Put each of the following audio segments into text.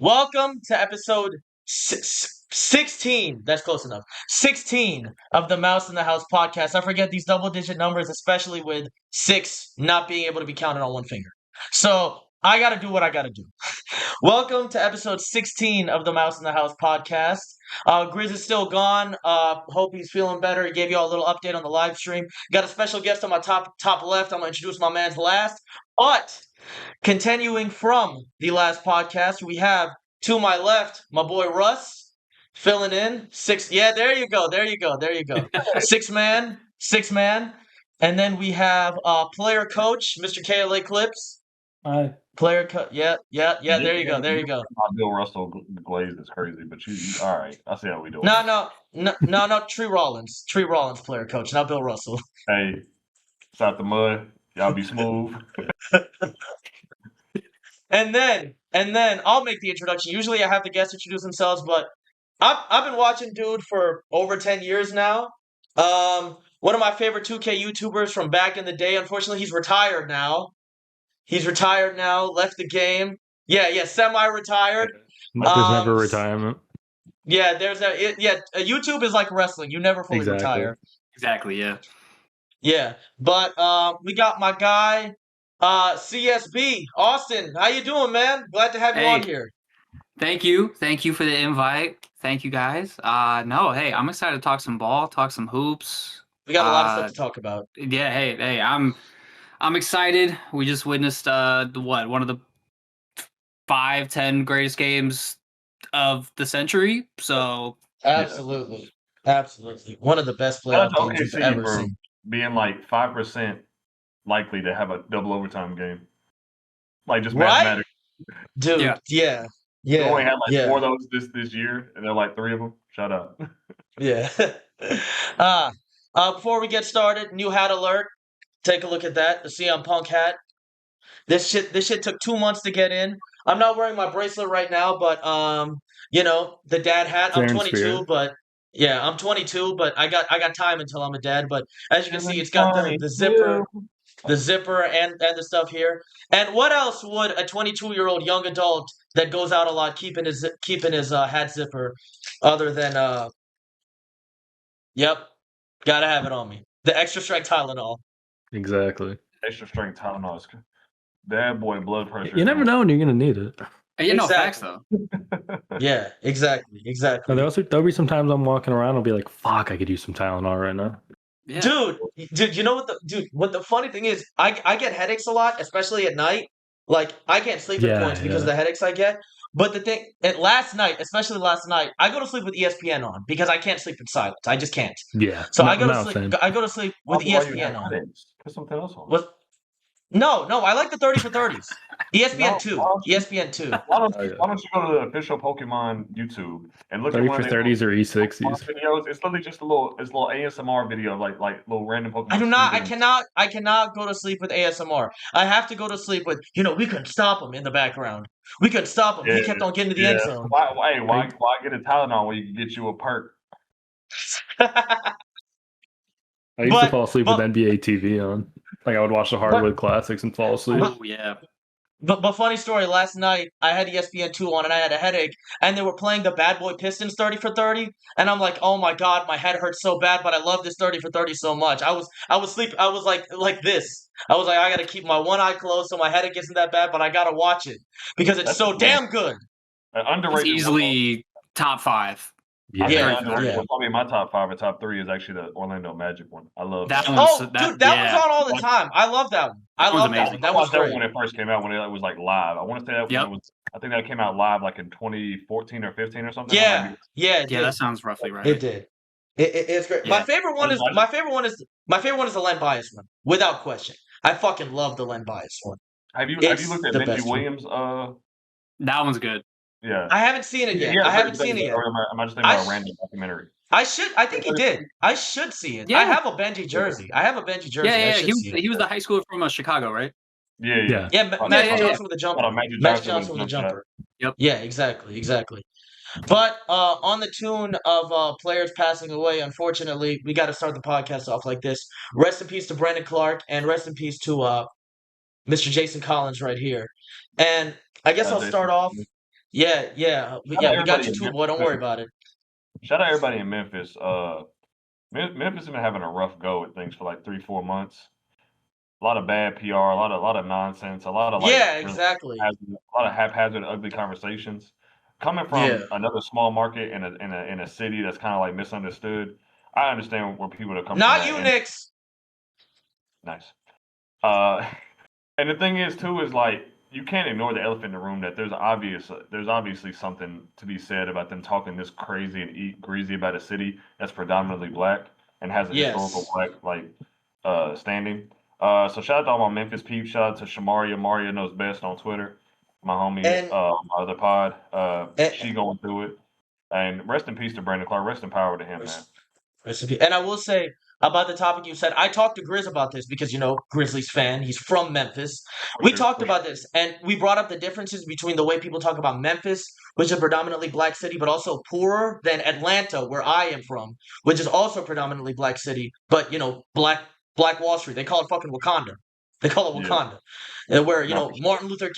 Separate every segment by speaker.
Speaker 1: Welcome to episode 16. That's close enough. 16 of the Mouse in the House podcast. I forget these double digit numbers, especially with 6 not being able to be counted on one finger. So I got to do what I got to do. Welcome to episode 16 of the Mouse in the House podcast. Grizz is still gone. Hope he's feeling better. He gave you all a little update on the live stream. Got a special guest on my top left. I'm going to introduce my man's last. But continuing from the last podcast, we have to my left my boy Russ filling in six. Yeah, there you go. Six man. And then we have player coach, Mr. KLA Clips.
Speaker 2: Hi.
Speaker 1: Player coach. Yeah. There you go.
Speaker 3: Bill Russell Glaze is crazy, but you all right. I see how we do it.
Speaker 1: No. Tree Rollins, player coach, not Bill Russell.
Speaker 3: Hey, it's out the mud. Y'all be smooth.
Speaker 1: And then I'll make the introduction. Usually I have the guests introduce themselves, but I've been watching dude for over 10 years now. One of my favorite 2K YouTubers from back in the day. Unfortunately, he's retired now. Left the game. Yeah, semi-retired.
Speaker 2: There's never retirement.
Speaker 1: Yeah, YouTube is like wrestling. You never fully retire.
Speaker 4: Exactly, yeah.
Speaker 1: Yeah, but we got my guy, CSB, Austin. How you doing, man? Glad to have you on here.
Speaker 4: Thank you for the invite. Thank you, guys. I'm excited to talk some ball, talk some hoops.
Speaker 1: We got a lot of stuff to talk about.
Speaker 4: Yeah, hey, I'm excited. We just witnessed one of the 5-10 greatest games of the century. So
Speaker 1: absolutely, one of the best playoff games you've ever seen.
Speaker 3: Being like 5% likely to have a double overtime game, like just
Speaker 1: right?
Speaker 3: mathematically.
Speaker 1: Dude, yeah.
Speaker 3: We only had like 4 of those this year, and they're like 3 of them. Shout out.
Speaker 1: Yeah. Before we get started, new hat alert. Take a look at that. The CM Punk hat. This shit took 2 months to get in. I'm not wearing my bracelet right now, but the dad hat. I'm 22, but yeah, I'm 22, but I got time until I'm a dad. But as you can see, it's got the zipper and the stuff here. And what else would a 22-year-old young adult that goes out a lot keeping his hat zipper other than gotta have it on me. The extra strength Tylenol.
Speaker 2: Exactly.
Speaker 3: Extra strength Tylenol. That boy blood pressure.
Speaker 2: You never know when you're gonna need it.
Speaker 4: Facts though.
Speaker 1: Yeah, exactly.
Speaker 2: There'll be some times I'm walking around, I'll be like, "Fuck, I could use some Tylenol right now."
Speaker 1: Yeah. Dude, you know what the funny thing is? I get headaches a lot, especially at night. Like I can't sleep at points because of the headaches I get. But the thing, especially last night, I go to sleep with ESPN on because I can't sleep in silence. I just can't.
Speaker 2: Yeah.
Speaker 1: So I go to sleep with ESPN on.
Speaker 3: Put something else on.
Speaker 1: No, I like the 30 for 30s. ESPN 2. ESPN 2.
Speaker 3: Why don't you go to the official Pokemon YouTube and look
Speaker 2: 30
Speaker 3: at one
Speaker 2: for 30s or E60s
Speaker 3: videos? It's literally just a little ASMR video of like little random Pokemon.
Speaker 1: I cannot go to sleep with ASMR. I have to go to sleep with, we couldn't stop him in the background. We couldn't stop him. Yeah, he kept on getting to the end zone.
Speaker 3: Why get a Tylenol when you can get you a perk?
Speaker 2: I used to fall asleep with NBA TV on. Like I would watch the Hardwood Classics and fall asleep.
Speaker 4: Oh yeah.
Speaker 1: But funny story, last night I had ESPN 2 on and I had a headache and they were playing the Bad Boy Pistons 30 for 30 and I'm like, oh my god, my head hurts so bad, but I love this 30 for 30 so much. I was like this. I was like, I gotta keep my one eye closed so my headache isn't that bad, but I gotta watch it because it's so damn good.
Speaker 3: Underrated.
Speaker 4: It's easily top 5.
Speaker 1: Yeah.
Speaker 3: Probably my top 5 or top 3 is actually the Orlando Magic one. I love
Speaker 4: that.
Speaker 1: Dude, that was on all the time. I love that one. I love that one. That was great
Speaker 3: when it first came out, when it was like live. I want to say that when it was. I think that came out live like in 2014 or 15 or something.
Speaker 1: Yeah,
Speaker 4: that sounds roughly right.
Speaker 1: It did. It's great. Yeah. My favorite one is the Len Bias one, without question. I fucking love the Len Bias one.
Speaker 3: Have you looked at Benji Williams?
Speaker 4: That one's good.
Speaker 3: Yeah,
Speaker 1: I haven't seen it yet. Am I just thinking about
Speaker 3: a random documentary?
Speaker 1: I think he did. I should see it. Yeah. I have a Benji jersey.
Speaker 4: Yeah. He was the high schooler from Chicago, right?
Speaker 3: Yeah.
Speaker 1: Magic Johnson with the jumper. Magic Johnson with the jumper.
Speaker 4: Yep.
Speaker 1: Yeah, exactly. But on the tune of players passing away, unfortunately, we got to start the podcast off like this. Rest in peace to Brandon Clarke, and rest in peace to Mr. Jason Collins right here. And I guess I'll start off. Yeah. We got you too, boy. Don't worry about it.
Speaker 3: Shout out everybody in Memphis. Memphis has been having a rough go at things for like 3-4 months. A lot of bad PR, a lot of nonsense, a lot of like
Speaker 1: Yeah,
Speaker 3: really
Speaker 1: exactly.
Speaker 3: a lot of haphazard, ugly conversations. Coming
Speaker 1: Yeah.
Speaker 3: from another small market in a city that's kind of like misunderstood, I understand where people are coming from
Speaker 1: Not
Speaker 3: that.
Speaker 1: you,
Speaker 3: And
Speaker 1: Knicks.
Speaker 3: nice. Uh, and the thing is too is like you can't ignore the elephant in the room that there's obviously something to be said about them talking this crazy and greasy about a city that's predominantly black and has a historical
Speaker 1: Yes.
Speaker 3: black like standing. So shout out to all my Memphis peeps. Shout out to Shamaria. Maria knows best on Twitter. My homie,
Speaker 1: And,
Speaker 3: my other pod.
Speaker 1: and
Speaker 3: She going through it. And rest in peace to Brandon Clarke. Rest in power to him, man.
Speaker 1: recipe. And I will say about the topic you said, I talked to Grizz about this because, Grizzlies fan. He's from Memphis. We talked about this, and we brought up the differences between the way people talk about Memphis, which is a predominantly black city, but also poorer than Atlanta, where I am from, which is also a predominantly black city, but, Black Wall Street. They call it fucking Wakanda. They call it
Speaker 3: Yeah.
Speaker 1: Wakanda. And where,
Speaker 3: No,
Speaker 1: Martin Luther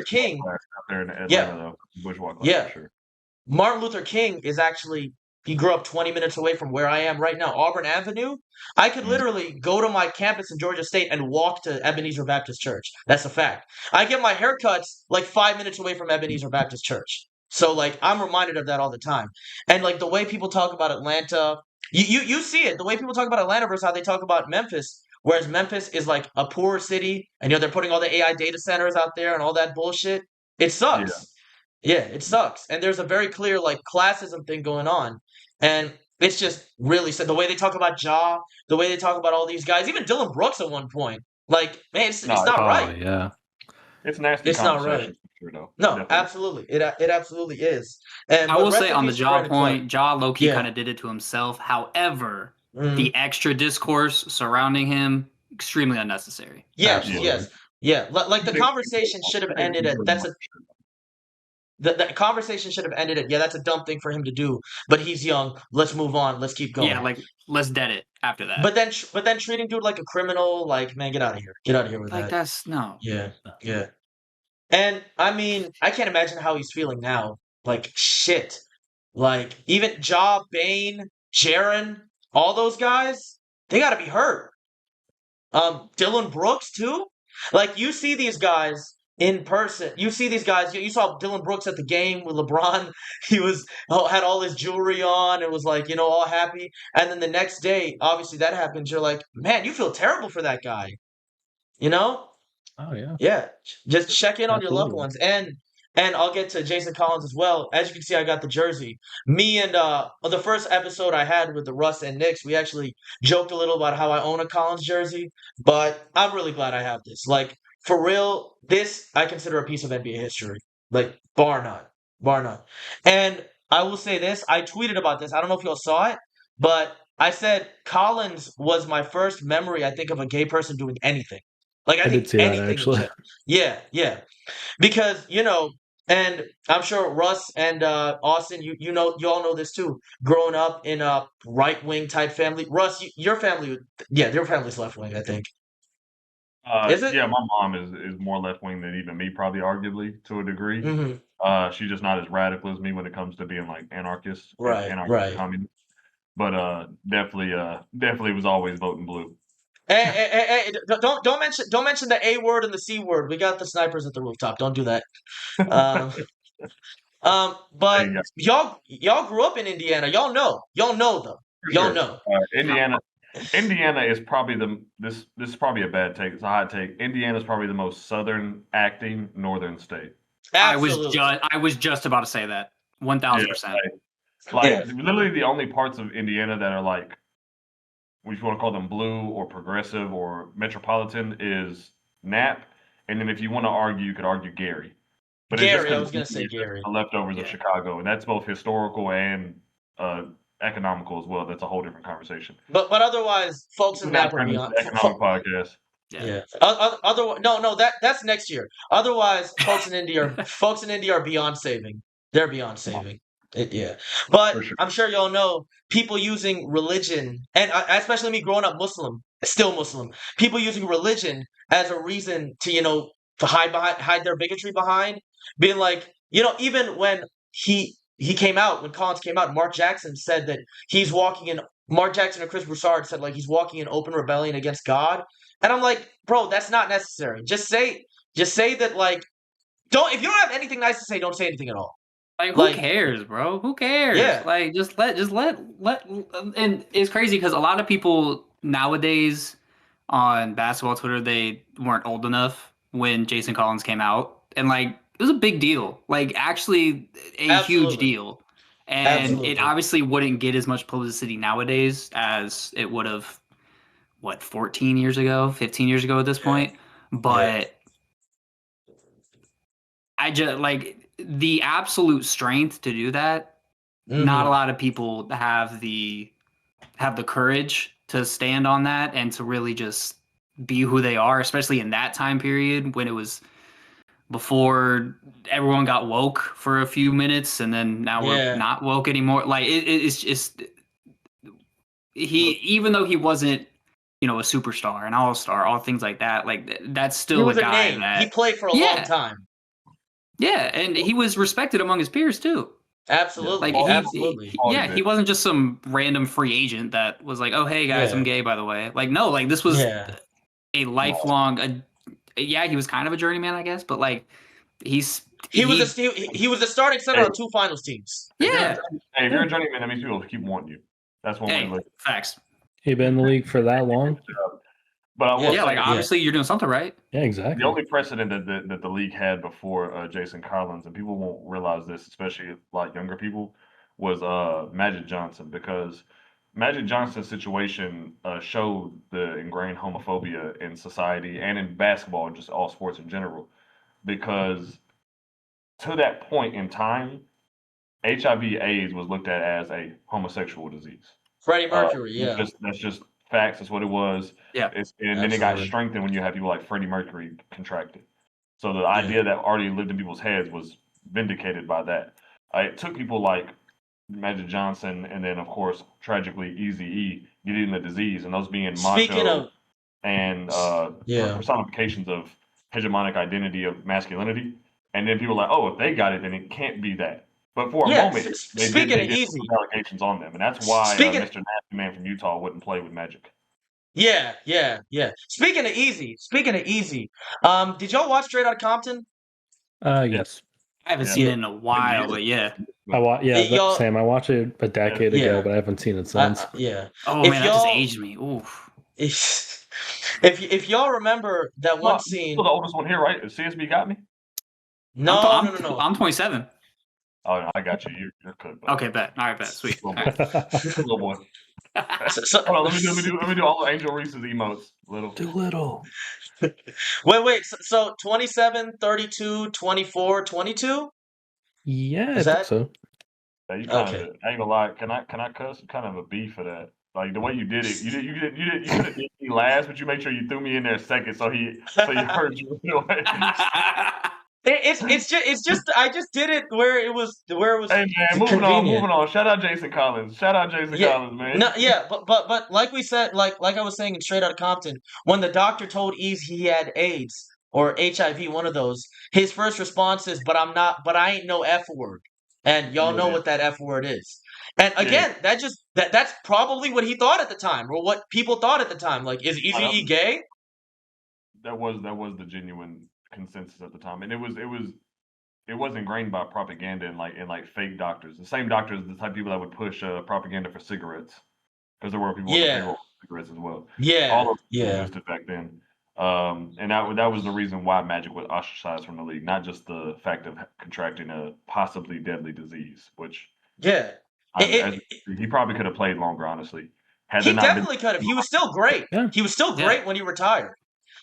Speaker 1: King.
Speaker 3: out there in Atlanta,
Speaker 1: Yeah.
Speaker 3: though. Bourgeois class,
Speaker 1: Yeah.
Speaker 3: for sure.
Speaker 1: Martin Luther King he grew up 20 minutes away from where I am right now, Auburn Avenue. I could literally go to my campus in Georgia State and walk to Ebenezer Baptist Church. That's a fact. I get my haircuts like 5 minutes away from Ebenezer Baptist Church. So, like, I'm reminded of that all the time. And, like, the way people talk about Atlanta, you see it. The way people talk about Atlanta versus how they talk about Memphis. Whereas Memphis is, like, a poor city, and, they're putting all the AI data centers out there and all that bullshit. It sucks. Yeah, it sucks. And there's a very clear like classism thing going on. And it's just really sad. The way they talk about Ja, the way they talk about all these guys, even Dylan Brooks at one point. Like, man, it's not right.
Speaker 2: Yeah.
Speaker 3: It's nasty
Speaker 1: It's not
Speaker 3: conversation,
Speaker 1: right.
Speaker 3: for sure, though.
Speaker 1: No,
Speaker 3: Definitely.
Speaker 1: absolutely. It absolutely is. And
Speaker 4: I
Speaker 1: but
Speaker 4: will
Speaker 1: rest
Speaker 4: say
Speaker 1: in
Speaker 4: on the
Speaker 1: peace to
Speaker 4: Ja
Speaker 1: Brandon Clarke.
Speaker 4: point, Ja low-key
Speaker 1: Yeah.
Speaker 4: kind of did it to himself. However,
Speaker 1: Mhm.
Speaker 4: the extra discourse surrounding him, extremely unnecessary.
Speaker 1: Yes,
Speaker 2: Absolutely.
Speaker 1: yes. Yeah. Like the conversation should have ended at the conversation should have ended at, yeah, that's a dumb thing for him to do, but he's young. Let's move on. Let's keep going.
Speaker 4: Yeah, like let's dead it after that.
Speaker 1: But then treating dude like a criminal, like, man, get out of here. Get out of here with
Speaker 4: like
Speaker 1: that.
Speaker 4: that's no.
Speaker 1: Yeah. And I mean, I can't imagine how he's feeling now. Like shit. Like even Ja, Bane, Jaron, all those guys, they gotta be hurt. Dylan Brooks too. Like you see these guys in person. You see these guys. You saw Dylan Brooks at the game with LeBron. He had all his jewelry on and was like, all happy. And then the next day, obviously that happens. You're like, man, you feel terrible for that guy.
Speaker 2: Oh yeah.
Speaker 1: Yeah, just check in on your loved
Speaker 2: Absolutely.
Speaker 1: ones, and I'll get to Jason Collins as well. As you can see, I got the jersey. Me and the first episode I had with the Russ and Knicks, we actually joked a little about how I own a Collins jersey, but I'm really glad I have this. Like for real, this I consider a piece of NBA history, like bar none. And I will say this: I tweeted about this. I don't know if y'all saw it, but I said Collins was my first memory. I think of a gay person doing anything. Like I
Speaker 2: I
Speaker 1: think
Speaker 2: did see that
Speaker 1: anything in
Speaker 2: actually.
Speaker 1: general. Yeah. Because, and I'm sure Russ and Austin, you all know this too. Growing up in a right wing type family, Russ, your family, your family's left wing, I think. Is it?
Speaker 3: Yeah, my mom is more left wing than even me, probably arguably to a degree.
Speaker 1: Mm-hmm.
Speaker 3: She's just not as radical as me when it comes to being like anarchist,
Speaker 1: Right.
Speaker 3: communist. But definitely was always voting blue.
Speaker 1: Hey, don't mention the A word and the C word. We got the snipers at the rooftop. Don't do that. But y'all grew up in Indiana. Y'all know them. Y'all know.
Speaker 3: Indiana is probably this is probably a bad take. It's a hot take. Indiana is probably the most southern acting northern state.
Speaker 1: Absolutely.
Speaker 4: I was just about to say that. 1000%.
Speaker 3: Literally the only parts of Indiana that are like, if you want to call them blue or progressive or metropolitan, is Knapp, and then if you want to argue, you could argue Gary. But
Speaker 1: Gary, I was going to say Gary.
Speaker 3: The leftovers of Chicago, and that's both historical and economical as well. That's a whole different conversation.
Speaker 1: But otherwise, folks in Knapp are beyond
Speaker 3: economic podcast.
Speaker 1: Yeah. That's next year. Otherwise, folks in India are beyond saving. They're beyond saving. But sure. I'm sure y'all know people using religion, and especially me growing up Muslim, still Muslim. People using religion as a reason to to hide their bigotry behind, being like, even when he came out, when Collins came out, Mark Jackson said that he's walking in. Mark Jackson and Chris Broussard said like he's walking in open rebellion against God, and I'm like, bro, that's not necessary. Just say that like don't if you don't have anything nice to say, don't say anything at all.
Speaker 4: Like, who cares, bro? Who cares?
Speaker 1: Yeah.
Speaker 4: Like, just let. And it's crazy because a lot of people nowadays on basketball Twitter, they weren't old enough when Jason Collins came out, and like it was a big deal, like actually a huge deal, and it obviously wouldn't get as much publicity nowadays as it would have, 14 years ago, 15 years ago at this point, but. I just like the absolute strength to do that. Not a lot of people have the courage to stand on that and to really just be who they are, especially in that time period when it was before everyone got woke for a few minutes, and then now we're not woke anymore. Like it's just even though he wasn't, a superstar, an all-star, all things like that. Like that's still a guy that
Speaker 1: he played for a long time.
Speaker 4: Yeah, and he was respected among his peers too.
Speaker 1: Absolutely.
Speaker 4: Like
Speaker 1: absolutely.
Speaker 4: He wasn't just some random free agent that was like, "Oh, hey guys, I'm gay, by the way." Like, no, like this was a lifelong. He was kind of a journeyman, I guess, but like he was
Speaker 1: the starting center on 2 finals teams.
Speaker 4: Yeah.
Speaker 3: If you're a journeyman, that means people keep wanting you. That's one way to look.
Speaker 4: Facts.
Speaker 2: He been in the league for that long.
Speaker 3: But I will say,
Speaker 4: obviously you're doing something right.
Speaker 2: Yeah, exactly.
Speaker 3: The only precedent that the league had before Jason Collins, and people won't realize this, especially a lot younger people, was Magic Johnson, because Magic Johnson's situation showed the ingrained homophobia in society and in basketball and just all sports in general. Because to that point in time, HIV/AIDS was looked at as a homosexual disease.
Speaker 1: Freddie Mercury,
Speaker 3: That's just facts. That's what it was.
Speaker 4: Yeah.
Speaker 3: Then it got strengthened when you have people like Freddie Mercury contracted. So the idea that already lived in people's heads was vindicated by that. It took people like Magic Johnson and then, of course, tragically Eazy-E getting the disease, and those being macho and personifications of hegemonic identity of masculinity. And then people were like, oh, if they got it, then it can't be that. But for a moment, they did allegations on them, and that's why Mr. Nasty Man from Utah wouldn't play with Magic.
Speaker 1: Yeah. Speaking of Easy, did y'all watch Straight Outta Compton?
Speaker 2: Yes.
Speaker 4: I haven't seen it in a while, but yeah.
Speaker 2: Sam. I watched it a decade ago, but I haven't seen it since.
Speaker 4: Oh man, that just aged me. Oof.
Speaker 1: If y'all remember that one scene,
Speaker 3: the oldest one here, right? CSB got me.
Speaker 1: No.
Speaker 4: I'm 27.
Speaker 3: Oh, no, I got you. You're good. Buddy.
Speaker 4: Okay, bet. All right, bet. Sweet.
Speaker 3: Little boy. Hold on, let me do all the Angel Reese's emotes.
Speaker 2: Little.
Speaker 1: Wait. So 27, 32, 24, 22?
Speaker 2: Yeah, I think so.
Speaker 3: Yeah, you kind of, I ain't gonna lie. Can I cuss? Kind of a beef for that. Like the way you did it, you could have did me last, but you made sure you threw me in there second, so you heard you.
Speaker 1: It's just I just did it where it was. Hey
Speaker 3: man, moving on. Shout out Jason Collins. Collins, man.
Speaker 1: No, but like we said, like I was saying in Straight Outta Compton, when the doctor told Ease he had AIDS or HIV, one of those, his first response is, "But I ain't no F word," and y'all know what that F word is. And again, that's probably what he thought at the time, or what people thought at the time. Like, is Eazy-E gay?
Speaker 3: That was the genuine consensus at the time, and it was ingrained by propaganda and like fake doctors, the same doctors, the type of people that would push propaganda for cigarettes, because there were people on the payroll for cigarettes as well. All of them existed back then, and that was the reason why Magic was ostracized from the league, not just the fact of contracting a possibly deadly disease, which he probably could have played longer, honestly.
Speaker 1: He definitely could have. He was still great. Yeah. He was still great when he retired.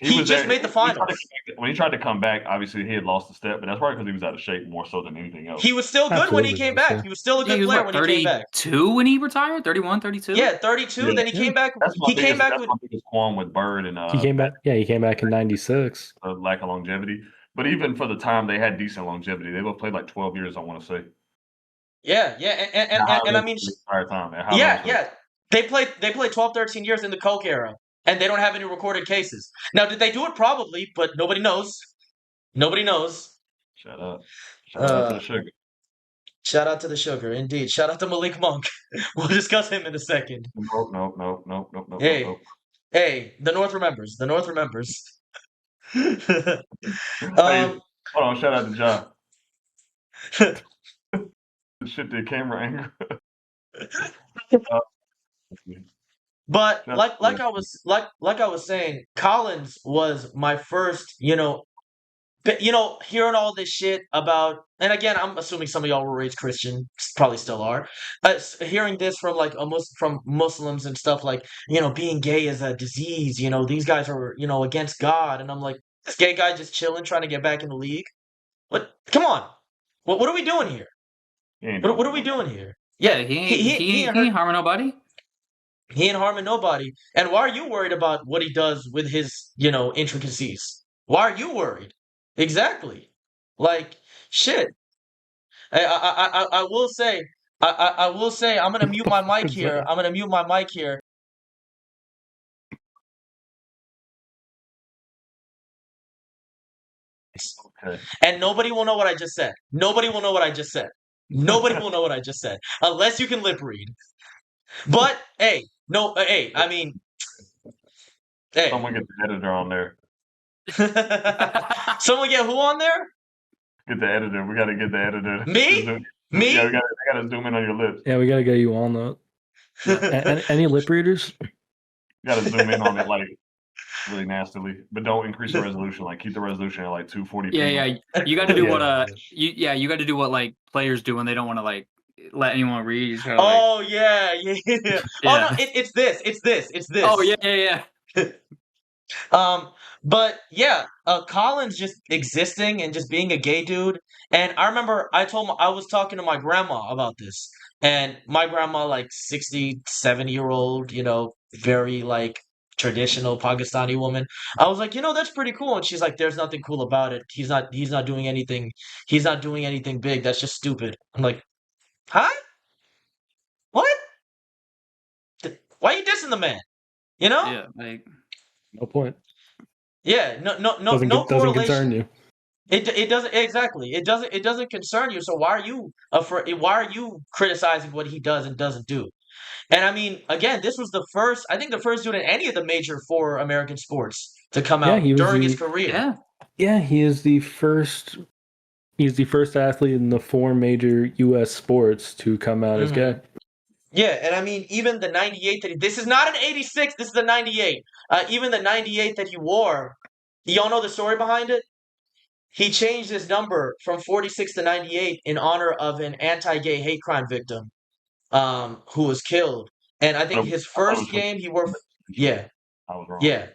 Speaker 1: He just made the finals.
Speaker 3: When he tried to come back, obviously he had lost a step, but that's probably because he was out of shape more so than anything else.
Speaker 1: He was still good when he came back. He was still a good player when he came back.
Speaker 4: 32 when he retired? 31, 32?
Speaker 1: Yeah, 32. Yeah. Then he came back. That's my
Speaker 3: biggest qualm with Bird and
Speaker 2: he came back. Yeah, he came back in '96.
Speaker 3: Lack of longevity, but even for the time, they had decent longevity. They both played like 12 years, I want to say.
Speaker 1: Yeah, and I mean,
Speaker 3: the entire time.
Speaker 1: They played 12, 13 years in the Coke era. And they don't have any recorded cases. Now, did they do it? Probably, but nobody knows.
Speaker 3: Shout out to the
Speaker 1: Uh,
Speaker 3: sugar.
Speaker 1: Shout out to the sugar, indeed. Shout out to Malik Monk. We'll discuss him in a second.
Speaker 3: Nope.
Speaker 1: Hey, hey, the North remembers. The North remembers.
Speaker 3: Hey, hold on. Shout out to Ja. Shit, the camera angle.
Speaker 1: But
Speaker 3: That's
Speaker 1: like I was saying, Collins was my first, hearing all this shit about, and again, I'm assuming some of y'all were raised Christian, probably still are. Hearing this from like from Muslims and stuff like, being gay is a disease. These guys are against God, and I'm like, this gay guy just chilling, trying to get back in the league. What? Come on, what are we doing here? What are we doing here?
Speaker 4: Yeah, he ain't harming nobody.
Speaker 1: He ain't harming nobody. And why are you worried about what he does with his, intricacies? Why are you worried? Exactly. Like, shit. I will say, I will say, I'm gonna mute my mic here. I'm gonna mute my mic here.
Speaker 3: Okay.
Speaker 1: And nobody will know what I just said. Nobody will know what I just said. Nobody will know what I just said unless you can lip read. But hey, I mean, hey.
Speaker 3: Someone get the editor on there.
Speaker 1: Someone get who on there?
Speaker 3: Get the editor. We gotta get the editor.
Speaker 1: Me? Me?
Speaker 3: Yeah, we gotta zoom in on your lips.
Speaker 2: Yeah, we gotta get you on that. Yeah. Any lip readers?
Speaker 3: You gotta zoom in on it like really nastily, but don't increase the resolution. Like keep the resolution at like 240p.
Speaker 4: Yeah. You got to do what you got to do what like players do when they don't want to like let anyone read. You just gotta,
Speaker 1: Oh yeah. Oh no, it's this.
Speaker 4: Oh yeah.
Speaker 1: But yeah, Collins just existing and just being a gay dude. And I remember I was talking to my grandma about this, and my grandma, like 60, 70-year-old, very like traditional Pakistani woman. I was like, that's pretty cool. And she's like, there's nothing cool about it. He's not doing anything. He's not doing anything big. That's just stupid. I'm like, huh? What? Why are you dissing the man?
Speaker 4: Yeah, like
Speaker 2: no point.
Speaker 1: Yeah, no
Speaker 2: Doesn't
Speaker 1: correlation.
Speaker 2: concern you.
Speaker 1: It doesn't exactly. It doesn't concern you. So why are you why are you criticizing what he does and doesn't do? And I mean, again, this was the first dude in any of the major 4 American sports to come out during his career.
Speaker 2: Yeah, he is the first. He's the first athlete in the 4 major U.S. sports to come out as gay.
Speaker 1: Yeah, and I mean, even the 98 this is not an 86, this is the 98. Even the 98 that he wore, y'all know the story behind it? He changed his number from 46 to 98 in honor of an anti-gay hate crime victim who was killed. And I think his first game he wore... Yeah.
Speaker 3: I was wrong.
Speaker 1: Yeah.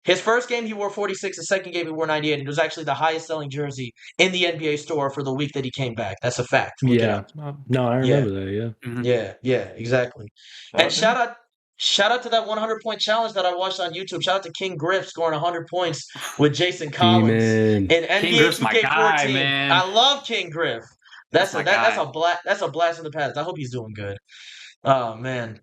Speaker 1: His first game he wore 46, the second game he wore 98, and it was actually the highest selling jersey in the NBA store for the week that he came back. That's a fact. Look it up.
Speaker 2: No, I remember that, yeah.
Speaker 1: Mm-hmm. Yeah, exactly. And shout out to that 100-point challenge that I watched on YouTube. Shout out to King Griff scoring 100 points with Jason Collins in NBA 2K14. Man. I love King Griff. That's a blast from the past. I hope he's doing good. Oh man.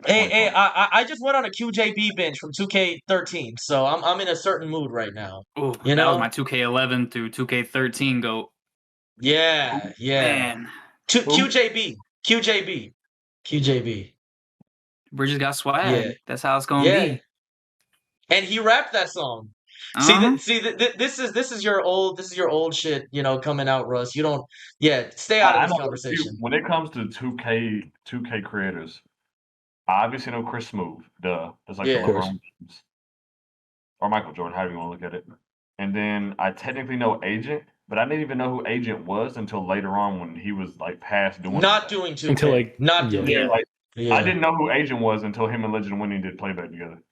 Speaker 1: Hey, I just went on a QJB binge from 2K13, so I'm in a certain mood right now.
Speaker 4: Ooh, that was my 2K11 through 2K13 go.
Speaker 1: Yeah.
Speaker 4: Man.
Speaker 1: QJB.
Speaker 4: Bridges got swag. Yeah. That's how it's gonna be.
Speaker 1: And he rapped that song. This is your old shit, coming out, Russ. You don't. Yeah, stay out of this conversation.
Speaker 3: When it comes to 2K creators, I obviously know Chris Smooth. Duh, that's like LeBron James or Michael Jordan, however you want to look at it. And then I technically know Agent, but I didn't even know who Agent was until later on when he was like past doing.
Speaker 1: Not doing 2K.
Speaker 2: Until like
Speaker 1: not doing.
Speaker 3: Yeah. I didn't know who Agent was until him and Legend Winning did playback together.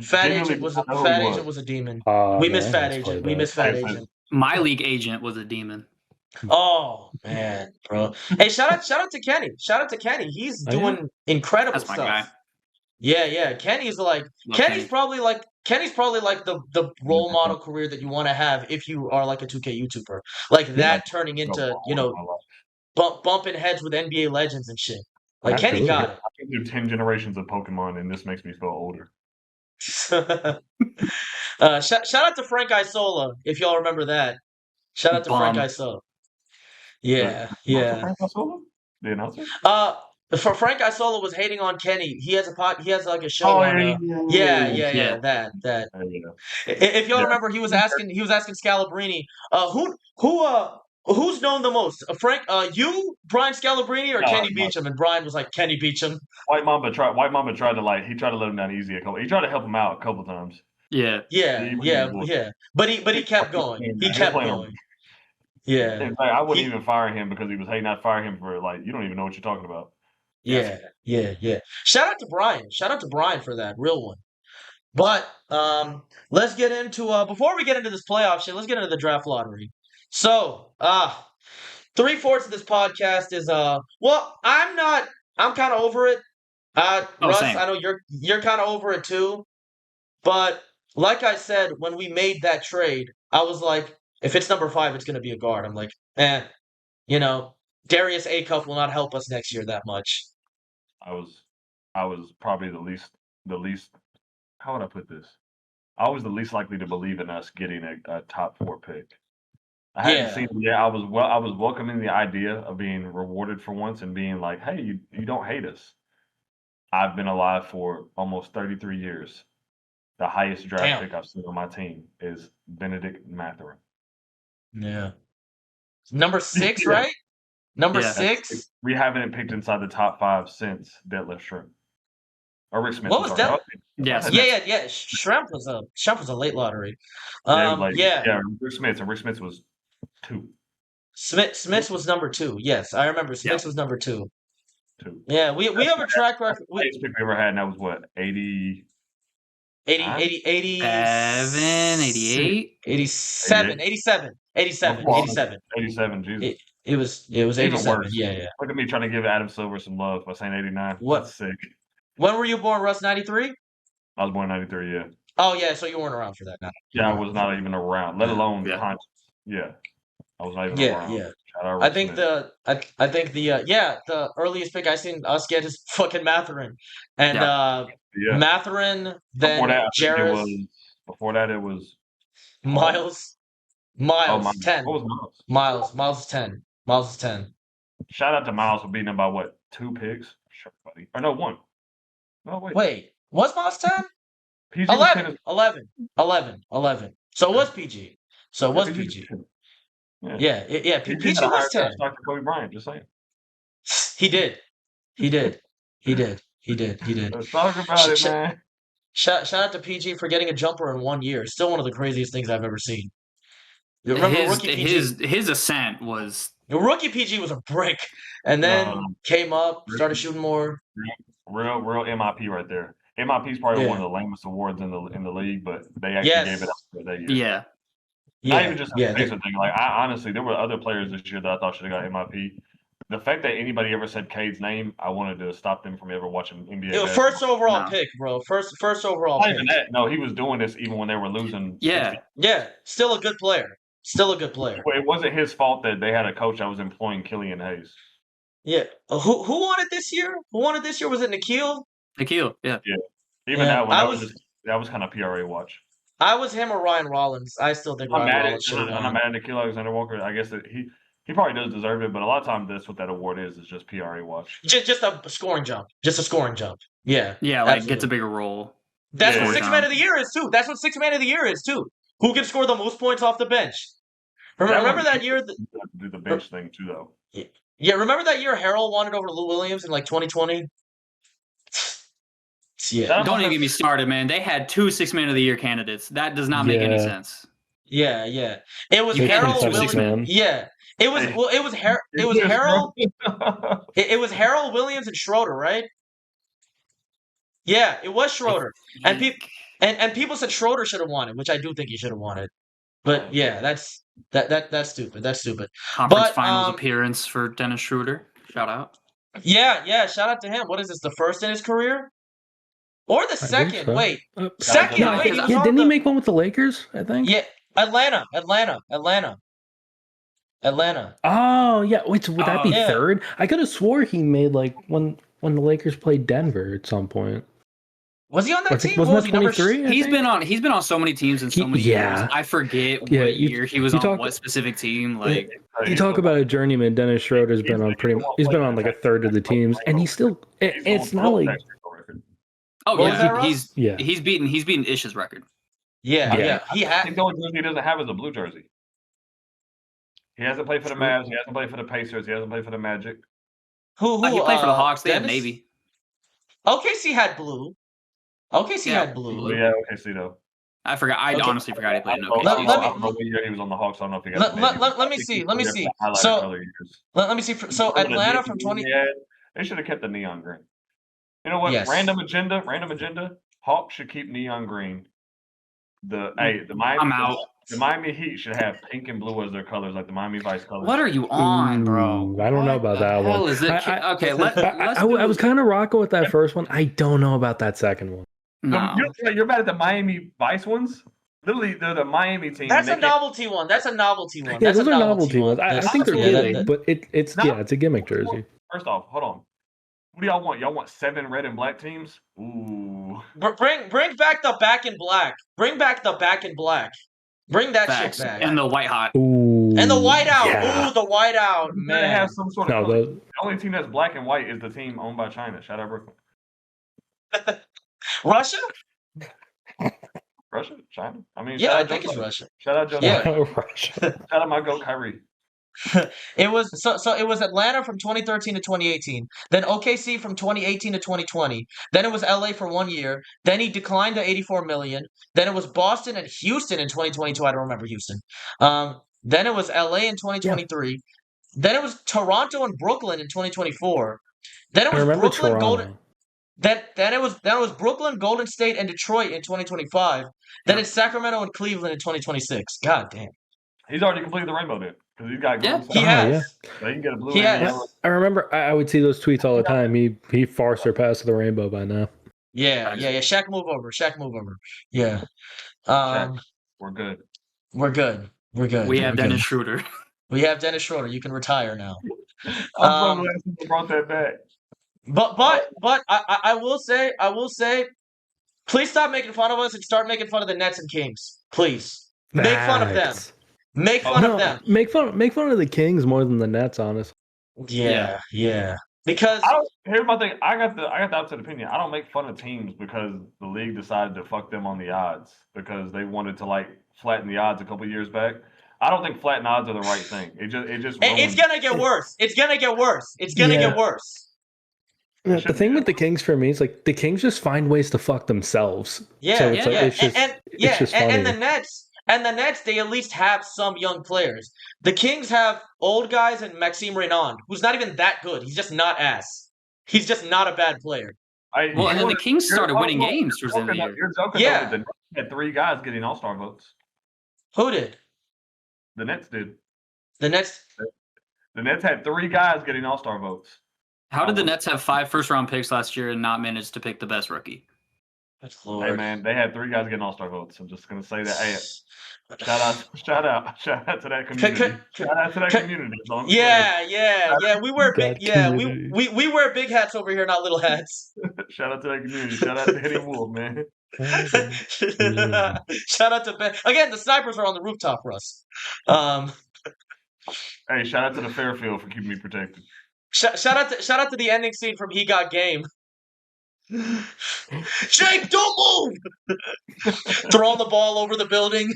Speaker 1: Fat Agent was a demon. We miss Fat Agent.
Speaker 4: My league agent was a demon.
Speaker 1: Oh man, bro! Hey, shout out to Kenny. He's doing incredible stuff. Guy. Yeah. Kenny's probably like the role model career that you want to have if you are like a 2K YouTuber, like that turning into bumping heads with NBA legends and shit. Like Kenny got it.
Speaker 3: I can do 10 generations of Pokemon, and this makes me feel older.
Speaker 1: Shout out to Frank Isola if y'all remember that. Shout out to Frank
Speaker 4: Bum.
Speaker 1: Isola. Yeah, yeah.
Speaker 3: Frank Isola? The announcer?
Speaker 1: For Frank Isola was hating on Kenny. He has like a show
Speaker 3: Oh,
Speaker 1: on.
Speaker 3: yeah.
Speaker 1: Yeah. That.
Speaker 3: Yeah.
Speaker 1: If y'all
Speaker 3: Yeah.
Speaker 1: remember, he was asking Scalabrini, who's known the most? Frank, you, Brian Scalabrini, or
Speaker 3: No,
Speaker 1: Kenny
Speaker 3: no.
Speaker 1: Beecham? And Brian was like, Kenny Beecham.
Speaker 3: White Mamba tried to let him down easy a couple. He tried to help him out a couple times.
Speaker 4: Yeah.
Speaker 1: Yeah. But he kept going. He kept going. Yeah.
Speaker 3: In fact, I wouldn't even fire him because he was hating. I'd fire him for you don't even know what you're talking about.
Speaker 1: Yeah. Shout out to Brian for that real one. But let's get into before we get into this playoff shit, let's get into the draft lottery. So 3/4 of this podcast is I'm kind of over it. Russ,
Speaker 4: same.
Speaker 1: I know you're kind of over it too. But like I said, when we made that trade, I was like, if it's number 5, it's gonna be a guard. I'm like, Darius Acuff will not help us next year that much.
Speaker 3: I was probably the least. How would I put this? I was the least likely to believe in us getting a top 4 pick. I hadn't seen it yet. I was welcoming the idea of being rewarded for once and being like, hey, you don't hate us. I've been alive for almost 33 years. The highest draft pick I've seen on my team is Benedict Mathurin.
Speaker 1: Yeah. Number 6, right? Number 6?
Speaker 3: We haven't picked inside the top 5 since Detlef Schrempf. Or Rick Smith.
Speaker 1: What was that?
Speaker 4: Yeah.
Speaker 1: Schrempf was a late lottery.
Speaker 3: Rick Smith. And Rick Smith was 2.
Speaker 1: Smith was number 2. Yes, I remember. Smith was number 2.
Speaker 3: 2.
Speaker 1: Yeah, we have a track record.
Speaker 3: The highest pick we ever had, and that was what, 80?
Speaker 1: 87,
Speaker 4: 88?
Speaker 1: 87, 87,
Speaker 3: 87, Jesus.
Speaker 1: It was 87. Yeah.
Speaker 3: Look at me trying to give Adam Silver some love by saying 89.
Speaker 1: What?
Speaker 3: That's sick.
Speaker 1: When were you born, Russ? 93?
Speaker 3: I was born in 93, yeah.
Speaker 1: Oh, yeah, so you weren't around for that. No.
Speaker 3: Yeah, I was not even around, let alone conscious. Yeah. I was not even around.
Speaker 1: Yeah. I think the earliest pick I seen us get is fucking Mathurin. And Mathurin, then Jarris.
Speaker 3: Before that, it was
Speaker 1: Miles. Miles, 10.
Speaker 3: What was Miles?
Speaker 1: Miles is 10. Miles is 10.
Speaker 3: Shout out to Miles for beating him by what? 2 picks? Sure, buddy. Or no, 1. No, wait.
Speaker 1: Wait, was Miles 10?
Speaker 3: PG
Speaker 1: 11. So it was PG. Yeah. PG was 10.
Speaker 3: Dr. Kobe Bryant, just saying.
Speaker 1: He did.
Speaker 3: Let's talk about it, man.
Speaker 1: Shout out to PG for getting a jumper in 1 year. Still one of the craziest things I've ever seen. Remember rookie PG?
Speaker 4: His ascent was...
Speaker 1: Rookie PG was a brick. And then came up, started shooting more.
Speaker 3: Real MIP right there. MIP is probably one of the lamest awards in the league, but they actually gave it up for that year. Not even just a thing. Like, I honestly, there were other players this year that I thought should have got MIP. The fact that anybody ever said Cade's name, I wanted to stop them from ever watching NBA.
Speaker 1: First overall pick, bro. First overall pick.
Speaker 3: Not even that. No, he was doing this even when they were losing.
Speaker 1: Yeah. Still a good player. Well,
Speaker 3: it wasn't his fault that they had a coach that was employing Killian Hayes.
Speaker 1: Yeah. Who won it this year? Was it Nikhil?
Speaker 4: Nikhil, yeah.
Speaker 3: Even that one, that was kind of PRA watch.
Speaker 1: I was him or Ryan Rollins. I still think Ryan Rollins should have won.
Speaker 3: I'm not mad at Nikhil Alexander-Walker. I guess that he probably does deserve it, but a lot of times that's what that award is just PRA watch.
Speaker 1: Just a scoring jump. Yeah.
Speaker 4: Yeah, like gets a bigger role.
Speaker 1: That's what Sixth Man of the Year is too. Who can score the most points off the bench? Remember that year?
Speaker 3: Do the bench thing too, though.
Speaker 1: Yeah, remember that year Harrell won it over Lou Williams in like 2020?
Speaker 4: Yeah. Don't even get me started, man. They had 2 Sixth Man of the Year candidates. That does not make any sense.
Speaker 1: Yeah. It was Harrell Williams. Yeah. It was Harrell. It was Harrell, Williams, and Schroeder, right? Yeah, it was Schroeder. And people said Schroeder should have won it, which I do think he should have won it. But yeah, that's stupid.
Speaker 4: Conference finals appearance for Dennis Schroeder. Shout out.
Speaker 1: Yeah, shout out to him. What is this, the first in his career? Or the second?
Speaker 2: So.
Speaker 1: Wait. Second. Wait,
Speaker 2: didn't he make one with the Lakers, I think?
Speaker 1: Yeah. Atlanta.
Speaker 2: Oh, yeah. Wait, so would that be third? I could have swore he made like when the Lakers played Denver at some point.
Speaker 1: Was he on that team?
Speaker 2: Wasn't
Speaker 1: What was
Speaker 2: that
Speaker 1: he, number
Speaker 2: 23?
Speaker 4: He's been on so many teams in so many years. I forget what year he was on what specific team. Like
Speaker 2: you talk about a journeyman. Dennis Schroeder's been on he's been on like a third of the teams, and he's still. It's not like.
Speaker 4: Oh yeah, he's beaten Ish's record.
Speaker 1: Yeah. He
Speaker 3: I think the only jersey he doesn't have is a blue jersey. He hasn't played for the Mavs. He hasn't played for the Pacers. He hasn't played for the Magic.
Speaker 1: Who?
Speaker 4: He played for the Hawks. They had Navy.
Speaker 1: OKC had blue. OKC had blue.
Speaker 3: Yeah, OKC though.
Speaker 4: I forgot. I honestly forgot he played in OKC.
Speaker 3: I don't know what year he was on the Hawks. I don't know if he got.
Speaker 1: Let me see. So let me see. So Atlanta from 20.
Speaker 3: They should have kept the neon green. You know what?
Speaker 1: Yes.
Speaker 3: Random agenda. Hawks should keep neon green. The Miami Heat should have pink and blue as their colors, like the Miami Vice colors.
Speaker 4: What are you on, bro?
Speaker 2: I don't know about that one.
Speaker 4: Is it? Okay,
Speaker 2: I was kind of rocking with that first one. I don't know about that second one.
Speaker 4: No.
Speaker 3: You're mad at the Miami Vice ones? Literally, they're the Miami team.
Speaker 1: That's a novelty one.
Speaker 2: Yeah, those are novelty ones. I think they're gimmick, but it's a gimmick jersey.
Speaker 3: First off, hold on. What do y'all want? Y'all want 7 red and black teams? Ooh.
Speaker 1: Bring back the back in black. Bring back the back in black. Bring that shit back.
Speaker 4: And the white hot.
Speaker 2: Ooh.
Speaker 1: And the white out.
Speaker 2: Yeah.
Speaker 1: Ooh, the white out, man.
Speaker 3: They have some sort of
Speaker 2: color.
Speaker 3: The only team that's black and white is the team owned by China. Shout out Brooklyn.
Speaker 1: Russia?
Speaker 3: Russia? China? I mean,
Speaker 1: yeah, I think it's Russia.
Speaker 3: Shout out Joe.
Speaker 1: Yeah.
Speaker 3: Shout out my goat Kyrie.
Speaker 1: It was it was Atlanta from 2013 to 2018, then OKC from 2018 to 2020, then it was LA for 1 year, then he declined to 84 million, then it was Boston and Houston in 2022. I don't remember Houston. Then it was LA in 2023, then it was Toronto and Brooklyn in 2024, then it was Brooklyn Golden. Then it was Brooklyn, Golden State, and Detroit in 2025. Then it's Sacramento and Cleveland in 2026. God damn.
Speaker 3: He's already completed the rainbow then. Because he's got gold.
Speaker 1: He has.
Speaker 2: Yeah.
Speaker 3: So he can get a blue and yellow.
Speaker 2: I remember I would see those tweets all the time. He far surpassed the rainbow by now.
Speaker 1: Yeah. Shaq move over. Yeah.
Speaker 3: We're good.
Speaker 1: We
Speaker 4: have Dennis Schroeder.
Speaker 1: We have Dennis Schroeder. You can retire now.
Speaker 3: I'm so glad someone brought that back.
Speaker 1: But I will say, please stop making fun of us and start making fun of the Nets and Kings. Please. Make fun of them. Make fun of them.
Speaker 2: Make fun of the Kings more than the Nets, honestly.
Speaker 1: Yeah. Because
Speaker 3: here's my thing. I got the opposite opinion. I don't make fun of teams because the league decided to fuck them on the odds because they wanted to flatten the odds a couple years back. I don't think flatten odds are the right thing. It's
Speaker 1: gonna get worse. It's gonna get worse.
Speaker 2: Yeah, the thing with the Kings for me is the Kings just find ways to fuck themselves.
Speaker 1: Yeah,
Speaker 2: so it's just funny.
Speaker 1: And the Nets, they at least have some young players. The Kings have old guys and Maxime Renaud, who's not even that good. He's just not ass. He's just not a bad player.
Speaker 4: And then the Kings started winning games towards the end of the year.
Speaker 3: You're joking. Yeah. The Nets had 3 guys getting All-Star votes.
Speaker 1: Who did?
Speaker 3: The Nets did.
Speaker 1: The Nets
Speaker 3: had 3 guys getting All-Star votes.
Speaker 4: How did the Nets have 5 first-round picks last year and not manage to pick the best rookie?
Speaker 1: That's Lord.
Speaker 3: Hey man, they had 3 guys getting All-Star votes. I'm just gonna say that. Hey, shout out to that community. Shout out to that community.
Speaker 1: Yeah. We wear big. Yeah, we wear big hats over here, not little hats.
Speaker 3: Shout out to that community. Shout out to Eddie Wolf, man.
Speaker 1: Shout out to Ben. Again, the snipers are on the rooftop, Russ.
Speaker 3: Hey, shout out to the Fairfield for keeping me protected.
Speaker 1: Shout out to the ending scene from He Got Game. Jake, don't move! Throwing the ball over the building.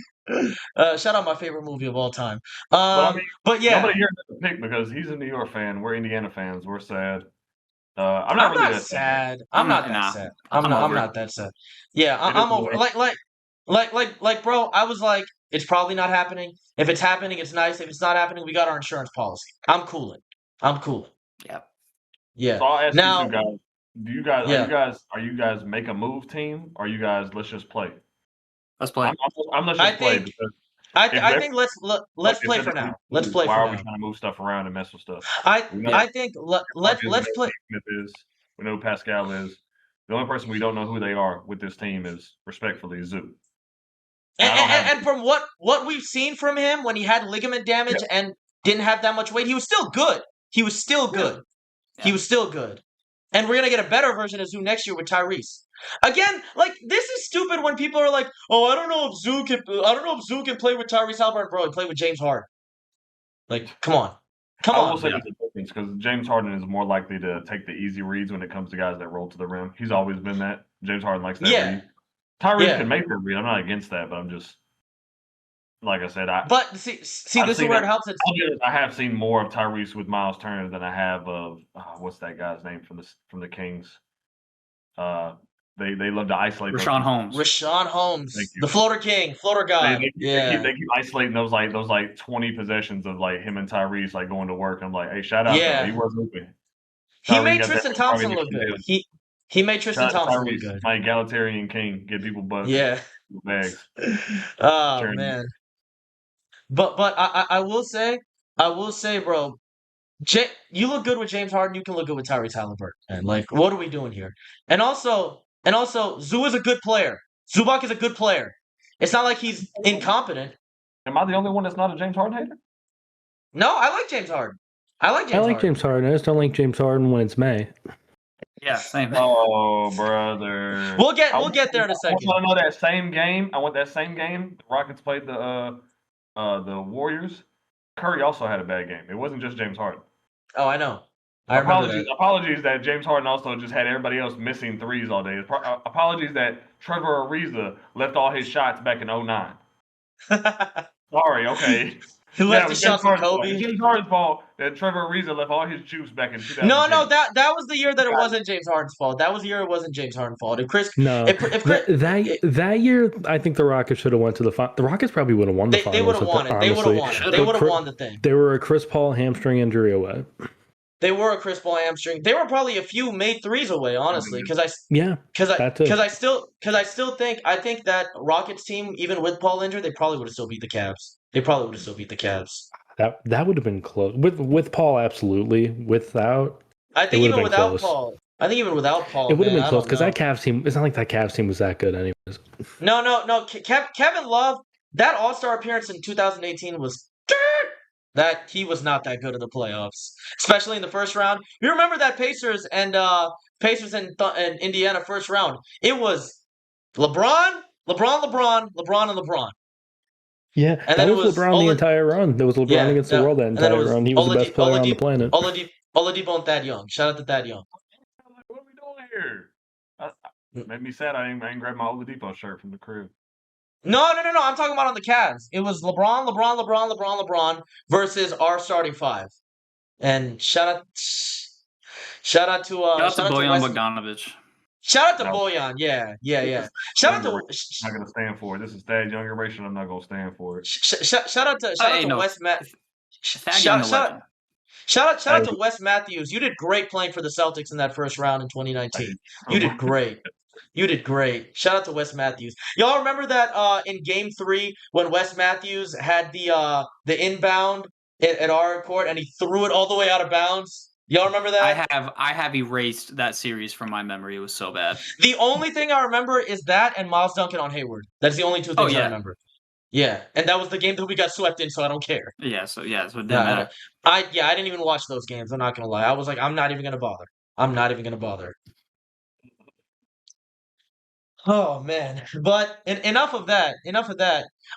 Speaker 1: Shout out my favorite movie of all time. But yeah,
Speaker 3: nobody here has to pick because he's a New York fan. We're Indiana fans. We're sad. I'm not really that sad.
Speaker 1: I'm not that sad. I'm not that sad. Yeah, I'm over. Like, bro. I was like, it's probably not happening. If it's happening, it's nice. If it's not happening, we got our insurance policy. I'm cooling. Yeah.
Speaker 3: So I'll ask you two guys. Are you guys make a move team? Or are you guys let's just play?
Speaker 4: Let's play.
Speaker 3: I'm let's just play because
Speaker 1: I think let's play for now. Let's play for now.
Speaker 3: Why are we trying to move stuff around and mess with stuff?
Speaker 1: I think let's play.
Speaker 3: We know who Pascal is. The only person we don't know who they are with this team is respectfully Zoo.
Speaker 1: And from what we've seen from him when he had ligament damage and didn't have that much weight, he was still good. He was still good. And we're gonna get a better version of Zoo next year with Tyrese. Again, like this is stupid when people are like, "Oh, I don't know if Zoo can play with Tyrese Halliburton, bro. He played with James Harden." Like, come on.
Speaker 3: I will say there's a difference because James Harden is more likely to take the easy reads when it comes to guys that roll to the rim. He's always been that. James Harden likes that read. Tyrese can make that read. I'm not against that, but I'm just like I said.
Speaker 1: But see, this is where it helps.
Speaker 3: I have seen more of Tyrese with Miles Turner than I have of what's that guy's name from the Kings. They love to isolate
Speaker 4: Rashawn Holmes.
Speaker 1: Rashawn Holmes, the floater king, floater god.
Speaker 3: They keep isolating those 20 possessions of like him and Tyrese like going to work. I'm like, hey, shout out to him. He was open.
Speaker 1: He made Tristan Thompson look good. He made Tristan Thompson look good.
Speaker 3: My egalitarian king, get people butts. Bags.
Speaker 1: Oh man. But I will say, bro, you look good with James Harden. You can look good with Tyrese Halliburton. And like, what are we doing here? And also, Zoo is a good player. Zubac is a good player. It's not like he's incompetent.
Speaker 3: Am I the only one that's not a James Harden hater?
Speaker 1: No, I like James Harden. I like
Speaker 2: James Harden. I just don't like James Harden when it's May.
Speaker 4: Yeah, same.
Speaker 3: Oh, brother.
Speaker 1: We'll get there in a second.
Speaker 3: I want that same game. The Rockets played the Warriors. Curry also had a bad game. It wasn't just James Harden.
Speaker 1: Oh, I know.
Speaker 3: Apologies that James Harden also just had everybody else missing threes all day. Apologies that Trevor Ariza left all his shots back in 2009. Sorry, okay.
Speaker 1: He left his shots on Kobe.
Speaker 3: James Harden's fault that Trevor Ariza left all his juice back in 2010.
Speaker 1: No, that was the year that it wasn't James Harden's fault. That was the year it wasn't James Harden's fault.
Speaker 2: That year, I think the Rockets should have went to the final. The Rockets probably would have won the finals.
Speaker 1: They would have won it. They would have won it. They would have won the thing.
Speaker 2: They were a Chris Paul hamstring injury away.
Speaker 1: They were a Chris Paul hamstring. They were probably a few made threes away, honestly. Because I still think that Rockets team, even with Paul injured, they probably would have still beat the Cavs.
Speaker 2: That would have been close. With Paul, absolutely. Without,
Speaker 1: I think even without Paul,
Speaker 2: it would have been close because that Cavs team. It's not like that Cavs team was that good, anyways.
Speaker 1: No. Kevin Love, that All-Star appearance in 2018 was. That he was not that good in the playoffs, especially in the first round. You remember that Pacers and Indiana first round? It was LeBron.
Speaker 2: Yeah, and then it was LeBron the entire run. There was LeBron against the world that entire run. He was the best player on the planet.
Speaker 1: Oladipo and Thad Young. Shout out to Thad Young.
Speaker 3: What are we doing here? Made me sad. I didn't grab my Oladipo shirt from the crib.
Speaker 1: No. I'm talking about on the Cavs. It was LeBron versus our starting five. And shout out to
Speaker 4: Bojan Bogdanovic.
Speaker 1: Shout out to Bojan. Yeah. Shout out to.
Speaker 3: I'm not gonna stand for it. This is Thad Young generation. I'm not gonna stand for it.
Speaker 1: Shout out to Wes Matthews. Shout out to Wes Matthews. You did great playing for the Celtics in that first round in 2019. You did great. Shout out to Wes Matthews. Y'all remember that in Game 3 when Wes Matthews had the inbound at our court and he threw it all the way out of bounds? Y'all remember that?
Speaker 4: I have erased that series from my memory. It was so bad.
Speaker 1: The only thing I remember is that and Miles Duncan on Hayward. That's the only two things I remember. Yeah, and that was the game that we got swept in, so I don't care.
Speaker 4: So it didn't matter.
Speaker 1: I didn't even watch those games. I'm not gonna lie. I was like, I'm not even gonna bother. Oh man, but enough of that.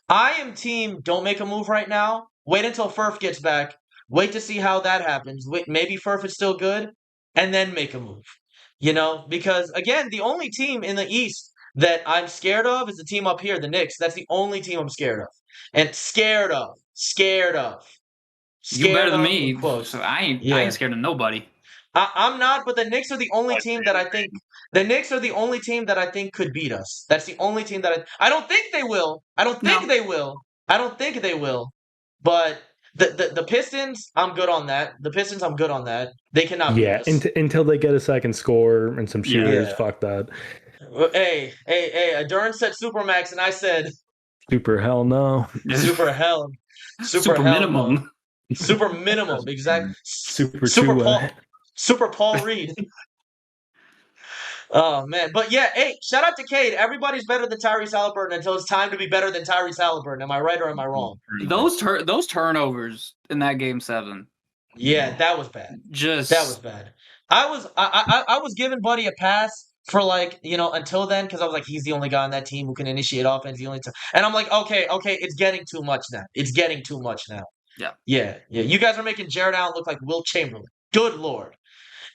Speaker 1: I am team. Don't make a move right now. Wait until Furf gets back. Wait to see how that happens. Wait, maybe Furf is still good, and then make a move. Because again, the only team in the East that I'm scared of is the team up here, the Knicks. That's the only team I'm scared of, and scared of.
Speaker 4: You better than me, so I ain't scared of nobody.
Speaker 1: I'm not, but the Knicks are the only team that I think. The Knicks are the only team that I think could beat us. That's the only team that I don't think they will. I don't think they will. But the Pistons, I'm good on that. They cannot beat us.
Speaker 2: Yeah, until they get a second score and some shooters. Fuck that.
Speaker 1: Hey, Durant said Supermax, and I said
Speaker 2: Super hell no.
Speaker 1: Super hell.
Speaker 4: Super minimum.
Speaker 1: No. Super minimum, exactly. Super Paul Reed. Oh man, but yeah, hey, shout out to Cade. Everybody's better than Tyrese Halliburton until it's time to be better than Tyrese Halliburton. Am I right or am I wrong?
Speaker 4: Those turnovers in that game 7.
Speaker 1: Yeah, that was bad.
Speaker 4: That
Speaker 1: was bad. I was giving Buddy a pass for like, until then, because I was like, he's the only guy on that team who can initiate offense. And I'm like, okay, it's getting too much now. It's getting too much now.
Speaker 4: Yeah.
Speaker 1: Yeah. You guys are making Jared Allen look like Will Chamberlain. Good Lord.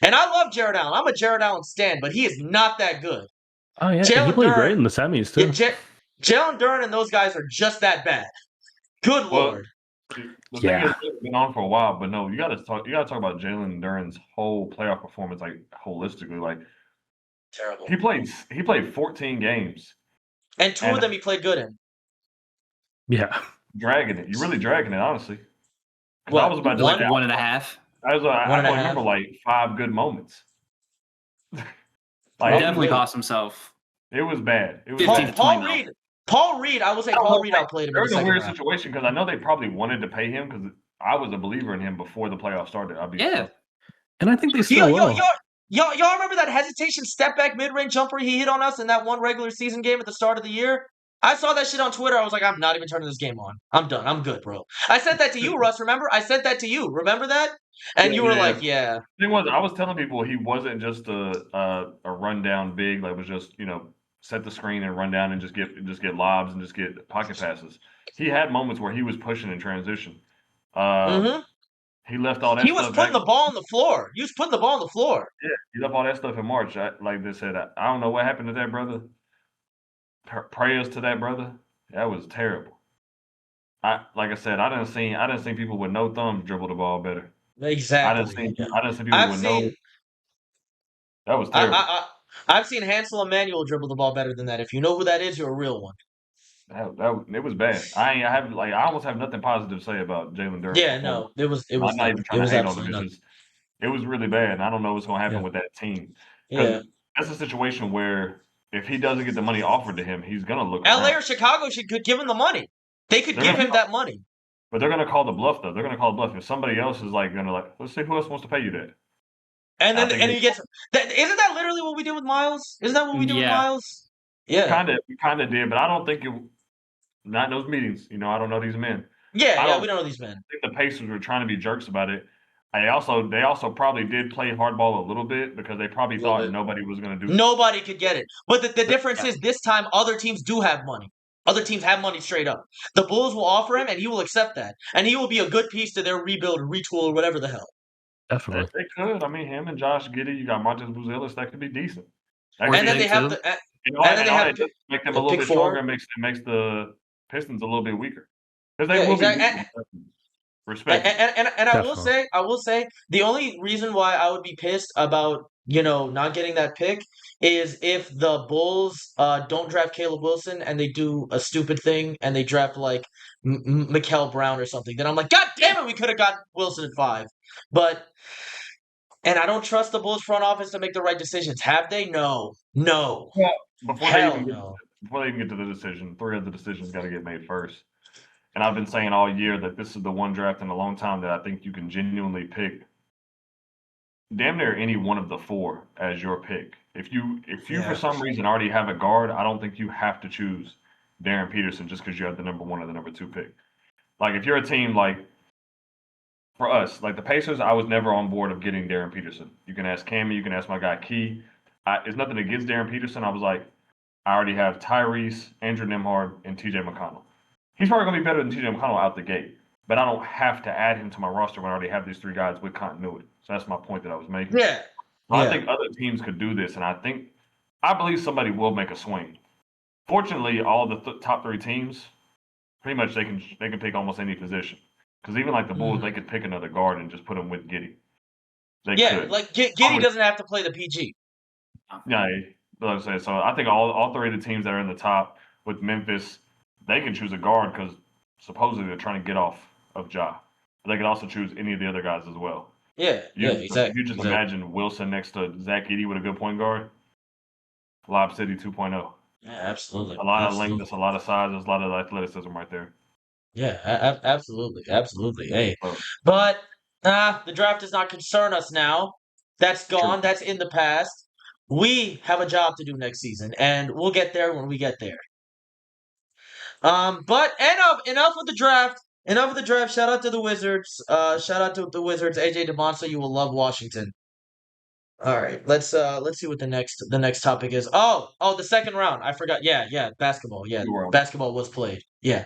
Speaker 1: And I love Jared Allen. I'm a Jared Allen stan, but he is not that good.
Speaker 2: Oh yeah, and he played great in the semis too.
Speaker 1: Yeah, Jalen Duren and those guys are just that bad. Good Lord.
Speaker 3: The thing is, it's been on for a while, but no, you got to talk about Jalen Duren's whole playoff performance, like holistically. Like,
Speaker 1: terrible.
Speaker 3: He played 14 games,
Speaker 1: and two of them he played good in.
Speaker 3: Yeah, dragging it. You're really dragging it, honestly.
Speaker 1: Well,
Speaker 3: I was about to
Speaker 4: like 1.5.
Speaker 3: I remember like 5 good moments.
Speaker 4: Like, definitely cost himself.
Speaker 3: It was bad. It was
Speaker 4: 15 to 20 mil.
Speaker 1: Paul Reed, I will say Paul Reed outplayed him.
Speaker 3: They're in a weird situation because I know they probably wanted to pay him because I was a believer in him before the playoffs started.
Speaker 2: And I think they still will.
Speaker 1: Y'all remember that hesitation step back mid range jumper he hit on us in that one regular season game at the start of the year? I saw that shit on Twitter. I was like, I'm not even turning this game on. I'm done. I'm good, bro. I sent that to you, Russ. Remember? I sent that to you. Remember that? And you were like, yeah.
Speaker 3: The thing was, I was telling people he wasn't just a rundown big, like was just set the screen and run down and just get lobs and just get pocket passes. He had moments where he was pushing in transition. He left all that.
Speaker 1: He was putting the ball on the floor. He was putting the ball on the floor.
Speaker 3: Yeah, he left all that stuff in March. Like they said, I don't know what happened to that brother. Prayers to that brother. That was terrible. Like I said, I didn't see people with no thumbs dribble the ball better.
Speaker 1: Exactly.
Speaker 3: I didn't see people with no. That was terrible.
Speaker 1: I've seen Hansel Emmanuel dribble the ball better than that. If you know who that is, you're a real one.
Speaker 3: It was bad. I almost have nothing positive to say about Jalen Duren.
Speaker 1: Yeah, no, it was.
Speaker 3: I'm not even trying to hate on him. It was really bad, and I don't know what's going to happen with that team.
Speaker 1: Yeah,
Speaker 3: that's a situation where if he doesn't get the money offered to him, he's going to look.
Speaker 1: LA or Chicago could give him the money. They could give him that money.
Speaker 3: But they're going to call the bluff, though. They're going to call the bluff. If somebody else is going to let's see who else wants to pay you that.
Speaker 1: And then he gets that. Isn't that literally what we did with Miles? Isn't that what we did with Miles? Yeah,
Speaker 3: we kind of did, but I don't think it. Not in those meetings, I don't know these men.
Speaker 1: Yeah, we don't know these men.
Speaker 3: I think the Pacers were trying to be jerks about it. They also probably did play hardball a little bit because they probably thought nobody was going to do it.
Speaker 1: Nobody could get it. But the difference is this time other teams do have money. Other teams have money straight up. The Bulls will offer him, and he will accept that. And he will be a good piece to their rebuild, retool, or whatever the hell.
Speaker 2: Definitely.
Speaker 3: They could. I mean, him and Josh Giddey, you got Montes Buzelis, that could be decent.
Speaker 1: And then they have to
Speaker 3: make them a little bit stronger and makes the Pistons a little bit weaker. Because they will be respect.
Speaker 1: And I will say the only reason why I would be pissed about not getting that pick is if the Bulls don't draft Caleb Wilson and they do a stupid thing and they draft like Mikael Brown or something. Then I'm like, God damn it, we could have got Wilson at 5. And I don't trust the Bulls front office to make the right decisions. Have they? No.
Speaker 3: Well, before they even get to the decision, 3 of the decisions got to get made first. And I've been saying all year that this is the one draft in a long time that I think you can genuinely pick damn near any one of the 4 as your pick. If you for some reason already have a guard, I don't think you have to choose Darren Peterson just because you have the number 1 or the number 2 pick. Like if you're a team like for us, like the Pacers, I was never on board of getting Darren Peterson. You can ask Cammy, you can ask my guy Key. It's nothing against Darren Peterson. I was like, I already have Tyrese, Andrew Nembhard, and TJ McConnell. He's probably going to be better than TJ McConnell out the gate, but I don't have to add him to my roster when I already have these 3 guys with continuity. So that's my point that I was making.
Speaker 1: Yeah.
Speaker 3: I think other teams could do this, and I believe somebody will make a swing. Fortunately, all the top 3 teams, pretty much they can pick almost any position. Because even like the Bulls, they could pick another guard and just put him with Giddey. They could.
Speaker 1: Like Giddey doesn't have to play the PG.
Speaker 3: Yeah, like I said, so I think all 3 of the teams that are in the top with Memphis, they can choose a guard because supposedly they're trying to get off of Ja. But they could also choose any of the other guys as well.
Speaker 1: Yeah, exactly.
Speaker 3: You just imagine Wilson next to Zach Edey with a good point guard. Lob City 2.0.
Speaker 1: Yeah, absolutely.
Speaker 3: A lot of length, a lot of size, there's a lot of athleticism right there.
Speaker 1: Yeah, absolutely. Hey, but the draft does not concern us now. That's gone. True. That's in the past. We have a job to do next season, and we'll get there when we get there. But enough of the draft. Enough of the draft. Shout out to the Wizards. AJ DeMonso. You will love Washington. All right, let's see what the next topic is. Oh, the second round. I forgot. Yeah, basketball. Yeah, basketball was played. Yeah.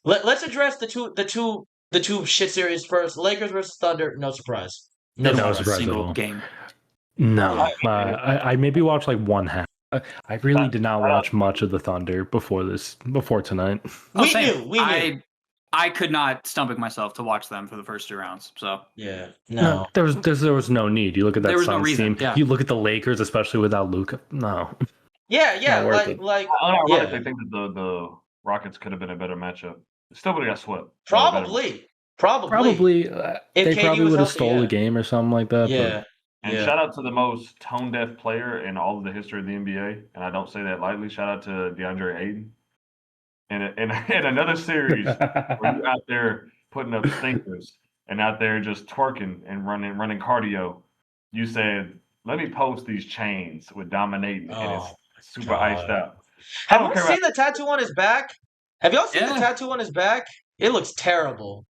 Speaker 1: Let's address the two shit series first. Lakers versus Thunder. No surprise.
Speaker 2: No surprise at
Speaker 4: single
Speaker 2: all.
Speaker 4: game.
Speaker 2: No, I maybe watched like one half. I really did not watch much of the Thunder before tonight.
Speaker 1: We knew.
Speaker 4: I could not stomach myself to watch them for the first 2 rounds. So
Speaker 1: yeah, no.
Speaker 2: There was no need. You look at that Suns team.
Speaker 4: Yeah.
Speaker 2: You look at the Lakers, especially without Luka. No.
Speaker 1: Yeah,
Speaker 2: Not worth it.
Speaker 1: like
Speaker 3: I
Speaker 1: yeah.
Speaker 3: think that the Rockets could have been a better matchup. Still would have got swept.
Speaker 1: Probably.
Speaker 2: They
Speaker 1: KD
Speaker 2: probably
Speaker 1: was
Speaker 2: would have
Speaker 1: healthy,
Speaker 2: stole a game or something like that.
Speaker 1: Yeah.
Speaker 3: And shout out to the most tone-deaf player in all of the history of the NBA, and I don't say that lightly. Shout out to DeAndre Ayton. In another series where you're out there putting up stinkers and out there just twerking and running cardio, you said, "Let me post these chains with dominating," and it's super iced out.
Speaker 1: Have you seen the tattoo on his back? Have y'all seen the tattoo on his back? It looks terrible.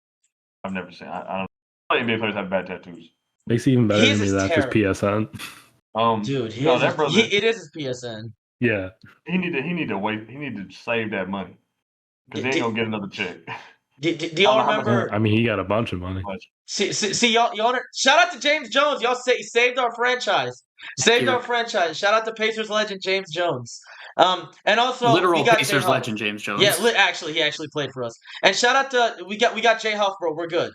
Speaker 3: I've never seen. I don't. NBA players have bad tattoos.
Speaker 2: Makes it even better than me. That's his PSN.
Speaker 1: Dude,
Speaker 3: that brother.
Speaker 1: It is his PSN.
Speaker 2: Yeah.
Speaker 3: He need to wait. He need to save that money because he ain't gonna get another check.
Speaker 1: Do y'all remember?
Speaker 2: I mean, he got a bunch of money.
Speaker 1: See y'all. Shout out to James Jones. Y'all saved our franchise. Saved our franchise. Shout out to Pacers legend James Jones. And also
Speaker 4: literal
Speaker 1: we got
Speaker 4: Pacers legend James Jones.
Speaker 1: Yeah, actually, he actually played for us. And shout out to we got Jay Huff, bro. We're good.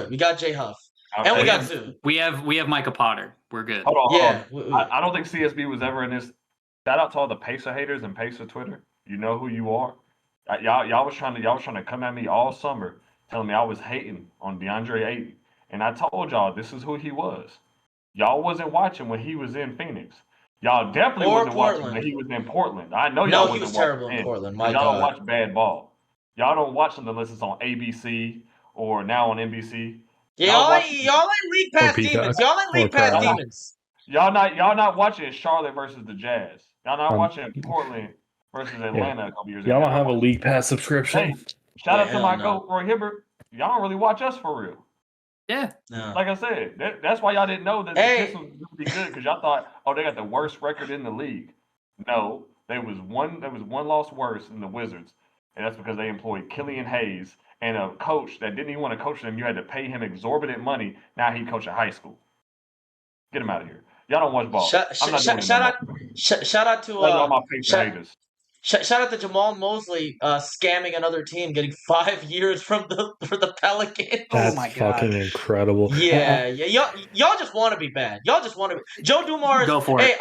Speaker 1: We got Jay Huff. And we got Zoo.
Speaker 4: We have Micah Potter. We're good.
Speaker 3: Hold on. I don't think CSB was ever in this. Shout out to all the Pacer haters and Pacer Twitter. You know who you are. Y'all was trying to come at me all summer, telling me I was hating on DeAndre Ayton, and I told y'all this is who he was. Y'all wasn't watching when he was in Phoenix. Y'all definitely wasn't watching when he was in Portland. I know y'all wasn't watching. No, he was terrible in Portland. Y'all don't watch bad ball. Y'all don't watch them unless it's on ABC or now on NBC.
Speaker 1: Y'all ain't league pass demons. Y'all ain't league pass demons.
Speaker 3: Y'all not watching Charlotte versus the Jazz. Y'all not watching Portland versus Atlanta a couple years ago.
Speaker 2: Y'all don't have a league pass subscription.
Speaker 3: Hey, shout out to my goat, Roy Hibbert. Y'all don't really watch us for real.
Speaker 4: Yeah.
Speaker 1: No.
Speaker 3: Like I said, that's why y'all didn't know that the Pistons would be good because y'all thought, they got the worst record in the league. No, there was one loss worse than the Wizards, and that's because they employed Killian Hayes and a coach that didn't even want to coach them. You had to pay him exorbitant money. Now he coach at high school. Get him out of here. Y'all don't watch ball.
Speaker 1: Shout out to
Speaker 3: all my haters.
Speaker 1: Shout out to Jamal Mosley scamming another team, getting 5 years for the Pelicans.
Speaker 2: That's fucking incredible.
Speaker 1: Yeah. Y'all just want to be bad. Y'all just want to be. Joe Dumars.
Speaker 4: Go for
Speaker 1: it.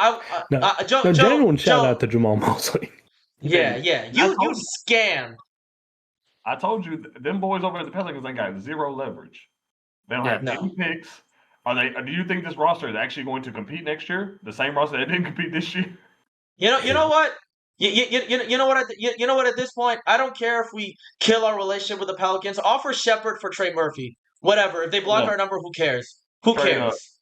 Speaker 2: Genuine shout out to Jamal Mosley.
Speaker 1: Yeah. You scammed.
Speaker 3: I told you, them boys over at the Pelicans, they got zero leverage. They don't have any picks. Do you think this roster is actually going to compete next year? The same roster that didn't compete this year?
Speaker 1: You know what? You know what? At this point, I don't care if we kill our relationship with the Pelicans. Offer Shepherd for Trey Murphy. Whatever. If they block our number, who cares? Who cares?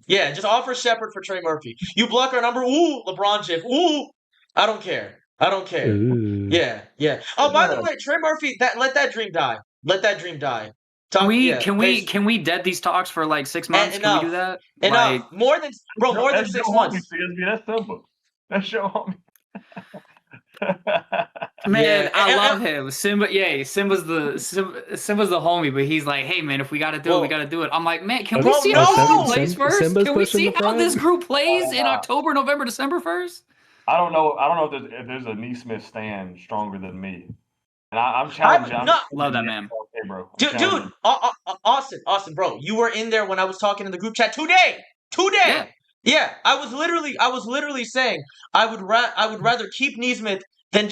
Speaker 1: Yeah, just offer Shepherd for Trey Murphy. You block our number, LeBron James. I don't care.
Speaker 2: Ooh.
Speaker 1: Yeah. Oh, by the way, Trey Murphy, let that dream die.
Speaker 4: Can we dead these talks for like 6 months? Can we do that?
Speaker 1: Enough. More than 6 months.
Speaker 3: That's simple. That's your homie.
Speaker 4: Man, I love him. Simba's the homie, but he's like, hey man, if we gotta do it, we gotta do it. I'm like, man, can we see how this group plays first? Can we see how this group plays in October, November, December first?
Speaker 3: I don't know if there's a Neesmith stand stronger than me. And I'm challenging.
Speaker 4: Love that man.
Speaker 3: Okay, bro.
Speaker 1: Dude, Austin, bro, you were in there when I was talking in the group chat today. Yeah, I was literally saying I would rather keep Neesmith than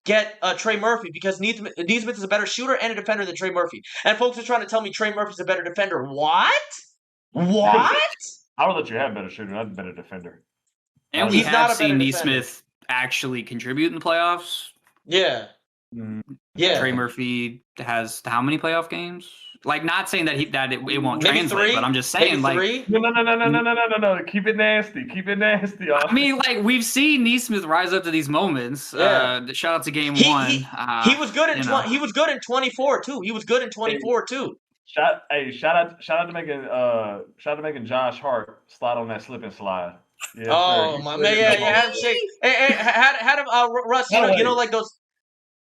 Speaker 1: get Trey Murphy because Neesmith is a better shooter and a defender than Trey Murphy. And folks are trying to tell me Trey Murphy's a better defender. What?
Speaker 3: I would let you have a better shooter, not a better defender.
Speaker 4: And we have seen Neesmith actually contribute in the playoffs.
Speaker 1: Yeah. Yeah.
Speaker 4: Trey Murphy has how many playoff games? Like, not saying that it won't translate, but I'm just saying, like,
Speaker 3: no. Keep it nasty.
Speaker 4: I mean, like, we've seen Neesmith rise up to these moments. Yeah. Shout out to game one.
Speaker 1: He was good in he was good in 24 too.
Speaker 3: Shout out to making Josh Hart slide on that slip and slide. Yes,
Speaker 1: Oh
Speaker 3: sir.
Speaker 1: my man, yeah, had him shake. Hey, had him. Russ, you know, like those.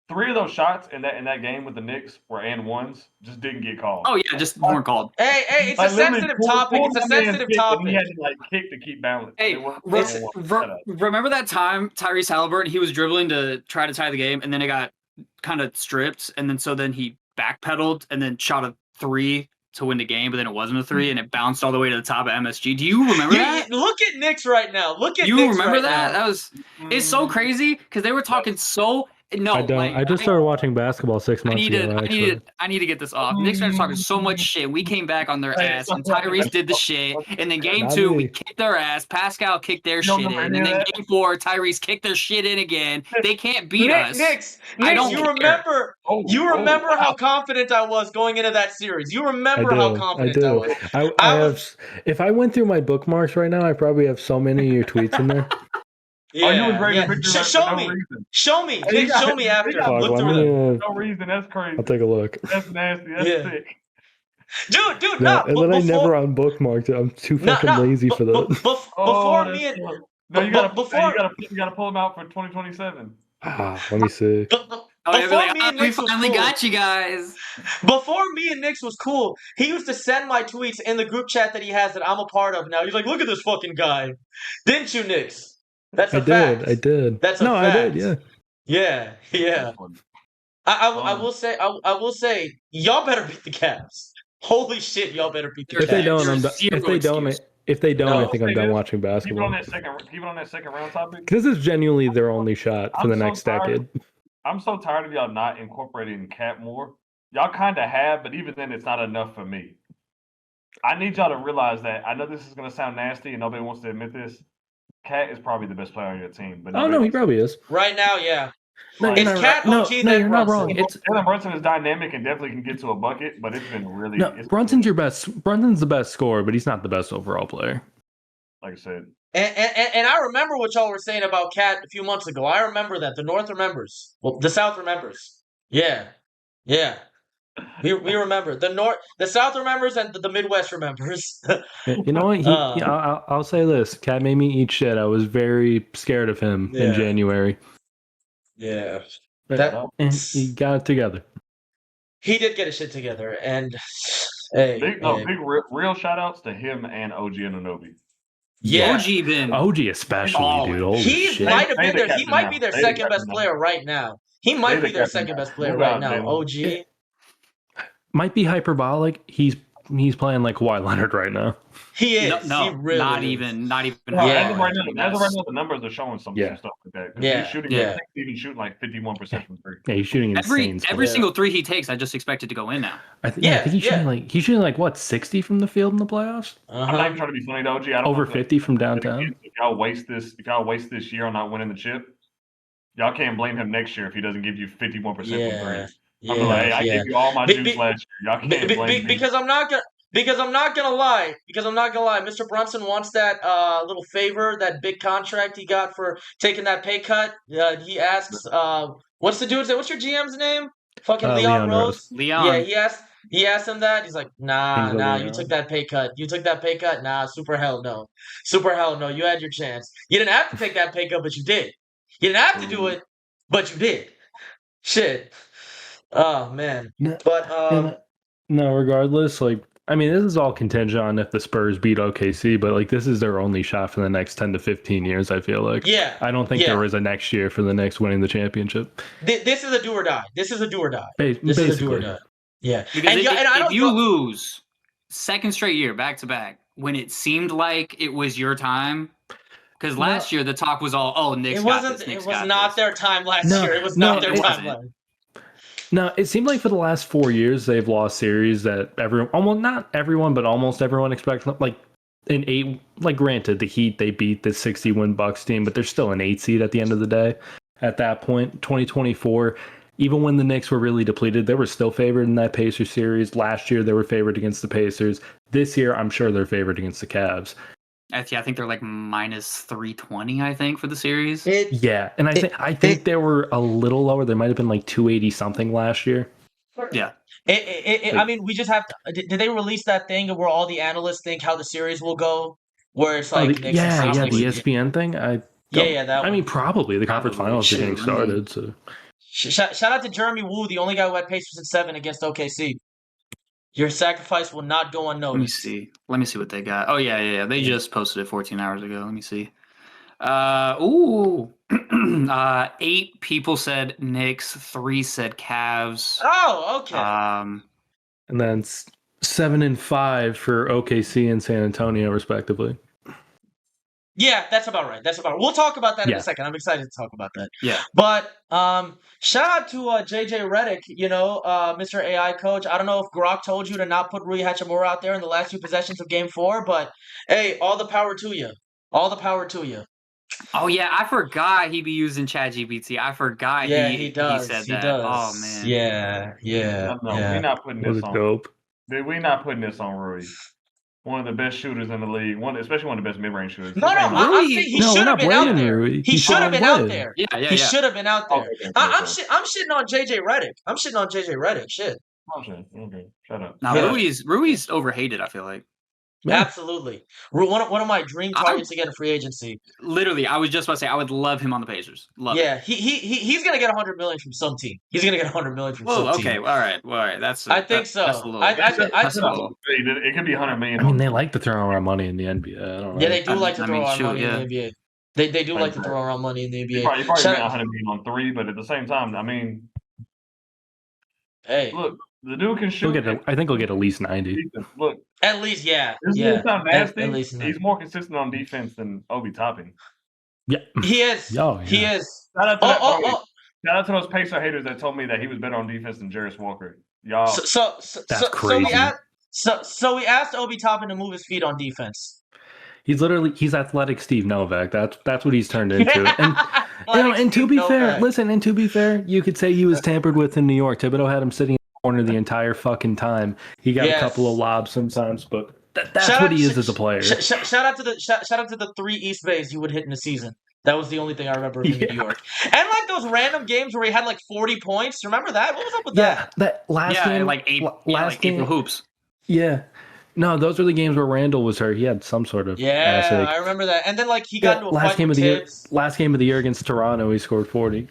Speaker 3: 3 of those shots in that game with the Knicks were and ones, just didn't get called.
Speaker 4: Oh yeah, just weren't called.
Speaker 1: Hey, it's a sensitive topic. It's a sensitive topic.
Speaker 3: He had to like kick to keep balance.
Speaker 4: Hey, remember that time Tyrese Halliburton, he was dribbling to try to tie the game, and then it got kind of stripped, and then he backpedaled and then shot a 3 to win the game, but then it wasn't a 3, and it bounced all the way to the top of MSG. Do you remember that?
Speaker 1: Look at Knicks right now.
Speaker 4: You remember that? That was it's so crazy because they were talking so. No,
Speaker 2: I don't. I just started watching basketball 6 months ago.
Speaker 4: I need to get this off. Knicks fans talking so much shit. We came back on their ass, and Tyrese did the shit. And then game 2, we kicked their ass. Pascal kicked their shit in. And then game 4, Tyrese kicked their shit in again. They can't beat us.
Speaker 1: Knicks, you remember how confident I was going into that series. You remember how confident I was.
Speaker 2: I have. If I went through my bookmarks right now, I probably have so many of your tweets in there.
Speaker 1: Yeah, show me. Show me after.
Speaker 3: Look through no reason. That's crazy.
Speaker 2: I'll take a look.
Speaker 3: That's nasty. That's sick.
Speaker 1: Dude,
Speaker 2: no. And then I never unbookmarked it. I'm too fucking lazy for that.
Speaker 1: Before me and
Speaker 3: you gotta pull them out for 2027.
Speaker 2: Let me see.
Speaker 4: We finally got you guys.
Speaker 1: Before me and Knicks was cool, he used to send my tweets in the group chat that he has that I'm a part of now. He's like, look at this fucking guy. Didn't you, Knicks? That's a fact.
Speaker 2: I did.
Speaker 1: That's a fact.
Speaker 2: I did, yeah.
Speaker 1: Yeah. I will say, y'all better beat the Cavs. Holy shit, y'all better beat the Cavs.
Speaker 2: If they don't, I think I'm done watching basketball.
Speaker 3: Keep it on that second round topic.
Speaker 2: This is genuinely their only shot for the next decade.
Speaker 3: I'm so tired of y'all not incorporating Cat more. Y'all kind of have, but even then, it's not enough for me. I need y'all to realize that. I know this is going to sound nasty, and nobody wants to admit this. Cat is probably the best player on your team. But
Speaker 2: no, he probably is.
Speaker 1: Right now, yeah.
Speaker 2: It's
Speaker 1: Cat OG
Speaker 2: you're not wrong.
Speaker 3: Jalen Brunson is dynamic and definitely can get to a bucket, but it's been really...
Speaker 2: Brunson's your best. Brunson's the best scorer, but he's not the best overall player.
Speaker 3: Like I said.
Speaker 1: And I remember what y'all were saying about Cat a few months ago. I remember that. The North remembers. Well, the South remembers. Yeah. We remember. The South remembers, and the Midwest remembers.
Speaker 2: You know what? I'll say this. Cat made me eat shit. I was very scared of him in January.
Speaker 1: Yeah.
Speaker 2: He got it together.
Speaker 1: He did get his shit together. And
Speaker 3: big real shout outs to him and OG Anunoby.
Speaker 1: Yeah.
Speaker 2: OG especially, dude. Holy shit.
Speaker 1: He might be their second best player right now. He might be their second best player right now. OG.
Speaker 2: Might be hyperbolic. He's playing like Kawhi Leonard right now.
Speaker 1: He is.
Speaker 4: No,
Speaker 1: he really
Speaker 4: not
Speaker 1: is.
Speaker 4: even.
Speaker 3: As of right now, the numbers are showing some stuff like that. He's shooting. Even shooting like 51% from 3.
Speaker 2: Yeah, he's shooting insane.
Speaker 4: Every single 3 he takes, I just expect it to go in now.
Speaker 2: I think he's shooting like what 60 from the field in the playoffs.
Speaker 3: I'm not even trying to be funny, OG. I don't
Speaker 2: over 50 from downtown.
Speaker 3: If y'all waste this year on not winning the chip, y'all can't blame him next year if he doesn't give you 51% from 3. I'm like, hey, I gave you all my juice last year. Y'all can't blame me.
Speaker 1: Because I'm not gonna lie. Mr. Brunson wants that little favor, that big contract he got for taking that pay cut. He asks, what's the dude's name? What's your GM's name? Fucking Leon Rose.
Speaker 4: Leon.
Speaker 1: Yeah, he asked him that. He's like, nah. You took that pay cut. Nah, super hell no. You had your chance. You didn't have to take that pay cut, but you did. You didn't have to do it, but you did. Shit. Oh man. But
Speaker 2: no, regardless, like I mean, this is all contingent on if the Spurs beat OKC, but like this is their only shot for the next 10 to 15 years, I feel like.
Speaker 1: Yeah.
Speaker 2: I don't think there is a next year for the Knicks winning the championship.
Speaker 1: This is a do or die.
Speaker 2: This is a do
Speaker 1: or die. Yeah.
Speaker 4: Because if you lose second straight year back to back when it seemed like it was your time. Because last year the talk was all, Knicks got this.
Speaker 1: It was not their time last year. It was not their time.
Speaker 2: No, it seemed like for the last 4 years they've lost series that not everyone, but almost everyone expects. Like an 8, like granted the Heat they beat the 60-win Bucks team, but they're still an 8 seed at the end of the day. At that point, 2024, even when the Knicks were really depleted, they were still favored in that Pacers series. Last year they were favored against the Pacers. This year I'm sure they're favored against the Cavs.
Speaker 4: I think they're like minus 320, I think, for the series.
Speaker 2: And I think they were a little lower. They might have been like 280 something last year.
Speaker 4: Yeah.
Speaker 1: I mean, we just have to. Did they release that thing where all the analysts think how the series will go? Where it's like Knicks and
Speaker 2: yeah,
Speaker 1: Celtics?
Speaker 2: the ESPN thing.
Speaker 1: That
Speaker 2: I
Speaker 1: one.
Speaker 2: mean, probably the conference
Speaker 4: Probably.
Speaker 2: finals are
Speaker 4: Shoot,
Speaker 2: getting
Speaker 4: I mean-
Speaker 2: started. So
Speaker 1: Shout out to Jeremy Woo, the only guy who had Pacers in 7 against OKC. Your sacrifice will not go
Speaker 4: Let me
Speaker 1: unnoticed.
Speaker 4: see. Let me see what they got. Oh yeah. They just posted it 14 hours ago. Let me see. 8 people said Knicks, 3 said Cavs.
Speaker 1: Oh, okay.
Speaker 2: and then 7 and 5 for OKC and San Antonio, respectively.
Speaker 1: Yeah, that's about right. We'll talk about that in
Speaker 2: Yeah.
Speaker 1: a second. I'm excited to talk about that.
Speaker 4: Yeah.
Speaker 1: But shout out to JJ Redick, Mr. AI coach. I don't know if Grok told you to not put Rui Hachimura out there in the last 2 possessions of Game 4, but hey, all the power to you. All the power to you.
Speaker 4: Oh yeah, I forgot he'd be using ChatGPT. I forgot
Speaker 1: He does.
Speaker 4: he said
Speaker 1: He
Speaker 4: that.
Speaker 1: does.
Speaker 4: Oh man.
Speaker 3: No, we're not putting
Speaker 2: Was
Speaker 3: this
Speaker 2: it
Speaker 3: on.
Speaker 2: dope?
Speaker 3: We're not putting this on Rui. One of the best shooters in the league. Especially one of the best mid-range shooters.
Speaker 1: No, I'm saying he should have been out there.
Speaker 2: Rui.
Speaker 1: He should have been out there.
Speaker 4: Yeah.
Speaker 1: He should have been out there.
Speaker 3: Okay.
Speaker 1: I'm shitting on JJ Redick. Shit.
Speaker 3: Okay. Shut up.
Speaker 4: Now
Speaker 1: Yeah.
Speaker 4: Rui's overhated, I feel like.
Speaker 2: Yeah.
Speaker 1: Absolutely. One of my dream targets to get in free agency.
Speaker 4: Literally, I was just about to say I would love him on the Pacers. Love it.
Speaker 1: He's gonna get $100 million from some team. He's gonna get $100 million from some team.
Speaker 4: Okay, all right. That's.
Speaker 1: I think so.
Speaker 4: That's a little.
Speaker 1: That's
Speaker 4: a little.
Speaker 3: It could be $100 million.
Speaker 2: I mean, they like to throw around money in the NBA. I don't know.
Speaker 1: Yeah, they do like to
Speaker 4: I
Speaker 1: throw
Speaker 4: mean,
Speaker 1: around
Speaker 4: shoot,
Speaker 1: money
Speaker 4: yeah.
Speaker 1: in the NBA. They do like to throw around money in the
Speaker 3: You
Speaker 1: NBA.
Speaker 3: probably spent
Speaker 1: Shout-
Speaker 3: $100 million on 3, but at the same time, I mean,
Speaker 1: Hey,
Speaker 3: look, the dude can shoot.
Speaker 2: I think he'll get at least 90.
Speaker 3: Look,
Speaker 1: at least
Speaker 3: this is not nasty.
Speaker 1: At least
Speaker 3: He's more consistent on defense than Obi Toppin.
Speaker 2: Yeah.
Speaker 1: he is.
Speaker 2: Oh, yeah.
Speaker 1: He is.
Speaker 3: Shout out to that,
Speaker 1: Oh.
Speaker 3: shout out to those Pacer haters that told me that he was better on defense than Jarris Walker. Y'all,
Speaker 2: That's crazy.
Speaker 1: So we asked Obi Toppin to move his feet on defense.
Speaker 2: He's athletic Steve Novak. That's what he's turned into. And to be fair, you could say he was tampered with in New York. Thibodeau had him sitting in the corner the entire fucking time. He got a couple of lobs sometimes, but that's what he is as a player.
Speaker 1: Shout out to the 3 East Bays you would hit in a season. That was the only thing I remember of him in New York. And like those random games where he had like 40 points. Remember that? What was up with that?
Speaker 2: That last game,
Speaker 4: like 8
Speaker 2: game,
Speaker 4: hoops.
Speaker 2: Yeah. No, those were the games where Randall was hurt. He had some sort of ass ache.
Speaker 1: I remember that. And then like he got into a fight with Tibbs.
Speaker 2: Last game of the year against Toronto, he scored 40.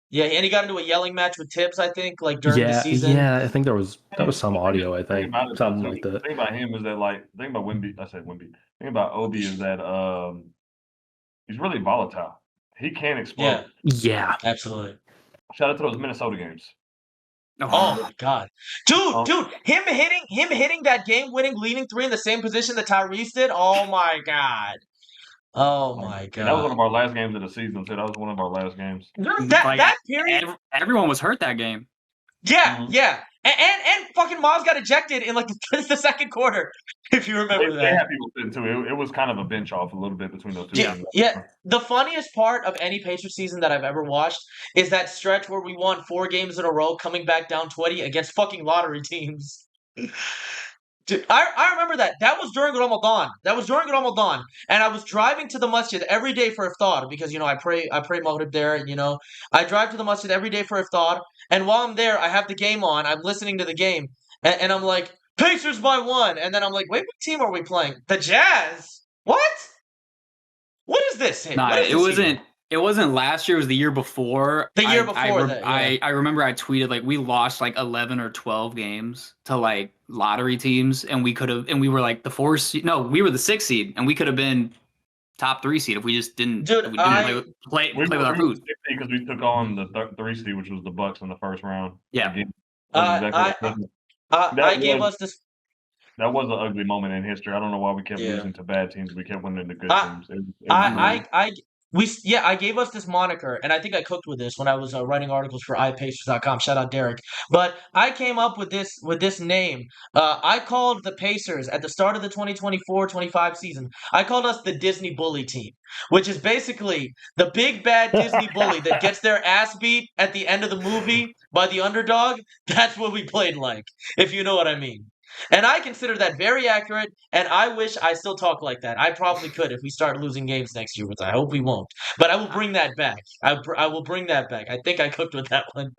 Speaker 1: Yeah, and he got into a yelling match with Tibbs, I think, like during the season.
Speaker 2: Yeah, I think that was some audio, I think. Something like that.
Speaker 3: The thing about him is that the thing about Wemby, I said Wemby. The thing about Obi is that he's really volatile. He can explode.
Speaker 2: Yeah.
Speaker 1: Absolutely.
Speaker 3: Shout out to those Minnesota games.
Speaker 1: Oh my god, dude! Him hitting that game-winning leading 3 in the same position that Tyrese did. Oh my god. Oh my god.
Speaker 3: And that was one of our last games of the season too. That was one of our last games.
Speaker 1: That period.
Speaker 4: Everyone was hurt that game.
Speaker 1: Yeah. And fucking Miles got ejected in like the second quarter, if you remember that.
Speaker 3: They had people sitting too. It was kind of a bench off a little bit between those two games.
Speaker 1: Yeah. The funniest part of any Pacers season that I've ever watched is that stretch where we won 4 games in a row coming back down 20 against fucking lottery teams. Dude, I remember that. That was during Ramadan. And I was driving to the masjid every day for iftar because, I pray Maghrib there. And, I drive to the masjid every day for iftar. And while I'm there, I have the game on. I'm listening to the game. And I'm like, Pacers by 1. And then I'm like, wait, what team are we playing? The Jazz? What? What is this?
Speaker 4: Nah, it wasn't last year. It was the year before.
Speaker 1: The year before that. Yeah.
Speaker 4: I remember I tweeted like we lost like 11 or 12 games to like lottery teams, and we were like the 4 seed. No, we were the 6 seed, and we could have been top 3 seed if we just didn't.
Speaker 1: Dude,
Speaker 4: play with our food.
Speaker 3: Because we took on the 3 seed, which was the Bucks in the first round.
Speaker 4: Yeah.
Speaker 1: I gave us this.
Speaker 3: That was an ugly moment in history. I don't know why we kept losing to bad teams. We kept winning the good teams.
Speaker 1: I gave us this moniker, and I think I cooked with this when I was writing articles for iPacers.com. Shout out Derek. But I came up with this name. I called the Pacers at the start of the 2024-25 season. I called us the Disney Bully team, which is basically the big bad Disney bully that gets their ass beat at the end of the movie by the underdog. That's what we played like, if you know what I mean. And I consider that very accurate, and I wish I still talk like that. I probably could if we start losing games next year, which I hope we won't. But I will bring that back. I will bring that back. I think I cooked with that one.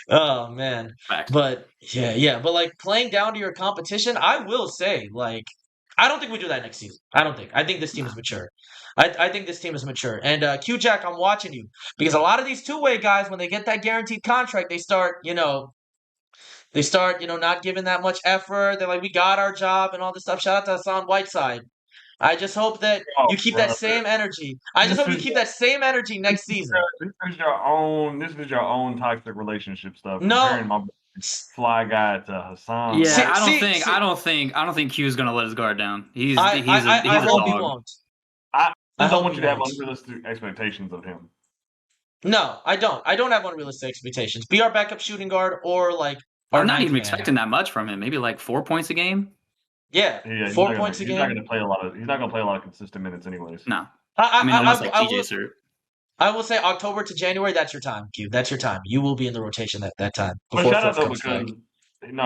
Speaker 1: Oh, man.
Speaker 4: Facts.
Speaker 1: But, yeah. But, like, playing down to your competition, I will say, like, I don't think we do that next season. I don't think. I think this team is mature. I think this team is mature. And, Q-Jack, I'm watching you. Because a lot of these two-way guys, when they get that guaranteed contract, they start, not giving that much effort. They're like, we got our job and all this stuff. Shout out to Hassan Whiteside. I just hope that you keep that same energy. I just hope you keep that same energy next season.
Speaker 3: This is your own. This is your own toxic relationship stuff.
Speaker 1: No.
Speaker 3: Comparing my fly guy to Hassan.
Speaker 4: Yeah, I don't think Q's gonna let his guard down. He's
Speaker 1: I
Speaker 4: a
Speaker 1: hope
Speaker 4: dog.
Speaker 1: he won't.
Speaker 3: I
Speaker 1: hope
Speaker 3: don't want
Speaker 1: he
Speaker 3: you to have
Speaker 1: won't.
Speaker 3: unrealistic expectations of him.
Speaker 1: No, I don't. I don't have unrealistic expectations. Be our backup shooting guard or like our
Speaker 4: I'm not
Speaker 1: ninth
Speaker 4: even
Speaker 1: man.
Speaker 4: expecting that much from him. Maybe like 4 points a game.
Speaker 1: Yeah,
Speaker 3: he's
Speaker 1: 4
Speaker 3: not
Speaker 1: points a
Speaker 3: He's not
Speaker 1: game.
Speaker 3: going to play a lot of. He's not going to play a lot of consistent minutes, anyways.
Speaker 4: No,
Speaker 1: I mean,
Speaker 4: unless like TJ Sir.
Speaker 1: I will say October to January. That's your time, Q. That's your time. You will be in the rotation that time.
Speaker 3: But shout out though because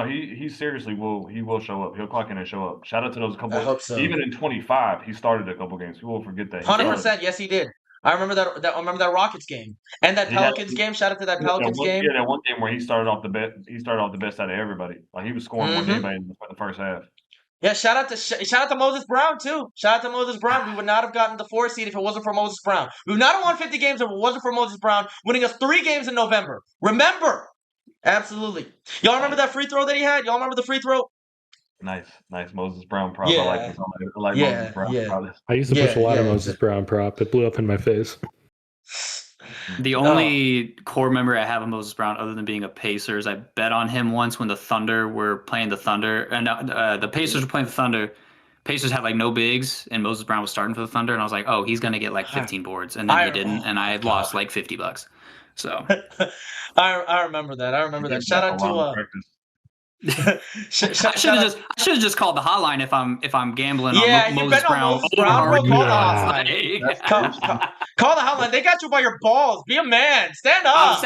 Speaker 3: he seriously will show up. He'll clock in and show up. Shout out to those couple.
Speaker 1: I hope so.
Speaker 3: Even in 25, he started a couple games. We won't forget that.
Speaker 1: 100%. Yes, he did. I remember that. I remember that Rockets game and that Pelicans game. Shout out to that Pelicans game.
Speaker 3: Yeah, that one game where he started off the best. He started off the best out of everybody. Like he was scoring more than anybody in the first half.
Speaker 1: Yeah, shout out to Moses Brown too. Shout out to Moses Brown. We would not have gotten the 4 seed if it wasn't for Moses Brown. We would not have won 50 games if it wasn't for Moses Brown winning us 3 games in November. Remember, absolutely. Y'all remember that free throw that he had? Y'all remember the free throw?
Speaker 3: Nice Moses Brown prop.
Speaker 1: Yeah.
Speaker 3: I like this. I like Moses Brown prop.
Speaker 2: I used to push a lot of Moses Brown prop. It blew up in my face.
Speaker 4: The only core memory I have of Moses Brown, other than being a Pacers, I bet on him once when the Thunder were playing the Thunder, and the Pacers were playing the Thunder. Pacers had like no bigs, and Moses Brown was starting for the Thunder, and I was like, oh, he's gonna get like 15 boards, and then he didn't, and I had lost like $50. So
Speaker 1: I remember that. I remember that. Shout out to
Speaker 4: I should have just called the hotline if I'm gambling on Moses Brown.
Speaker 1: Call the hotline. They got you by your balls. Be a man. Stand up.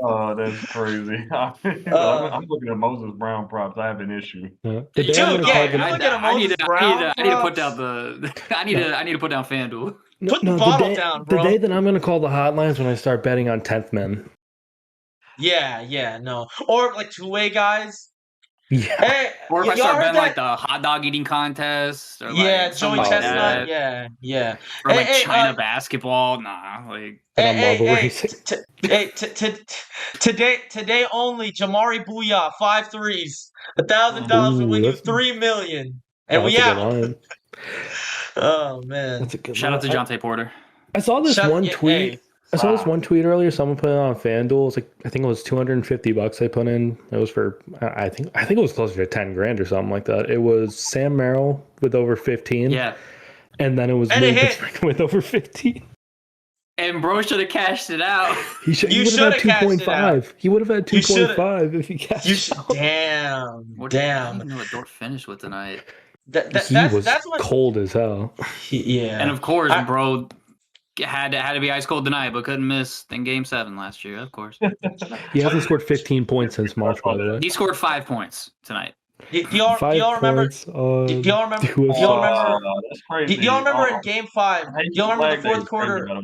Speaker 3: Oh, that's crazy. I'm looking at Moses Brown props. I have an issue.
Speaker 4: I need to put down I need to put down FanDuel.
Speaker 1: Put the bottle down, bro.
Speaker 2: The day that I'm going to call the hotlines when I start betting on 10th men.
Speaker 1: Yeah, no. Or like 2-way guys.
Speaker 2: Yeah.
Speaker 1: Hey,
Speaker 4: or if I start betting like the hot dog eating contest. Or like
Speaker 1: Joey
Speaker 4: like
Speaker 1: Chestnut.
Speaker 4: That.
Speaker 1: Yeah.
Speaker 4: Or like China basketball. Nah, like.
Speaker 1: Today only, Jamari Booyah, 5 threes. $1,000 will win you $3 million. And we out. Oh, man.
Speaker 4: Shout out to Jonte Porter.
Speaker 2: I saw this one tweet. I saw this one tweet earlier. Someone put it on FanDuel. It's like I think it was $250 they put in. It was for I think it was closer to $10,000 or something like that. It was Sam Merrill with over 15.
Speaker 4: Yeah,
Speaker 2: and then it was with over 15.
Speaker 4: And bro should have cashed it out.
Speaker 2: He would have had 2.5. He would have had 2.5 if he cashed it out.
Speaker 1: Damn.
Speaker 4: I don't even know what Dort finished with tonight.
Speaker 2: He was cold as hell.
Speaker 1: Yeah,
Speaker 4: and of course, bro. Had to be ice cold tonight, but couldn't miss in Game 7 last year. Of course,
Speaker 2: he hasn't scored 15 points since March. By the way,
Speaker 4: he scored 5 points tonight.
Speaker 1: Do y'all remember? Do y'all remember in Game 5? Do y'all remember the fourth quarter? Do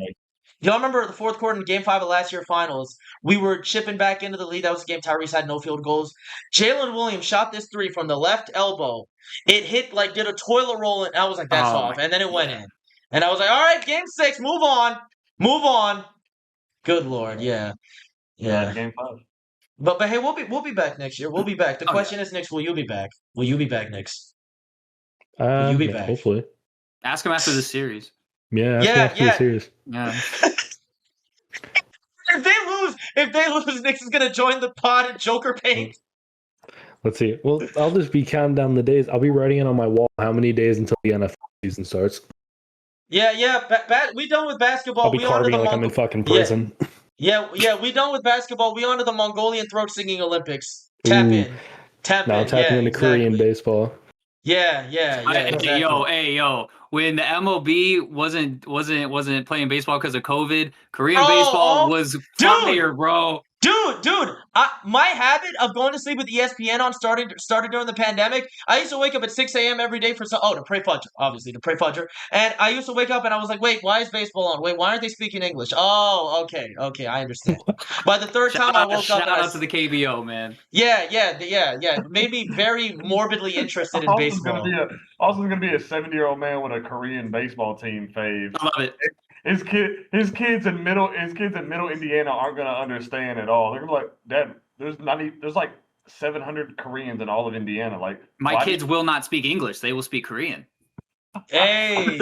Speaker 1: y'all remember the fourth quarter in Game 5 of last year finals? We were chipping back into the lead. That was the game Tyrese had no field goals. Jalen Williams shot this 3 from the left elbow. It hit did a toilet roll, and I was like, that's off, and then it went in. And I was like, all right, Game 6, move on. Good Lord, yeah.
Speaker 3: Game 5.
Speaker 1: But hey, we'll be back next year. We'll be back. The question is, Knicks, will you be back? Will you be back, Knicks? Will you be back?
Speaker 2: Hopefully.
Speaker 4: Ask him after the series.
Speaker 2: Yeah. After the series.
Speaker 4: Yeah.
Speaker 1: If they lose, Knicks is gonna join the pod and Joker paint.
Speaker 2: Let's see. Well, I'll just be counting down the days. I'll be writing it on my wall how many days until the NFL season starts.
Speaker 1: Yeah. We done with basketball.
Speaker 2: I'll be carving like I'm in fucking prison.
Speaker 1: Yeah. We done with basketball. We on to the Mongolian throat singing Olympics. Tap in.
Speaker 2: Now tapping into Korean baseball.
Speaker 1: Yeah.
Speaker 4: Exactly. Yo. When the MLB wasn't playing baseball because of COVID, Korean baseball was fire, bro.
Speaker 1: Dude, my habit of going to sleep with ESPN on started during the pandemic. I used to wake up at 6 a.m. every day to pray Fudger, obviously, to pray Fudger. And I used to wake up and I was like, wait, why is baseball on? Wait, why aren't they speaking English? Oh, okay, I understand. By the third time I woke up,
Speaker 4: shout out to the KBO, man.
Speaker 1: yeah. It made me very morbidly interested in baseball.
Speaker 3: Austin's gonna be a 70-year-old man with a Korean baseball team fave.
Speaker 4: I love it.
Speaker 3: His kids in middle Indiana aren't gonna understand at all. They're gonna be like, Dad, there's like 700 Koreans in all of Indiana. Like,
Speaker 4: my kids will not speak English; they will speak Korean.
Speaker 1: Hey,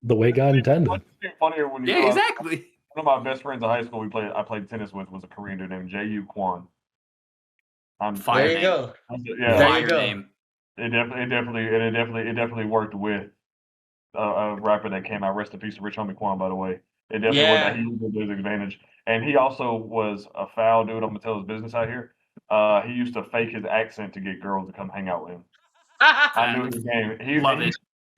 Speaker 2: The way God intended.
Speaker 3: It's funnier when you
Speaker 4: exactly.
Speaker 3: One of my best friends in high school I played tennis with was a Korean dude named Jae-Yu Kwon.
Speaker 4: Fire
Speaker 1: there you go.
Speaker 3: Yeah,
Speaker 1: there you go.
Speaker 4: Name.
Speaker 3: It definitely worked with a rapper that came out. Rest in peace to Rich Homie Quan, by the way. It definitely worked out. He used it to his advantage. And he also was a foul dude. I'm gonna tell his business out here. He used to fake his accent to get girls to come hang out with him. I knew his game.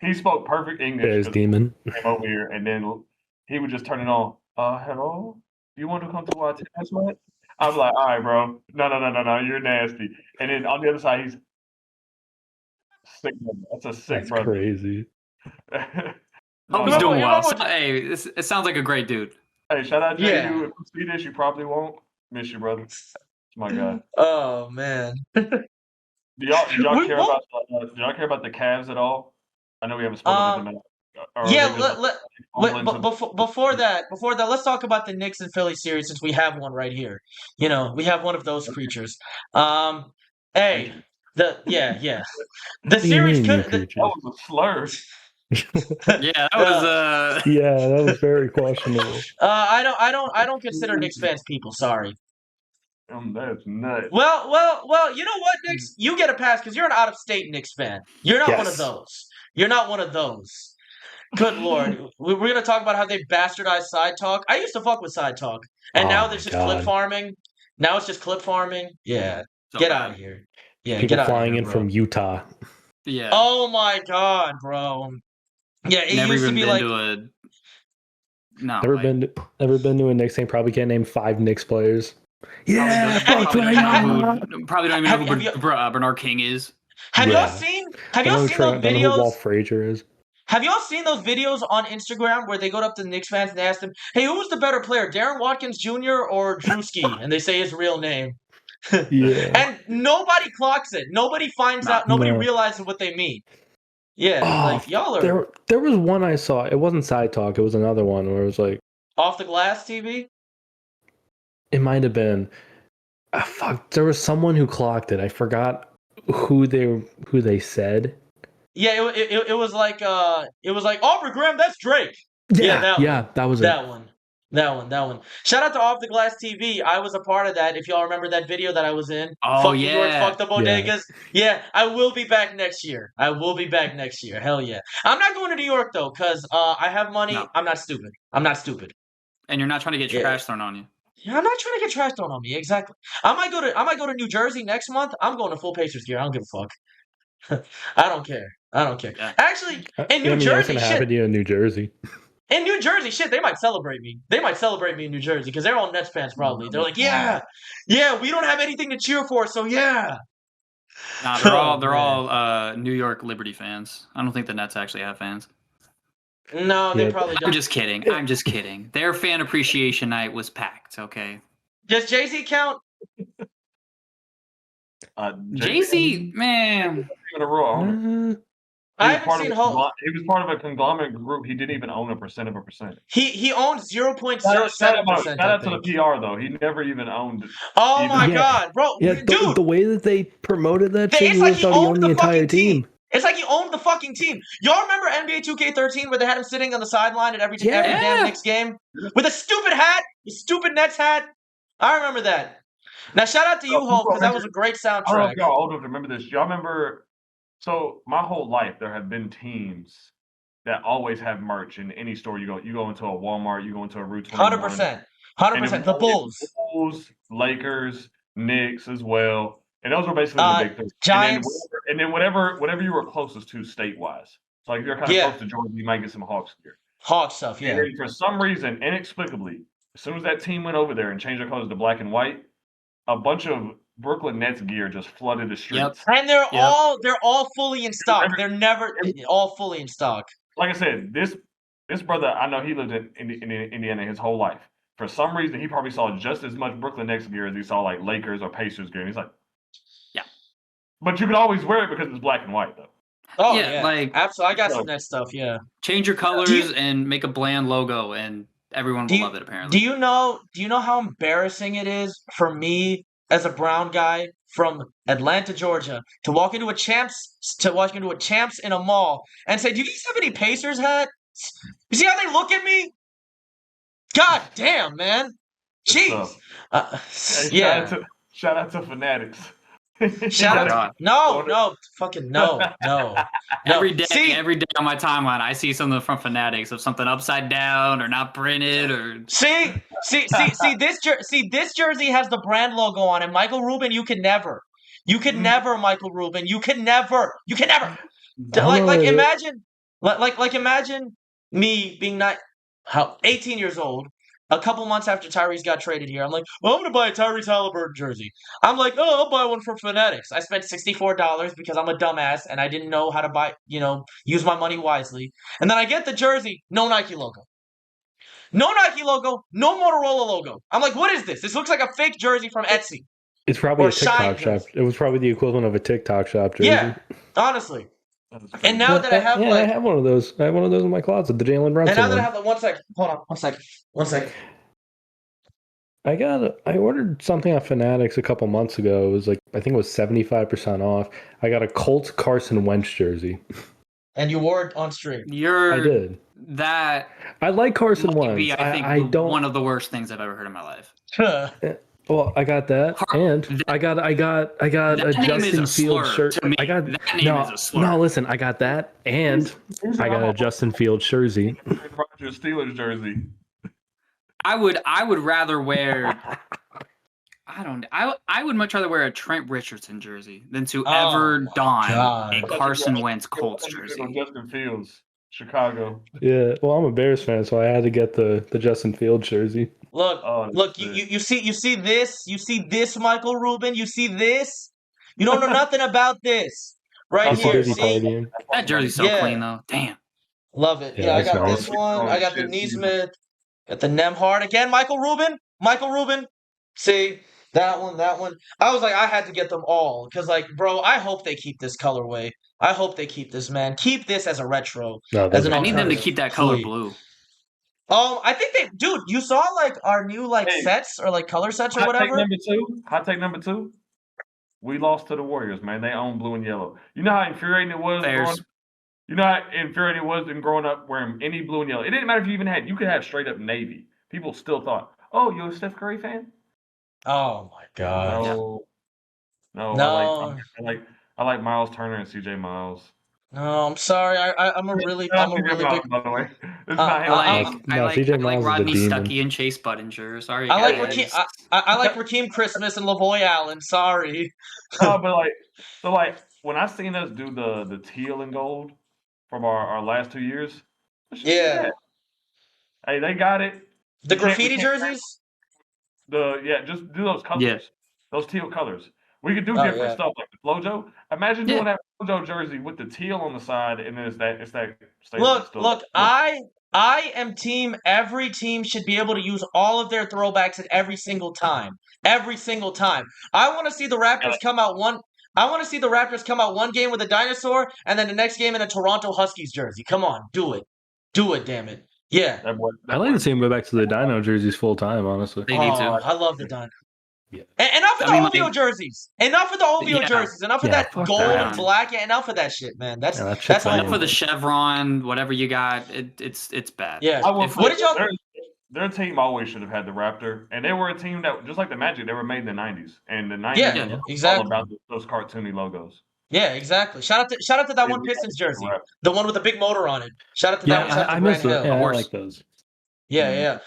Speaker 3: He spoke perfect English.
Speaker 2: There's Demon.
Speaker 3: He came over here, and then he would just turn it on. Hello? You want to come to our tennis match? I'm like, all right, bro. No, you're nasty. And then on the other side, he's sick. That's a sick brother.
Speaker 2: Crazy.
Speaker 4: Hope he's doing well. Hey, it sounds like a great dude.
Speaker 3: Hey, shout out to you. If you see this, you probably won't. Miss you, brother. It's my guy.
Speaker 1: Oh man.
Speaker 3: Do y'all care about the Cavs at all? I know we haven't spoken about them.
Speaker 1: Before that, let's talk about the Knicks and Philly series since we have one right here. You know, we have one of those creatures. The series could.
Speaker 3: That was a slur.
Speaker 4: Yeah, that was
Speaker 2: Yeah, that was very questionable.
Speaker 1: I don't consider Knicks fans people. Sorry.
Speaker 3: That's nuts.
Speaker 1: Well. You know what, Knicks? You get a pass because you're an out-of-state Knicks fan. You're not one of those. You're not one of those. Good Lord. We're going to talk about how they bastardized Side Talk. I used to fuck with Side Talk. And now there's just clip farming. Now it's just clip farming. Yeah. Get out of here. Yeah,
Speaker 2: people
Speaker 1: get out
Speaker 2: flying
Speaker 1: of here,
Speaker 2: in from Utah.
Speaker 4: Yeah.
Speaker 1: Oh my God, bro. Yeah, it
Speaker 4: Never
Speaker 1: used to
Speaker 4: even
Speaker 1: be
Speaker 4: been
Speaker 1: like...
Speaker 4: to a... No.
Speaker 2: Never been to a Knicks game. Probably can't name 5 Knicks players. Yeah,
Speaker 4: probably don't even know who Bernard King is.
Speaker 1: Have y'all seen those videos?
Speaker 2: Walt Frazier is.
Speaker 1: Have y'all seen those videos on Instagram where they go up to the Knicks fans and they ask them, "Hey, who was the better player, Darren Watkins Jr. or Drewski?" And they say his real name.
Speaker 2: Yeah.
Speaker 1: And nobody clocks it. Nobody finds out. Nobody realizes what they mean. Yeah, like y'all are.
Speaker 2: There was one I saw. It wasn't Side Talk. It was another one where it was like
Speaker 1: Off the Glass TV.
Speaker 2: It might have been. Fuck. There was someone who clocked it. I forgot who they said.
Speaker 1: Yeah, it was like Aubrey Graham. That's Drake. That was it. That one. Shout out to Off the Glass TV. I was a part of that. If y'all remember that video that I was in.
Speaker 4: Oh,
Speaker 1: fuck New York, fuck the bodegas. Yeah, I will be back next year. Hell yeah. I'm not going to New York though, because I have money. No. I'm not stupid.
Speaker 4: And you're not trying to get trash thrown on you.
Speaker 1: Yeah, I'm not trying to get trash thrown on me. Exactly. I might go to New Jersey next month. I'm going to full Pacers gear. I don't give a fuck. I don't care. Yeah. Actually, in New Jersey,
Speaker 2: happen to you in New Jersey.
Speaker 1: In New Jersey, they might celebrate me. They might celebrate me in New Jersey because they're all Nets fans probably. They're like, yeah, we don't have anything to cheer for, so yeah.
Speaker 4: Nah, they're all New York Liberty fans. I don't think the Nets actually have fans.
Speaker 1: No, they probably don't.
Speaker 4: I'm just kidding. Their fan appreciation night was packed, okay?
Speaker 1: Does Jay-Z count?
Speaker 4: Jay-Z, man.
Speaker 1: I haven't seen
Speaker 3: he was part of a conglomerate group. He didn't even own a percent of a percent.
Speaker 1: He owned 0.07%.
Speaker 3: Shout out to the PR though. He never even owned.
Speaker 1: Oh my God, bro!
Speaker 2: Yeah,
Speaker 1: dude,
Speaker 2: the way that they promoted that shit, like he owned the entire team.
Speaker 1: It's like he owned the fucking team. Y'all remember NBA 2K13 where they had him sitting on the sideline at every damn Knicks game with a stupid hat, a stupid Nets hat? I remember that. Now shout out to you, Hope, because that was a great soundtrack.
Speaker 3: I don't know if y'all old enough to remember this. Y'all remember? So my whole life there have been teams that always have merch in any store you go. You go into a Walmart, you go into a Route 21.
Speaker 1: 100%. The
Speaker 3: Bulls, Lakers, Knicks as well. And those were basically the big things.
Speaker 1: Giants.
Speaker 3: And then whatever you were closest to state-wise. So like if you're kind of close to Georgia, you might get some Hawks gear.
Speaker 1: Hawks stuff, yeah.
Speaker 3: And for some reason, inexplicably, as soon as that team went over there and changed their colors to black and white, a bunch of Brooklyn Nets gear just flooded the streets.
Speaker 1: And they're all fully in stock. They're never all fully in stock.
Speaker 3: Like I said, this brother, I know he lived in Indiana his whole life. For some reason, he probably saw just as much Brooklyn Nets gear as he saw like Lakers or Pacers gear. And he's like,
Speaker 4: yeah.
Speaker 3: But you can always wear it because it's black and white, though.
Speaker 1: Oh yeah, like absolutely. I got some Nets stuff. Yeah.
Speaker 4: Change your colors and make a bland logo, and everyone will love it. Apparently.
Speaker 1: Do you know how embarrassing it is for me as a brown guy from Atlanta, Georgia, to walk into a Champs in a mall and say, "Do you guys have any Pacers hats?" You see how they look at me? God damn, man! Jeez.
Speaker 3: Shout out to Fanatics.
Speaker 1: Shout out! No, fucking no.
Speaker 4: Every day on my timeline, I see something from Fanatics of something upside down or not printed or.
Speaker 1: See, this jersey has the brand logo on it. Michael Rubin, you could never, Michael Rubin, you can never. Imagine me being 18 years old. A couple months after Tyrese got traded here, I'm like, well, I'm going to buy a Tyrese Halliburton jersey. I'm like, oh, I'll buy one from Fanatics. I spent $64 because I'm a dumbass and I didn't know how to use my money wisely. And then I get the jersey, no Nike logo. No Nike logo, no Motorola logo. I'm like, what is this? This looks like a fake jersey from Etsy.
Speaker 2: It's probably a TikTok shop. It was probably the equivalent of a TikTok shop jersey.
Speaker 1: Yeah, honestly. And now that I have
Speaker 2: I have one of those. I have one of those in my closet, the Jalen Brunson.
Speaker 1: And now that I have one sec. Hold on, one sec.
Speaker 2: I ordered something off Fanatics a couple months ago. It was I think it was 75% off. I got a Colts Carson Wentz jersey.
Speaker 1: And you wore it on stream.
Speaker 2: I did.
Speaker 4: That
Speaker 2: I like Carson Wentz.
Speaker 4: I don't one of the worst things I've ever heard in my life.
Speaker 2: Well, I got that, and I got a Justin Fields shirt. I got that name is a slur. No, listen, I got that, and I got a Justin Fields jersey.
Speaker 3: Rogers Steelers jersey.
Speaker 4: I would rather wear. I would much rather wear a Trent Richardson jersey than to ever don a Carson Wentz Colts jersey.
Speaker 3: Justin Fields, Chicago.
Speaker 2: Yeah, well, I'm a Bears fan, so I had to get the Justin Fields jersey.
Speaker 1: Look, you see this, Michael Rubin, you see this? You don't know nothing about this. Right here. See?
Speaker 4: That jersey's so clean though. Damn.
Speaker 1: Love it. Yeah, I got this one. I got the Neesmith. Got the Nemhard again. Michael Rubin. See? That one. I was like, I had to get them all. Because, bro, I hope they keep this colorway. I hope they keep this, man. Keep this as a retro.
Speaker 4: I need them to keep that color blue.
Speaker 1: I think you saw our new sets or color sets or whatever.
Speaker 3: Hot take number two. We lost to the Warriors, man. They own blue and yellow. You know how infuriating it was. Growing up wearing any blue and yellow. It didn't matter if you could have straight up navy. People still thought, oh, you're a Steph Curry fan?
Speaker 1: Oh my God.
Speaker 3: No. I like Miles Turner and CJ Miles.
Speaker 1: No, I'm sorry. I'm a really big.
Speaker 3: By the way,
Speaker 4: I like Rodney Stuckey and Chase Budinger. Sorry, guys.
Speaker 1: I like Rakeem Christmas and Lavoy Allen. Sorry.
Speaker 3: No, but when I seen us do the teal and gold from our last 2 years.
Speaker 1: Yeah.
Speaker 3: Hey, they got it.
Speaker 1: The graffiti jerseys.
Speaker 3: Just do those colors. Yeah. Those teal colors. We could do different stuff like the Flojo. Imagine doing that Flojo jersey with the teal on the side, and then it's that.
Speaker 1: Look. I am team. Every team should be able to use all of their throwbacks at every single time. Every single time. I want to see the Raptors come out one. I want to see the Raptors come out one game with a dinosaur, and then the next game in a Toronto Huskies jersey. Come on, do it, damn it. Yeah.
Speaker 2: I like to see them go back to the Dino jerseys full time. Honestly,
Speaker 4: they need to.
Speaker 1: I love the Dino. Yeah. Enough of the OVO jerseys. Enough of the OVO jerseys. Enough of that gold and black. Yeah, enough of that shit, man. That's
Speaker 4: enough for the chevron. Whatever you got, it's bad.
Speaker 1: Yeah. What did y'all?
Speaker 3: Their team always should have had the Raptor, and they were a team that, just like the Magic, they were made in the '90s, and the '90s
Speaker 1: exactly.
Speaker 3: all about those cartoony logos.
Speaker 1: Yeah, exactly. Shout out to that one Pistons jersey, the one with the big motor on it. Shout out to that one.
Speaker 2: I miss those. Yeah, I like those.
Speaker 1: Yeah.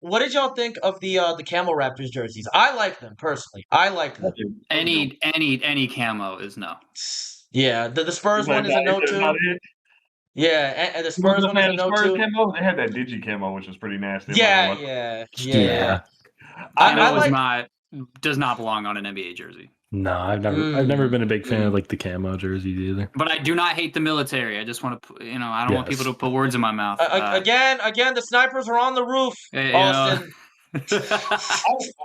Speaker 1: What did y'all think of the Camo Raptors jerseys? I like them personally. I like them.
Speaker 4: Any camo is no.
Speaker 1: Yeah, the Spurs one is a no too. Yeah, and the
Speaker 3: You
Speaker 1: Spurs
Speaker 3: wasn't a
Speaker 1: one is
Speaker 3: fan
Speaker 1: a
Speaker 3: of
Speaker 1: no
Speaker 3: Spurs
Speaker 1: too.
Speaker 3: camo? They had that digi camo, which was pretty nasty. I'm not gonna lie.
Speaker 1: Yeah.
Speaker 4: I
Speaker 1: I
Speaker 4: was
Speaker 1: like.
Speaker 4: does not belong on an NBA jersey.
Speaker 2: No, I've never been a big fan of like the camo jerseys either.
Speaker 4: But I do not hate the military. I just want to, I don't want people to put words in my mouth.
Speaker 1: Again, the snipers are on the roof, Austin.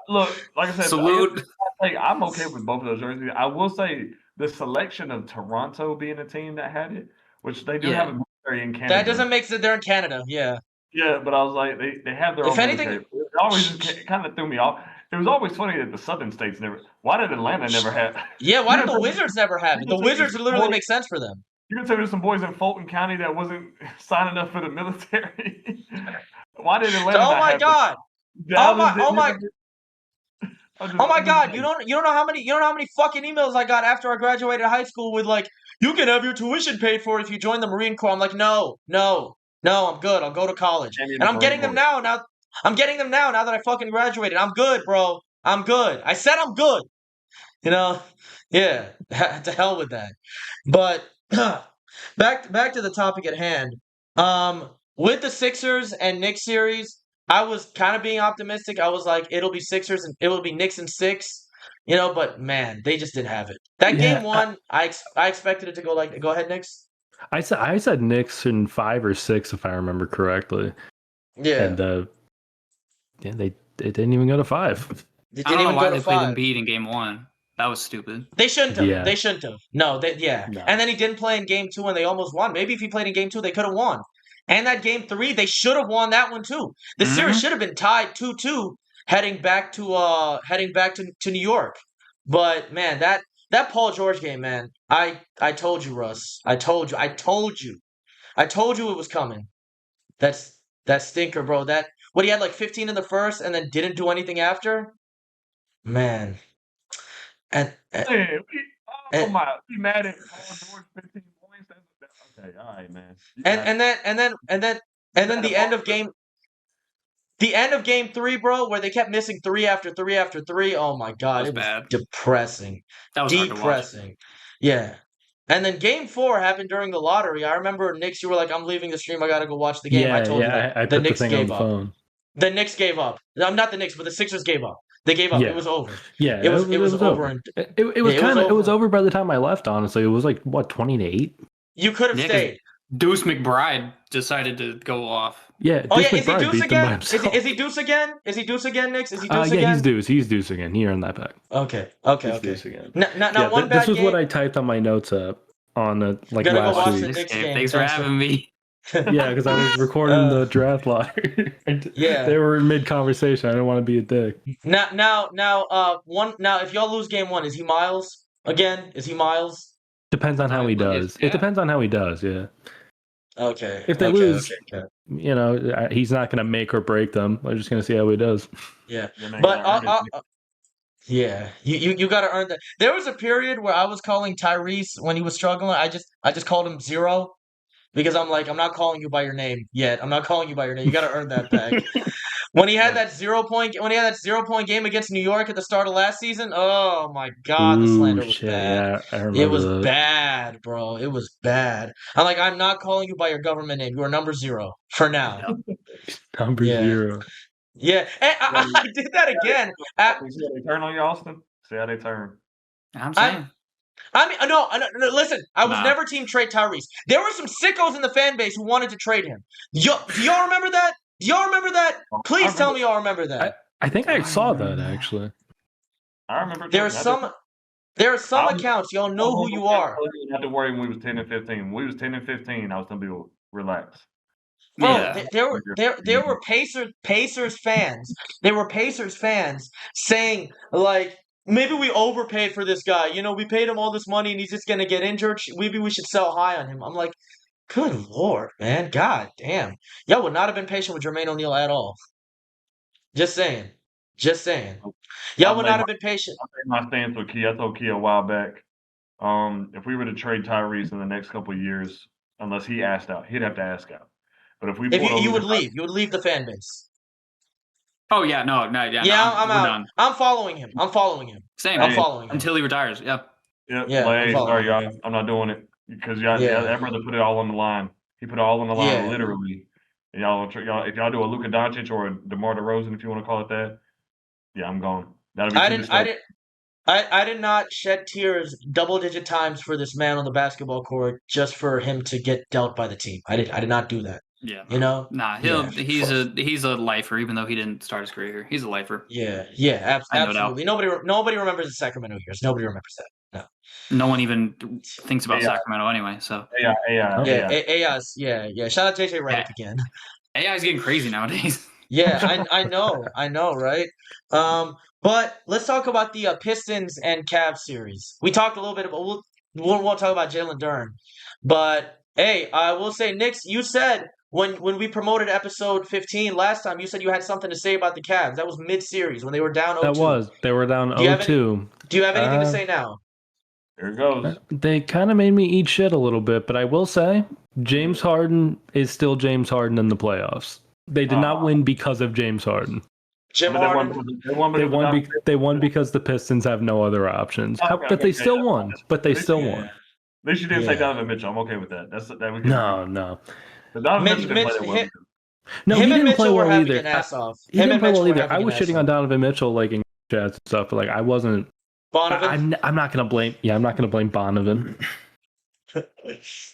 Speaker 3: Look, like I said,
Speaker 4: Salute.
Speaker 3: I'm okay with both of those jerseys. I will say the selection of Toronto being a team that had it, which they do have a military in Canada.
Speaker 1: That doesn't make sense. They're in Canada, yeah.
Speaker 3: Yeah, but I was like, they have their own military. It always just kind of threw me off. It was always funny that the Southern states never. Why did Atlanta never have?
Speaker 1: Yeah, why did the Wizards never have it? The Wizards would literally make sense for them.
Speaker 3: You can say there's some boys in Fulton County that wasn't signing up for the military. Why did Atlanta?
Speaker 1: Oh my god! Oh my god! You don't know how many fucking emails I got after I graduated high school with like, you can have your tuition paid for if you join the Marine Corps. I'm like, no, I'm good. I'll go to college, and I'm getting them now. I'm getting them now that I fucking graduated. I'm good, bro. I'm good. I said I'm good. Yeah. To hell with that. But back to the topic at hand. With the Sixers and Knicks series, I was kind of being optimistic. I was like, it'll be Sixers and it'll be Knicks in 6. But man, they just didn't have it. That game 1, I expected it to go like, go ahead, Knicks.
Speaker 2: I said Knicks in 5 or 6 if I remember correctly.
Speaker 1: Yeah.
Speaker 2: And they didn't even go to 5.
Speaker 4: I don't know why they played Embiid in game 1. That was stupid.
Speaker 1: They shouldn't have.
Speaker 2: Yeah.
Speaker 1: They shouldn't have. No. And then he didn't play in game 2 and they almost won. Maybe if he played in game 2, they could have won. And that game 3, they should have won that one too. The series should have been tied 2-2 heading back to New York. But man, that Paul George game, man. I told you, Russ. I told you it was coming. That stinker, bro. He had like 15 in the first and then didn't do anything after. Man.
Speaker 3: We mad at Paul George 15 points. Okay, all right, man. And
Speaker 1: then the end of game 3, bro, where they kept missing 3 after 3 after 3. Oh my god, it was bad. Depressing.
Speaker 4: That was
Speaker 1: depressing. Yeah. And then game 4 happened during the lottery. I remember, Knicks, you were like, I'm leaving the stream. I got to go watch the game.
Speaker 2: Yeah,
Speaker 1: I told you that.
Speaker 2: I
Speaker 1: the Knicks gave
Speaker 2: up.
Speaker 1: Phone. The Knicks gave up. Not the Knicks, but the Sixers gave up. They gave up.
Speaker 2: Yeah.
Speaker 1: It was over.
Speaker 2: Yeah,
Speaker 1: it was over.
Speaker 2: It was over by the time I left. Honestly, it was like 20-8.
Speaker 1: You could have stayed.
Speaker 4: Deuce McBride decided to go off.
Speaker 2: Yeah.
Speaker 1: Is he Deuce again? Is he Deuce again? Is he Deuce again, Knicks? Is he Deuce again?
Speaker 2: Yeah, he's Deuce. He's Deuce again. He earned that back.
Speaker 1: Okay.
Speaker 2: Deuce again.
Speaker 1: This
Speaker 2: was what I typed on my notes up on last week.
Speaker 4: Thanks for having me.
Speaker 2: Yeah, because I was recording the draft lottery.
Speaker 1: Yeah,
Speaker 2: they were in mid conversation. I didn't want to be a dick.
Speaker 1: Now, if y'all lose game 1, is he Miles again? Is he Miles?
Speaker 2: Depends on how he does. Yeah. It depends on how he does. Yeah.
Speaker 1: Okay.
Speaker 2: If they lose, he's not going to make or break them. I'm just going to see how he does.
Speaker 1: Yeah, but yeah, you got to earn that. There was a period where I was calling Tyrese when he was struggling. I just called him 0. Because I'm like, I'm not calling you by your name yet. I'm not calling you by your name. You got to earn that back. When he had that 0 point game against New York at the start of last season, oh my god, the slander was bad.
Speaker 2: Yeah, I remember
Speaker 1: it was bad, bro. It was bad. I'm like, I'm not calling you by your government name. You are number 0 for now.
Speaker 2: Number 0.
Speaker 1: Yeah, and I did that again.
Speaker 3: See how they turn on you, Austin? See how they turn.
Speaker 4: I'm saying.
Speaker 1: No, listen, I was never team trade Tyrese. There were some sickos in the fan base who wanted to trade him. Do y'all remember that? Do y'all remember that? Please tell me y'all remember that.
Speaker 2: I think I saw that, actually.
Speaker 3: I remember.
Speaker 1: There are some accounts, y'all know who you are.
Speaker 3: You didn't have to worry when we was 10 and 15. When we was 10 and 15, I was going to be relaxed.
Speaker 1: Bro, there were Pacers fans. There were Pacers fans saying, like, maybe we overpaid for this guy. We paid him all this money and he's just going to get injured. Maybe we should sell high on him. I'm like, good Lord, man. God damn. Y'all would not have been patient with Jermaine O'Neal at all. Just saying. Y'all would not have been patient.
Speaker 3: I think my stance with Key. I told Key a while back, if we were to trade Tyrese in the next couple of years, unless he asked out, he'd have to ask out. But if
Speaker 1: you would leave. You would leave the fan base.
Speaker 4: Oh yeah, no,
Speaker 1: yeah. I'm out.
Speaker 4: Done.
Speaker 1: I'm following him.
Speaker 4: Same.
Speaker 1: I'm following him
Speaker 4: until he retires. Yeah.
Speaker 3: Yeah. Sorry, y'all. I'm not doing it because y'all. I'd rather put it all on the line. He put it all on the line,
Speaker 1: Yeah.
Speaker 3: literally. And y'all, if y'all do a Luka Doncic or a DeMar DeRozan, if you want to call it that, yeah, I'm gone. That'll be
Speaker 1: I
Speaker 3: too
Speaker 1: didn't.
Speaker 3: disgusting.
Speaker 1: I did not shed tears double-digit times for this man on the basketball court just for him to get dealt by the team. I did not do that.
Speaker 4: Yeah,
Speaker 1: You know?
Speaker 4: nah, he's a lifer, even though he didn't start his career here. He's a lifer.
Speaker 1: Yeah,
Speaker 4: No
Speaker 1: absolutely.
Speaker 4: doubt.
Speaker 1: Nobody remembers the Sacramento years. Nobody remembers that. No.
Speaker 4: No one even thinks about
Speaker 3: AI.
Speaker 4: Sacramento anyway. So
Speaker 1: Yeah. Shout out JJ Redick again.
Speaker 4: AI is getting crazy nowadays.
Speaker 1: Yeah, I know, right? But let's talk about the Pistons and Cavs series. We talked a little bit about we won't talk about Jalen Duren, but hey, I will say, Knicks. You said when we promoted episode 15 last time, you said you had something to say about the Cavs. That was mid-series when they were down 0-2.
Speaker 2: They were down
Speaker 1: Do you have
Speaker 2: 0-2.
Speaker 1: Do you have anything to say now?
Speaker 3: Here it goes.
Speaker 2: They kind of made me eat shit a little bit, but I will say James Harden is still James Harden in the playoffs. They did not win because of James Harden.
Speaker 1: Jim Harden.
Speaker 2: They won because the Pistons have no other options. But they still won. But they still won.
Speaker 3: At least you didn't say Donovan Mitchell. I'm okay with that.
Speaker 2: No.
Speaker 3: But Donovan Mitchell didn't play that well.
Speaker 2: No, he didn't play well either.
Speaker 1: He didn't play well either.
Speaker 2: I was shitting on Donovan Mitchell like in chats and stuff, but like I wasn't.
Speaker 1: Bonovan?
Speaker 2: I'm not gonna blame. Yeah, I'm not gonna blame Bonovan.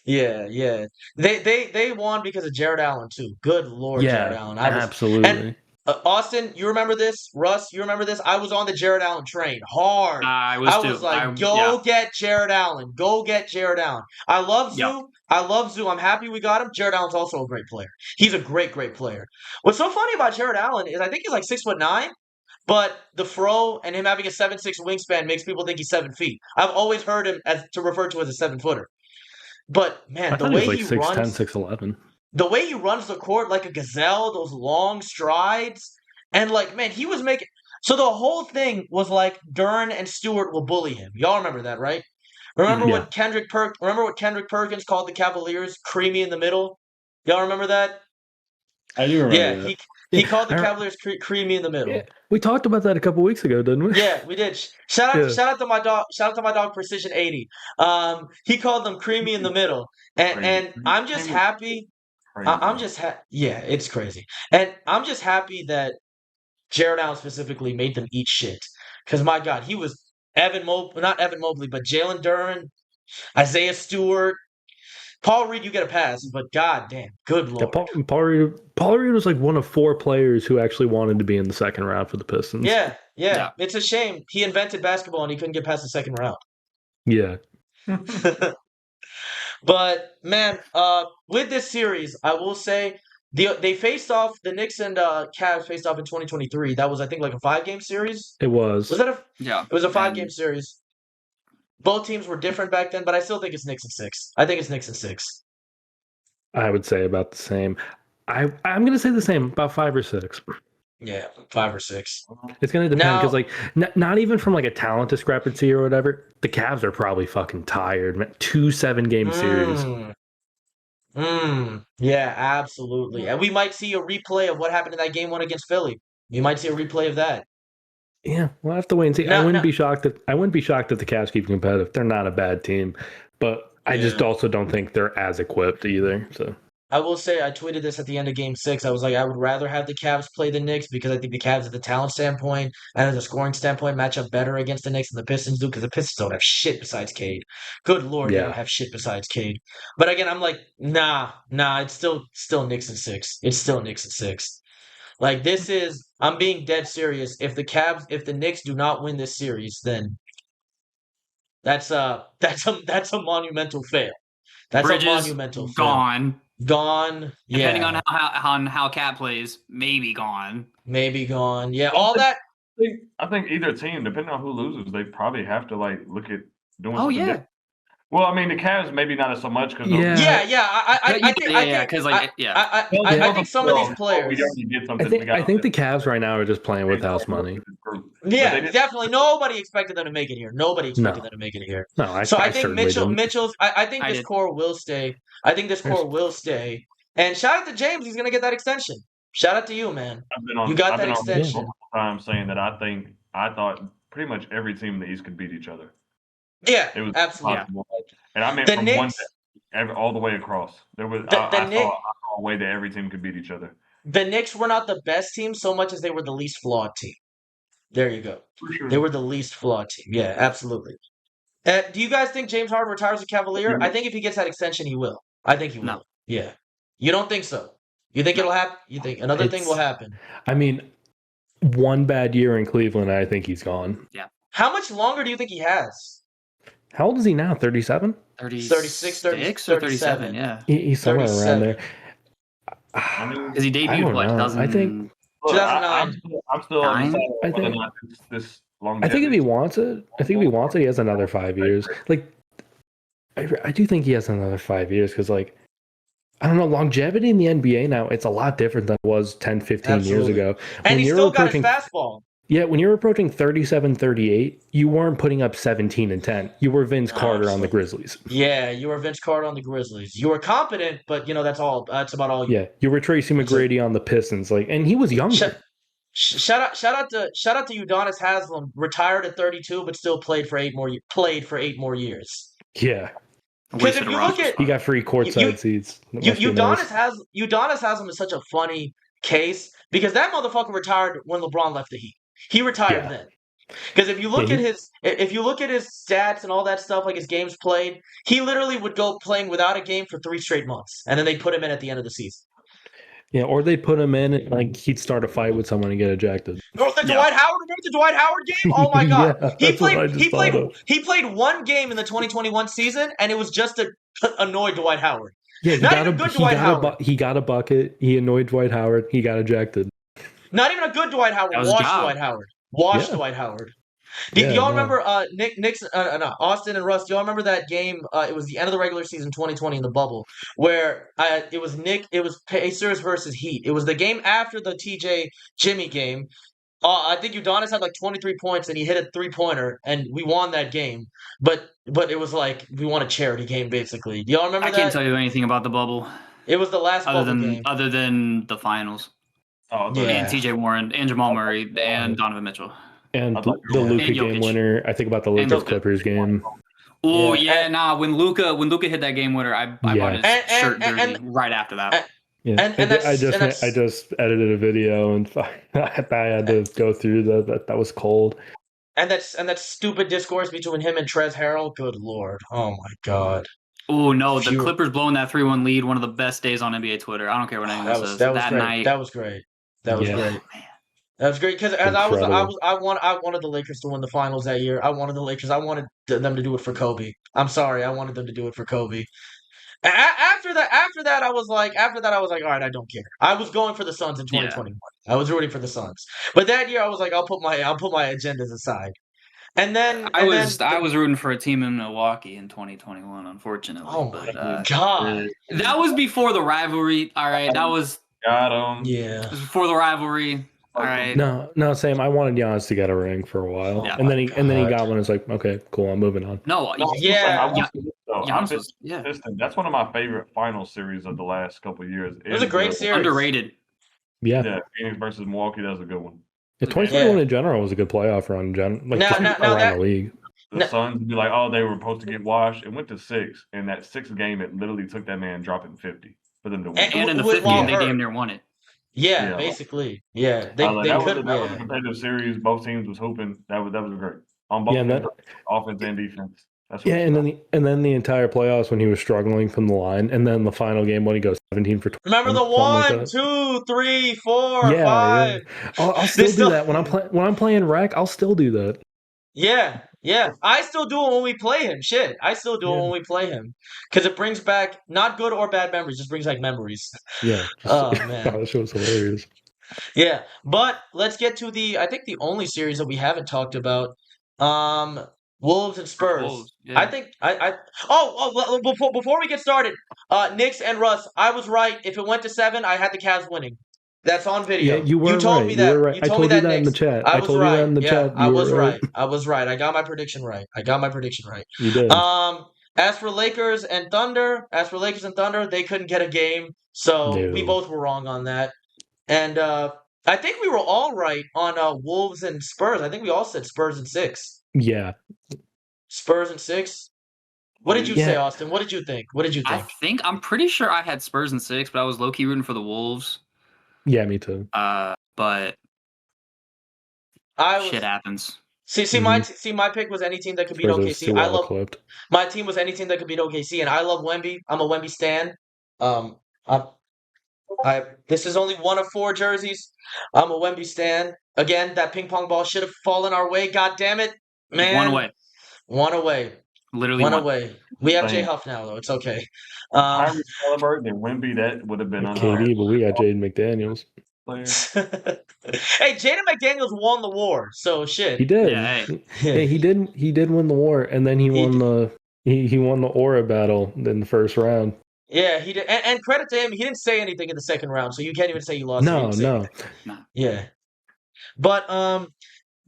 Speaker 1: Yeah. They won because of Jared Allen too. Good Lord, Jared Allen.
Speaker 2: Absolutely.
Speaker 1: And, Austin, you remember this? Russ, you remember this? I was on the Jared Allen train hard.
Speaker 4: I was
Speaker 1: like, get Jared Allen. Go get Jared Allen. I love Zoo.
Speaker 4: Yep.
Speaker 1: I love Zoo. I'm happy we got him. Jared Allen's also a great player. He's a great player. What's so funny about Jared Allen is I think he's like 6'9", but the fro and him having a 7'6" wingspan makes people think he's 7 feet. I've always heard him referred to as a 7-footer. But man, the way he runs,
Speaker 2: 6'10", 6'11".
Speaker 1: The way he runs the court like a gazelle, those long strides, and like, man, he was making. So the whole thing was like Duren and Stewart will bully him. Y'all remember that, right? Remember what Kendrick Perkins called the Cavaliers creamy in the middle? Y'all remember that?
Speaker 2: I do remember that.
Speaker 1: He called the Cavaliers creamy in the middle.
Speaker 2: Yeah. We talked about that a couple weeks ago, didn't we?
Speaker 1: Yeah, we did. Shout out to my dog. Shout out to my dog Precision 80. He called them creamy in the middle, and I'm just happy. Yeah, it's crazy, and I'm just happy that Jared Allen specifically made them eat shit. Because my God, he was not Evan Mobley, but Jalen Duren, Isaiah Stewart. Paul Reed, you get a pass, but goddamn, good Lord.
Speaker 2: Yeah, Paul Reed was like one of 4 players who actually wanted to be in the second round for the Pistons.
Speaker 1: Yeah. It's a shame. He invented basketball and he couldn't get past the second round.
Speaker 2: Yeah.
Speaker 1: But, man, with this series, I will say they faced off, the Knicks and Cavs faced off in 2023. That was, I think, like a 5-game series.
Speaker 2: It was.
Speaker 1: Was that It was a 5-game series. Both teams were different back then, but I still think it's Knicks and 6. I think it's Knicks and 6.
Speaker 2: I would say about the same. I'm going to say the same, about 5 or 6.
Speaker 1: Yeah, 5 or 6.
Speaker 2: It's going to depend because, like, not even from like a talent discrepancy or whatever. The Cavs are probably fucking tired. Man. 2 7-game series.
Speaker 1: Yeah, absolutely. And we might see a replay of what happened in that game 1 against Philly. You might see a replay of that.
Speaker 2: Yeah, we'll have to wait and see. I wouldn't be shocked if the Cavs keep competitive. They're not a bad team, but I just also don't think they're as equipped either. So
Speaker 1: I will say, I tweeted this at the end of Game 6. I was like, I would rather have the Cavs play the Knicks because I think the Cavs, at the talent standpoint and at the scoring standpoint, match up better against the Knicks than the Pistons do because the Pistons don't have shit besides Cade. Good Lord, they don't have shit besides Cade. But again, I'm like, nah, it's still Knicks and 6. It's still Knicks and 6. Like, this is, I'm being dead serious. If the Knicks do not win this series, then that's a monumental fail. That's
Speaker 4: Bridges,
Speaker 1: a monumental fail. Gone.
Speaker 4: Depending on how Cat plays, maybe gone.
Speaker 1: Yeah, all that.
Speaker 3: I think either team, depending on who loses, they probably have to like look at doing something different. Well, I mean, the Cavs maybe not so much because
Speaker 1: I think some of these players.
Speaker 2: I think the Cavs right now are just playing with house money.
Speaker 1: Yeah, definitely. Nobody expected them to make it here. No, I think Mitchell's. I think this core will stay. And shout out to James. He's gonna get that extension. Shout out to you, man. You got that extension.
Speaker 3: I'm saying that I thought pretty much every team in the East could beat each other.
Speaker 1: Yeah,
Speaker 3: it was
Speaker 1: absolutely.
Speaker 3: possible. And I meant from one day. all the way across. There was
Speaker 1: The
Speaker 3: I
Speaker 1: Knicks,
Speaker 3: saw a way that every team could beat each other.
Speaker 1: the Knicks were not the best team so much as they were the least flawed team. There you go.
Speaker 3: For sure.
Speaker 1: They were the least flawed team. Yeah, absolutely. Do you guys think James Harden retires a Cavalier? I think if he gets that extension, he will. I think he will.
Speaker 4: No.
Speaker 1: Yeah. You don't think so? You think it'll happen? You think another thing will happen?
Speaker 2: I mean, one bad year in Cleveland, I think he's gone.
Speaker 4: Yeah.
Speaker 1: How much longer do you think he has?
Speaker 2: How old is he now? 37?
Speaker 1: 36,
Speaker 4: 36 or 37, yeah.
Speaker 2: He's somewhere around there.
Speaker 3: I mean,
Speaker 4: Because he
Speaker 2: I
Speaker 4: debuted
Speaker 2: don't
Speaker 4: what,
Speaker 2: know.
Speaker 4: 2000?
Speaker 2: I think
Speaker 1: 2009.
Speaker 3: I'm still
Speaker 4: Nine?
Speaker 3: undecided
Speaker 2: I
Speaker 3: whether or
Speaker 2: think-
Speaker 3: not this long.
Speaker 2: I think if he wants it, he has another 5 years. Like, I do think he has another 5 years because, like, I don't know, longevity in the NBA now, it's a lot different than it was 10, 15 years
Speaker 1: Absolutely.
Speaker 2: ago.
Speaker 1: And he still got his fastball.
Speaker 2: Yeah, when you were approaching 37, 38, you weren't putting up 17 and 10. You were Vince Carter on the Grizzlies.
Speaker 1: Yeah, you were Vince Carter on the Grizzlies. You were competent, but that's all. That's about all.
Speaker 2: Yeah, you were Tracy McGrady on the Pistons, and he was younger.
Speaker 1: Shout out to Udonis Haslem, retired at 32, but still played for 8 more years.
Speaker 2: Yeah,
Speaker 1: because if you look at,
Speaker 2: he got free courtside seats.
Speaker 1: Udonis Haslem is such a funny case because that motherfucker retired when LeBron left the Heat. He retired then. Because if you look at his stats and all that stuff, like his games played, he literally would go playing without a game for 3 straight months, and then they put him in at the end of the season.
Speaker 2: Yeah, or they put him in and like he'd start a fight with someone and get ejected.
Speaker 1: Dwight Howard, remember the Dwight Howard game? Oh my god.
Speaker 2: Yeah,
Speaker 1: he played one game in the 2021 season and it was just to annoy Dwight Howard.
Speaker 2: Yeah,
Speaker 1: he
Speaker 2: got a bucket, he annoyed Dwight Howard, he got ejected.
Speaker 1: Not even a good Dwight Howard. Watch Dwight Howard. Do y'all remember Austin and Russ? Do y'all remember that game? It was the end of the regular season 2020 in the bubble where it was Pacers versus Heat. It was the game after the TJ Jimmy game. I think Udonis had like 23 points and he hit a 3-pointer and we won that game. But it was like we won a charity game basically. Do y'all remember that?
Speaker 4: I can't tell you anything about the bubble.
Speaker 1: It was the last bubble game.
Speaker 4: Other than the finals.
Speaker 3: Oh,
Speaker 1: yeah.
Speaker 4: And TJ Warren and Jamal Murray and Donovan Mitchell.
Speaker 2: And the Luka game winner. I think about the Lakers Clippers game.
Speaker 4: Oh yeah, when Luka hit that game winner, I bought his shirt jersey right after that.
Speaker 2: I just edited a video and I had to go through that was cold.
Speaker 1: And that stupid discourse between him and Trez Harrell. Good lord, oh my god.
Speaker 4: Oh no, the Clippers blowing that 3-1 lead. One of the best days on NBA Twitter. I don't care what anyone says. That night,
Speaker 1: that was great. That was great. That was great because I wanted the Lakers to win the finals that year. I wanted them to do it for Kobe. I'm sorry, I wanted them to do it for Kobe. After that, I was like, all right, I don't care. I was going for the Suns in 2021. Yeah. I was rooting for the Suns, but that year I was like, I'll put my agendas aside. And then
Speaker 4: I was rooting for a team in Milwaukee in 2021. Unfortunately,
Speaker 1: oh my god,
Speaker 4: that was before the rivalry. All right, that was.
Speaker 3: Got him.
Speaker 1: Yeah.
Speaker 4: It was before the rivalry. All right.
Speaker 2: No, Sam. I wanted Giannis to get a ring for a while, and then he got one. It's like, okay, cool. I'm moving on.
Speaker 3: That's one of my favorite final series of the last couple of years.
Speaker 1: It was a great series.
Speaker 4: Underrated.
Speaker 3: Yeah. Phoenix versus Milwaukee. That was a good one.
Speaker 2: Yeah, 2021 in general was a good playoff run. Around the league.
Speaker 3: The Suns would be like, oh, they were supposed to get washed. It went to 6. In that 6th game, it literally took that man dropping 50 for them to win.
Speaker 4: And in the 5th game, they damn near won it.
Speaker 1: Yeah, basically. Yeah,
Speaker 3: that was a competitive series. Both teams was hooping. That was great on both ends, offense and defense.
Speaker 2: And then the entire playoffs when he was struggling from the line, and then the final game when he goes 17 for 20.
Speaker 1: Remember the 1, 2, 3, 4, 5.
Speaker 2: Yeah. I'll still do that when I'm playing rec. I'll still do that.
Speaker 1: Yeah. I still do it when we play him. Shit, I still do it when we play him because it brings back not good or bad memories. Just brings back memories.
Speaker 2: Yeah.
Speaker 1: Oh man,
Speaker 2: that show was hilarious.
Speaker 1: Yeah, but let's get to I think the only series that we haven't talked about. Wolves and Spurs.
Speaker 4: Wolves, yeah.
Speaker 1: I think before we get started, Knicks and Russ. I was right. If it went to 7, I had the Cavs winning. That's on video.
Speaker 2: Yeah, you were
Speaker 1: told
Speaker 2: right.
Speaker 1: me that.
Speaker 2: You were right. I told you that in the chat.
Speaker 1: I was right.
Speaker 2: You that
Speaker 1: I was right. I was right. I got my prediction right.
Speaker 2: You did.
Speaker 1: As for Lakers and Thunder, they couldn't get a game, so we both were wrong on that. And I think we were all right on Wolves and Spurs. I think we all said Spurs and 6.
Speaker 2: Yeah.
Speaker 1: Spurs and 6. What did you
Speaker 2: Yeah.
Speaker 1: say, Austin? What did you think? What did you think?
Speaker 4: I'm pretty sure I had Spurs in 6, but I was low-key rooting for the Wolves.
Speaker 2: Yeah, me too.
Speaker 4: But
Speaker 1: I was
Speaker 4: shit happens.
Speaker 1: see my pick was any team that could beat
Speaker 2: Spurs was
Speaker 1: OKC.
Speaker 2: too
Speaker 1: I
Speaker 2: well
Speaker 1: love
Speaker 2: equipped.
Speaker 1: my team was any team that could beat OKC, and I love Wemby. I'm a Wemby stan. I this is only one of 4 jerseys. I'm a Wemby stan. Again, that ping pong ball should have fallen our way. God damn it, man!
Speaker 4: One away.
Speaker 1: One away.
Speaker 4: Literally
Speaker 1: One
Speaker 4: one.
Speaker 1: We have Jay
Speaker 3: Same.
Speaker 1: Huff now, though. It's okay.
Speaker 3: Tyrese Halliburton and Wemby, that would have been
Speaker 2: KD, but we got Jaden McDaniels.
Speaker 1: Hey, Jaden McDaniels won the war, so shit.
Speaker 2: He did.
Speaker 4: Yeah,
Speaker 2: Yeah, he did. He did win the war, and then he won
Speaker 1: did.
Speaker 2: he won the aura battle in the first round.
Speaker 1: Yeah, he did. And credit to him, he didn't say anything in the second round, so you can't even say you lost.
Speaker 2: No.
Speaker 1: Yeah, but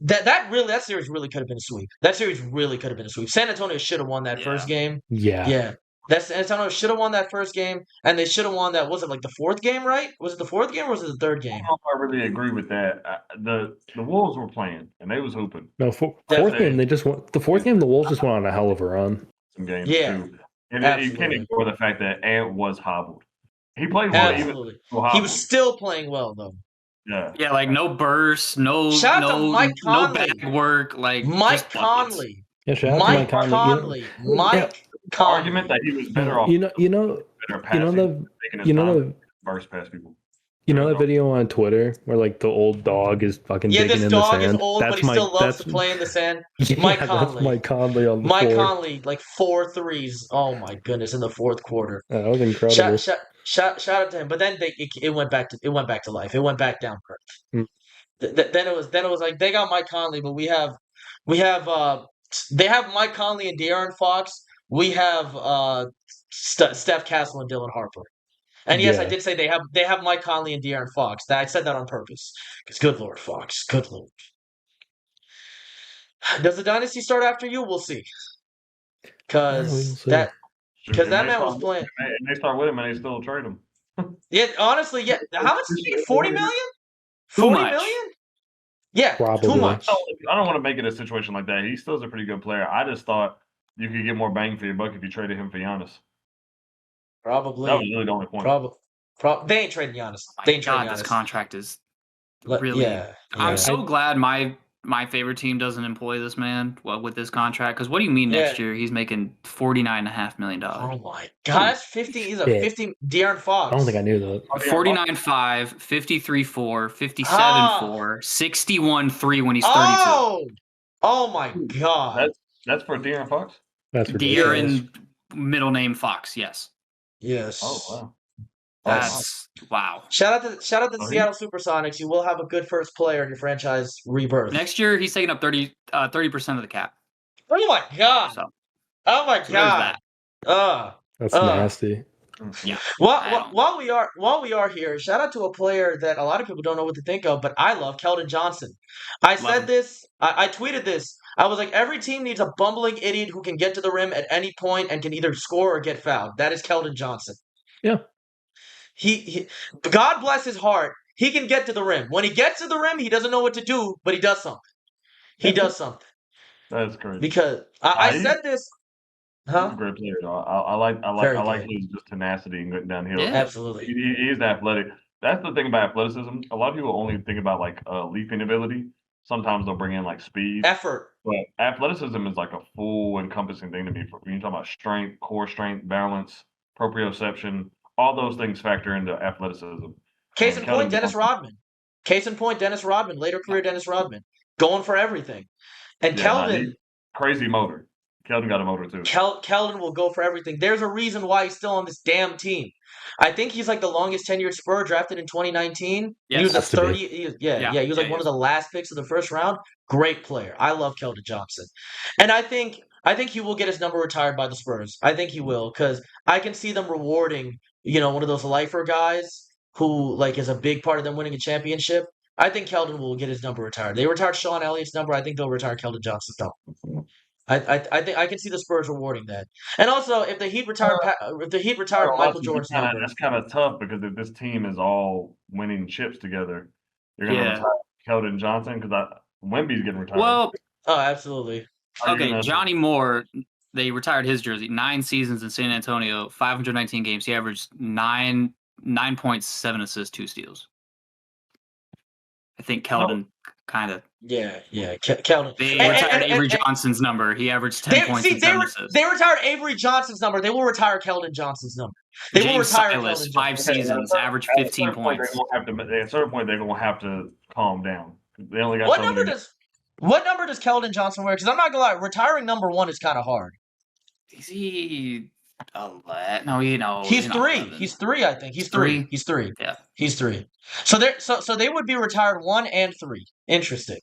Speaker 1: that series really could have been a sweep. That series really could have been a sweep. San Antonio should have won that first game.
Speaker 2: Yeah.
Speaker 1: That San Antonio should have won that first game, and they should have won that. Was it like the 4th game? Right? Was it the 4th game or was it the 3rd game?
Speaker 3: I don't know if I really agree with that. The Wolves were playing and they was hooping.
Speaker 2: No, fourth game they just won. The 4th game, the Wolves just went on a hell of a run.
Speaker 3: Some games too. And you can't ignore the fact that Ant was hobbled. He played well.
Speaker 1: Absolutely. He was still playing well though.
Speaker 3: Yeah.
Speaker 4: Yeah, like no bursts, no bag work, like
Speaker 1: Mike Conley.
Speaker 2: Yeah, shout out to Mike Conley.
Speaker 1: Mike Conley.
Speaker 3: Argument that he was better off. Burst past people.
Speaker 2: You know that video on Twitter where like the old dog is fucking digging in the sand?
Speaker 1: Yeah, this dog is old, but he still loves to play in the sand. Mike Conley.
Speaker 2: That's Mike Conley on the
Speaker 1: Mike
Speaker 2: floor.
Speaker 1: Conley, like 4 threes. Oh my goodness, in the 4th quarter.
Speaker 2: Yeah, that was incredible.
Speaker 1: Shout out to him. But then it went back to life. It went back down to earth. Then it was like they got Mike Conley, but they have Mike Conley and De'Aaron Fox. We have Steph Castle and Dylan Harper. And yes, I did say they have Mike Conley and De'Aaron Fox. I said that on purpose. Because good Lord, Fox. Good Lord. Does the dynasty start after you? We'll see. Because that man was playing.
Speaker 3: And they start with him and they still trade him.
Speaker 1: Yeah, honestly, yeah. How much did he get? 40 million? 40 million? Yeah,
Speaker 2: probably
Speaker 1: too much.
Speaker 3: I don't want to make it a situation like that. He still is a pretty good player. I just thought you could get more bang for your buck if you traded him for Giannis.
Speaker 1: Probably.
Speaker 3: That was really the only point.
Speaker 1: They ain't trading Giannis.
Speaker 4: This contract is really. Yeah. I'm so glad my favorite team doesn't employ this man with this contract. Because what do you mean next year he's making $49.5 million?
Speaker 1: Oh my God, that's 50. He's a 50. De'Aaron Fox.
Speaker 2: I don't think I knew that.
Speaker 4: 49.5, 53.4, 57.4, 61.3 when he's 32.
Speaker 1: Oh my God.
Speaker 3: That's for De'Aaron Fox.
Speaker 2: That's
Speaker 4: De'Aaron, middle name Fox. Yes.
Speaker 1: Yes.
Speaker 3: Oh wow.
Speaker 4: That's wow.
Speaker 1: Shout out to the Seattle SuperSonics. You will have a good first player in your franchise rebirth.
Speaker 4: Next year, he's taking up 30% of the cap.
Speaker 1: Oh my God! Oh my God!
Speaker 2: That's nasty.
Speaker 4: Yeah.
Speaker 1: While we are here, shout out to a player that a lot of people don't know what to think of, but I love, Keldon Johnson. I tweeted this. I was like, every team needs a bumbling idiot who can get to the rim at any point and can either score or get fouled. That is Keldon Johnson.
Speaker 2: Yeah.
Speaker 1: He God bless his heart. He can get to the rim. When he gets to the rim, he doesn't know what to do, but he does something. He does something.
Speaker 3: That's crazy.
Speaker 1: Because I said this. Huh?
Speaker 3: He's a great player, though. I like his just tenacity and getting downhill.
Speaker 1: Yeah, absolutely.
Speaker 3: He is athletic. That's the thing about athleticism. A lot of people only think about like leaping ability. Sometimes they'll bring in like speed,
Speaker 1: effort.
Speaker 3: But athleticism is like a full encompassing thing to me. When you talk about strength, core strength, balance, proprioception, all those things factor into athleticism.
Speaker 1: Case in point, Dennis Rodman. Later career Dennis Rodman. Going for everything. And Keldon.
Speaker 3: Crazy motor. Keldon got a motor too.
Speaker 1: Keldon will go for everything. There's a reason why he's still on this damn team. I think he's like the longest tenured Spur, drafted in 2019.
Speaker 4: Yes,
Speaker 1: he was a 30. He was like one of the last picks of the first round. Great player. I love Keldon Johnson, and I think he will get his number retired by the Spurs. I think he will, because I can see them rewarding one of those lifer guys who like is a big part of them winning a championship. I think Keldon will get his number retired. They retired Sean Elliott's number. I think they'll retire Keldon Johnson's number. I think I can see the Spurs rewarding that. And also, if the Heat retired Michael Jordan's number,
Speaker 3: that's kind of tough, because if this team is all winning chips together, you're going to retire Keldon Johnson, because Wemby's getting retired.
Speaker 4: Well,
Speaker 1: absolutely.
Speaker 4: Okay, Johnny Moore they retired his jersey. 9 seasons in San Antonio, 519 games. He averaged 9.7 assists, 2 steals. I think Keldon kind of.
Speaker 1: Yeah. Keldon.
Speaker 4: They retired Avery Johnson's number. He averaged 10 points and 7 assists.
Speaker 1: They retired Avery Johnson's number. They will retire Keldon Johnson's number. They will retire
Speaker 4: Silas,
Speaker 1: Keldon
Speaker 4: 5 seasons, averaged 15 points.
Speaker 3: At a certain point, they're going to have to calm down. They only got
Speaker 1: What number does Keldon Johnson wear? Because I'm not gonna lie, retiring number 1 is kind of hard.
Speaker 4: Is he 11? No,
Speaker 1: He's 3. He's 3, I think. He's 3. He's 3.
Speaker 4: Yeah.
Speaker 1: He's 3. So they would be retired 1 and 3. Interesting.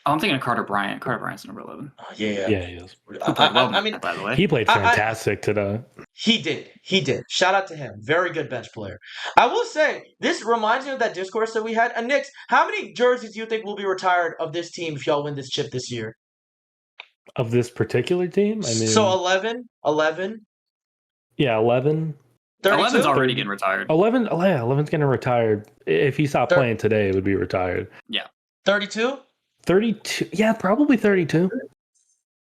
Speaker 4: Oh, I'm thinking of Carter Bryant. Carter Bryant's number 11.
Speaker 2: Yeah, he is.
Speaker 4: Who played well, by the way.
Speaker 2: He played fantastic today.
Speaker 1: He did. Shout out to him. Very good bench player. I will say, this reminds me of that discourse that we had. And Knicks, how many jerseys do you think will be retired of this team if y'all win this chip this year?
Speaker 2: Of this particular team? I mean,
Speaker 1: so 11?
Speaker 2: Yeah, 11.
Speaker 4: 11's already getting retired.
Speaker 2: 11's getting retired. If he stopped playing today, it would be retired.
Speaker 4: Yeah.
Speaker 1: 32?
Speaker 2: 32. Yeah, probably 32.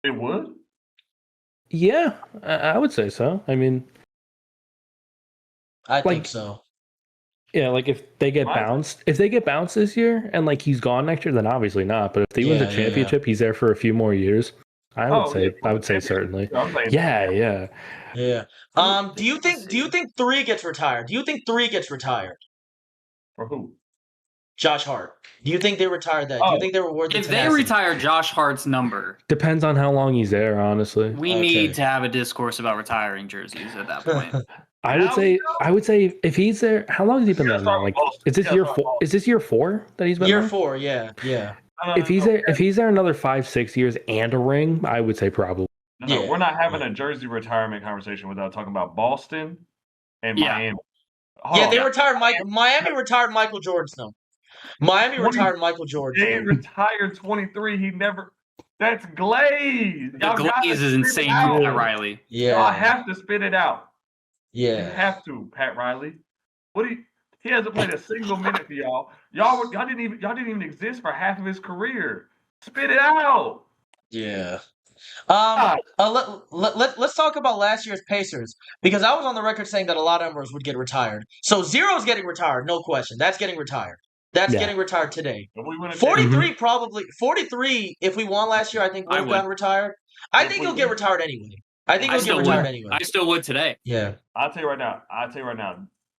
Speaker 3: It would?
Speaker 2: Yeah, I would say so. I mean,
Speaker 1: I think so.
Speaker 2: Yeah, like if they get bounced this year and like he's gone next year, then obviously not. But if he wins a championship, he's there for a few more years. I would say certainly. Yeah.
Speaker 1: Do you think 3 gets retired?
Speaker 3: For who?
Speaker 1: Josh Hart. Do you think they retired that? Do you think they reward the
Speaker 4: If
Speaker 1: tenacity?
Speaker 4: they retire Josh Hart's number,
Speaker 2: depends on how long he's there, honestly.
Speaker 4: we need to have a discourse about retiring jerseys at that point.
Speaker 2: I would say if he's there, how long has he been there now? Like, is this year 4? Is this year 4 that he's been there?
Speaker 1: Year 4, yeah.
Speaker 2: If he's there another 5-6 years and a ring, I would say probably.
Speaker 3: No, we're not having a jersey retirement conversation without talking about Boston and Miami.
Speaker 1: They retired Miami retired Michael Jordan's number. Miami retired Michael Jordan.
Speaker 3: They retired 23. He never. That's Glaze.
Speaker 4: The Glaze is insane, Pat Riley.
Speaker 1: Yeah.
Speaker 3: Y'all have to spit it out.
Speaker 1: Yeah.
Speaker 3: You have to, Pat Riley. He hasn't played a single minute for y'all. Y'all didn't even exist for half of his career. Spit it out.
Speaker 1: Yeah. Let's talk about last year's Pacers, because I was on the record saying that a lot of numbers would get retired. So 0's getting retired, no question. That's getting retired. That's getting retired today. 43 probably. 43, if we won last year, I think would have gotten retired. I think he'll get retired anyway. I
Speaker 4: still would today.
Speaker 1: Yeah.
Speaker 3: I'll tell you right now.